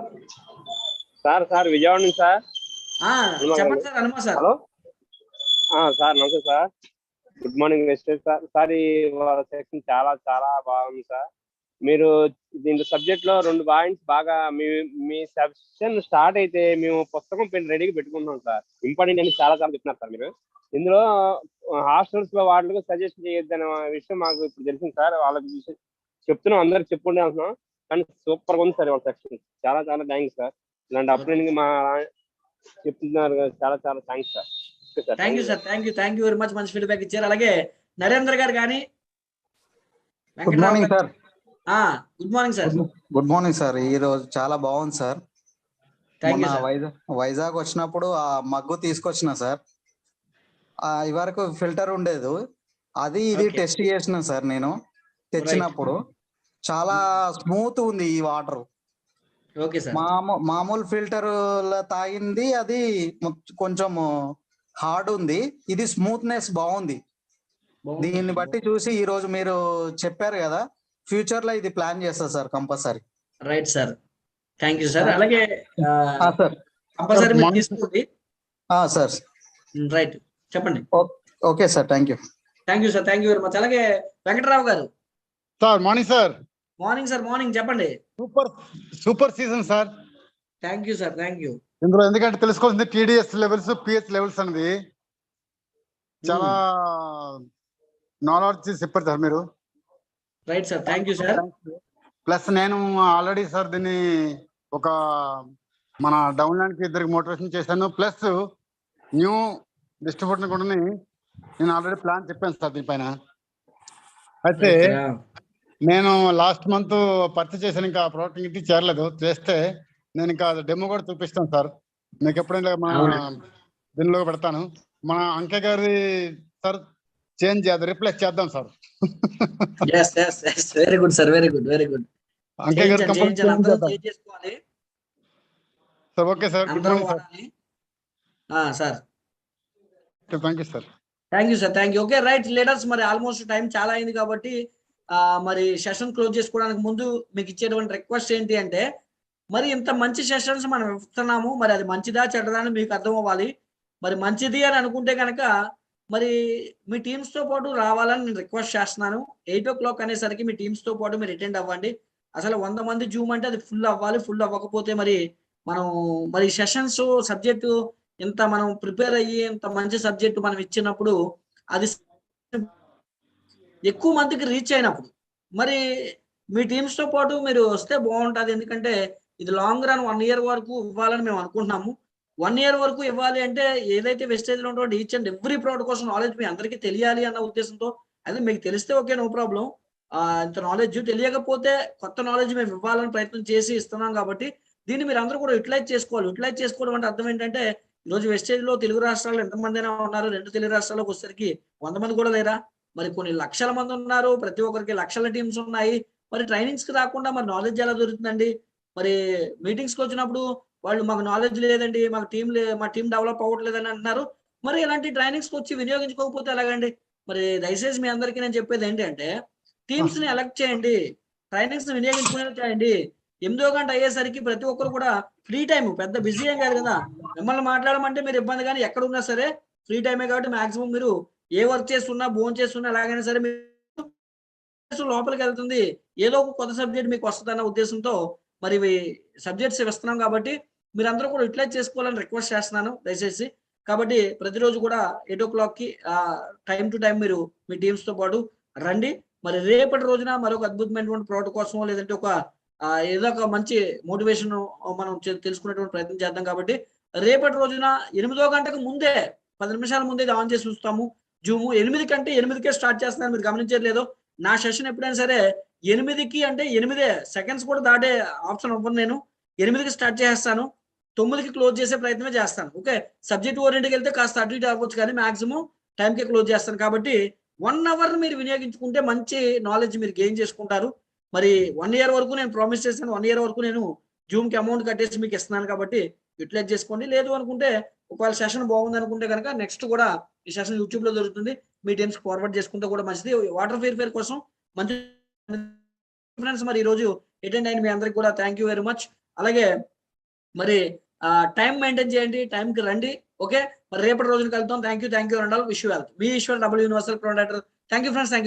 సార్. సార్ విజయవాడ నుంచి సార్. చెప్పండి sir. Hanuma sir. Hello sir నమస్తే సార్. గుడ్ మార్నింగ్ వెస్టేజ్ సార్. సార్ ఈ సెక్షన్ చాలా చాలా బాగుంది సార్. మీరు దీని సబ్జెక్ట్ లో 2 పాయింట్స్ బాగా మీ సెక్షన్ స్టార్ట్ అయితే మేము పుస్తకం పెన్ రెడీగా పెట్టుకుంటున్నాం సార్. ఇంపార్టెంట్ అని చాలా చెప్తున్నారు సార్ మీరు. ఇందులో హాస్టల్స్ లో వాళ్ళకి సజెస్ట్ చేయొద్దనే విషయం మాకు ఇప్పుడు తెలిసింది సార్. వాళ్ళకి చెప్తున్నాం, అందరికి చెప్పుకుంటే అంటున్నాం, కానీ సూపర్ గా ఉంది సార్ వాళ్ళ సెక్షన్. చాలా చాలా థ్యాంక్స్ సార్. ఇలాంటి అప్లైన్ మా చెప్తున్నారు, చాలా చాలా thanks sir. Thank you sir. Thank you very much. మంచి ఫీడ్బ్యాక్ ఇచ్చారు. అలాగే నరేంద్ర గారు కానీ. Good morning sir. Good morning sir. Good morning sir. ఈ రోజు చాలా బాగుంది సార్. వైజాగ్ వచ్చినప్పుడు ఆ మగ్గు తీసుకొచ్చిన సార్. ఈ వరకు ఫిల్టర్ ఉండేది, అది ఇది టెస్ట్ చేసిన సార్. నేను తెచ్చినప్పుడు చాలా స్మూత్ ఉంది ఈ వాటర్. మామూలు ఫిల్టర్ తాగింది అది కొంచెం హార్డ్ ఉంది, ఇది స్మూత్నెస్ బాగుంది. దీన్ని బట్టి చూసి ఈ రోజు మీరు చెప్పారు కదా, ఫ్యూచర్ లో ఇది ప్లాన్ చేస్తా sir compulsory. Right sir. Thank you sir. అలాగే సార్ కంపల్సరీ తీసుకోండి సార్. రైట్, చెప్పండి. Okay sir. Thank you sir. Thank you very much. అలాగే వెంకటరావు గారు. Sir morning sir. Morning sir. Morning, చెప్పండి. Super season sir. Thank you sir. Thank you. ఇందులో ఎందుకంటే తెలుసుకోవాల్సింది TDS levels, pH levels అనేది చాలా నాలెడ్జ్ చెప్పారు సార్ మీరు. Right sir. Thank you sir. Plus నేను ఆల్రెడీ సార్ దీన్ని ఒక మన డౌన్లైన్ కి 2 మోటివేషన్ చేశాను. ప్లస్ న్యూ డిస్ట్రిబ్యూటర్ కూడా నేను ఆల్రెడీ ప్లాన్ చెప్పాను సార్ దీనిపైన. అయితే నేను లాస్ట్ మంత్ పర్చేస్ చేశాను, ఇంకా ప్రోడక్ట్ ఇంటికి చేరలేదు. చేస్తే నేను ఇంకా డెమో కూడా చూపిస్తాను సార్ మీకు. ఎప్పుడైనా మన దీనిలో పెడతాను. మన అంకే గారి సార్ చేంజ్ చేద్దాం, రిప్లేస్ చేద్దాం sir. Very good sir. Very good, very good. Anke గారు sir. Okay sir. Good morning sir. Thank you sir. Thank you sir. Thank you. Okay, right leaders. మరి ఆల్మోస్ట్ టైం చాలా అయింది కాబట్టి మరి సెషన్ క్లోజ్ చేసుకోవడానికి ముందు మీకు ఇచ్చేటువంటి రిక్వెస్ట్ ఏంటి అంటే, మరి ఇంత మంచి సెషన్స్ మనం ఇస్తున్నాము, మరి అది మంచిదా చెడ్డదా అని మీకు అర్థం అవ్వాలి. మరి మంచిది అని అనుకుంటే కనుక మరి మీ టీమ్స్ తో పాటు రావాలని నేను రిక్వెస్ట్ చేస్తున్నాను. 8 o'clock అనేసరికి మీ టీమ్స్ తో పాటు మీరు అటెండ్ అవ్వండి. అసలు 100 మంది జూమ్ అంటే అది ఫుల్ అవ్వాలి. ఫుల్ అవ్వకపోతే మరి మనం మరి సెషన్స్ సబ్జెక్టు ఇంత మనం ప్రిపేర్ అయ్యి ఇంత మంచి సబ్జెక్టు మనం ఇచ్చినప్పుడు అది ఎక్కువ మందికి రీచ్ అయినప్పుడు మరి మీ టీమ్స్ తో పాటు మీరు వస్తే బాగుంటుంది. ఎందుకంటే ఇది లాంగ్ రన్ 1 year వరకు ఇవ్వాలని మేము అనుకుంటున్నాము. 1 year వరకు ఇవ్వాలి అంటే ఏదైతే వెస్టేజ్ లో ఉన్నటువంటి ఈచ్ అండ్ ఎవ్రీ ప్రోడక్ట్ కోసం నాలెడ్జ్ మీ అందరికీ తెలియాలి అన్న ఉద్దేశంతో, అదే మీకు తెలిస్తే ఓకే, నో ప్రాబ్లం. ఇంత నాలెడ్జ్ తెలియకపోతే కొత్త నాలెడ్జ్ మేము ఇవ్వాలని ప్రయత్నం చేసి ఇస్తున్నాం. కాబట్టి దీన్ని మీరు అందరూ కూడా యూటిలైజ్ చేసుకోవాలి. యూటిలైజ్ చేసుకోవడం అంటే అర్థం ఏంటంటే, ఈరోజు వెస్టేజ్ లో తెలుగు రాష్ట్రాల్లో ఎంతమంది అయినా ఉన్నారు, 2 తెలుగు రాష్ట్రాల్లోకి వచ్చేసరికి 100 మంది కూడా లేరా? మరి కొన్ని లక్షల మంది ఉన్నారు, ప్రతి ఒక్కరికి లక్షల టీమ్స్ ఉన్నాయి. మరి ట్రైనింగ్స్ కి రాకుండా మరి నాలెడ్జ్ ఎలా దొరుకుతుందండి? మరి మీటింగ్స్ కి వచ్చినప్పుడు వాళ్ళు మాకు నాలెడ్జ్ లేదండి, మా టీం డెవలప్ అవ్వట్లేదని అంటున్నారు. మరి ఇలాంటి ట్రైనింగ్స్ కి వచ్చి వినియోగించుకోకపోతే ఎలాగండి? మరి దయచేసి మీ అందరికీ నేను చెప్పేది ఏంటి అంటే, టీమ్స్ ని ఎలక్ట్ చేయండి, ట్రైనింగ్స్ ని వినియోగించుకునేలా చేయండి. 8వ గంట అయ్యేసరికి ప్రతి ఒక్కరు కూడా ఫ్రీ టైం, పెద్ద బిజీ ఏం కాదు కదా, మిమ్మల్ని మాట్లాడమంటే మీరు ఇబ్బంది, కానీ ఎక్కడ ఉన్నా సరే ఫ్రీ టైమే కాబట్టి మాక్సిమం మీరు ఏ వర్క్ చేస్తున్నా, భోజనం చేస్తున్నా, ఎలాగైనా సరే మీరు లోపలికి వెళ్తుంది, ఏదో ఒక కొత్త సబ్జెక్ట్ మీకు వస్తుందన్న ఉద్దేశంతో మరి సబ్జెక్ట్స్ ఇస్తున్నాం. కాబట్టి మీరందరూ కూడా యూటిలైజ్ చేసుకోవాలని రిక్వెస్ట్ చేస్తున్నాను దయచేసి. కాబట్టి ప్రతిరోజు కూడా 8 o'clock టైం టు టైం మీరు మీ టీమ్స్ తో పాటు రండి. మరి రేపటి రోజున మరొక అద్భుతమైనటువంటి ప్రోడక్ట్ కోసమో లేదంటే ఒక ఏదో ఒక మంచి మోటివేషన్ మనం తెలుసుకునేటువంటి ప్రయత్నం చేద్దాం. కాబట్టి రేపటి రోజున 8వ గంటకు ముందే 10 నిమిషాల ముందే ఆన్ చేసి చూస్తాము జూమ్. 8 కంటే 8కే స్టార్ట్ చేస్తున్నాను, మీరు గమనించట్లేదు. నా సెషన్ ఎప్పుడైనా సరే 8కి అంటే 8 seconds కూడా దాటే ఆప్షన్ ఇవ్వను. నేను 8కి స్టార్ట్ చేస్తాను, 9కి క్లోజ్ చేసే ప్రయత్నమే చేస్తాను. ఓకే, సబ్జెక్ట్ ఓరియంట్కి వెళ్తే కాస్త అటు ఇటు అవ్వచ్చు, కానీ మాక్సిమం టైంకే క్లోజ్ చేస్తాను. కాబట్టి 1 hour మీరు వినియోగించుకుంటే మంచి నాలెడ్జ్ మీరు గెయిన్ చేసుకుంటారు. మరి 1 year వరకు నేను ప్రామిస్ చేస్తాను, 1 year వరకు నేను జూమ్ కి అమౌంట్ కట్టేసి మీకు ఇస్తున్నాను. కాబట్టి యూటిలైజ్ చేసుకోండి. లేదు అనుకుంటే ఒకవేళ సెషన్ బాగుంది అనుకుంటే కనుక నెక్స్ట్ కూడా ఈ సెషన్ యూట్యూబ్ లో దొరుకుతుంది, మీ టీమ్స్ ఫార్వర్డ్ చేసుకుంటే కూడా మంచిది. వాటర్ ప్యూరిఫైర్ కోసం మంచి ఫ్రెండ్స్, మరి ఈ రోజు అటెండ్ అయిన మీ అందరికి కూడా థ్యాంక్ యూ వెరీ మచ్. అలాగే మరి టైం మెయింటైన్ చేయండి, టైం కి రండి. ఓకే, మరి రేపటి రోజున కలుద్దాం. థ్యాంక్ యూ రండాలి. Wish you wealth. మీ Eshwar double universal producer. Thank you friends, thank you.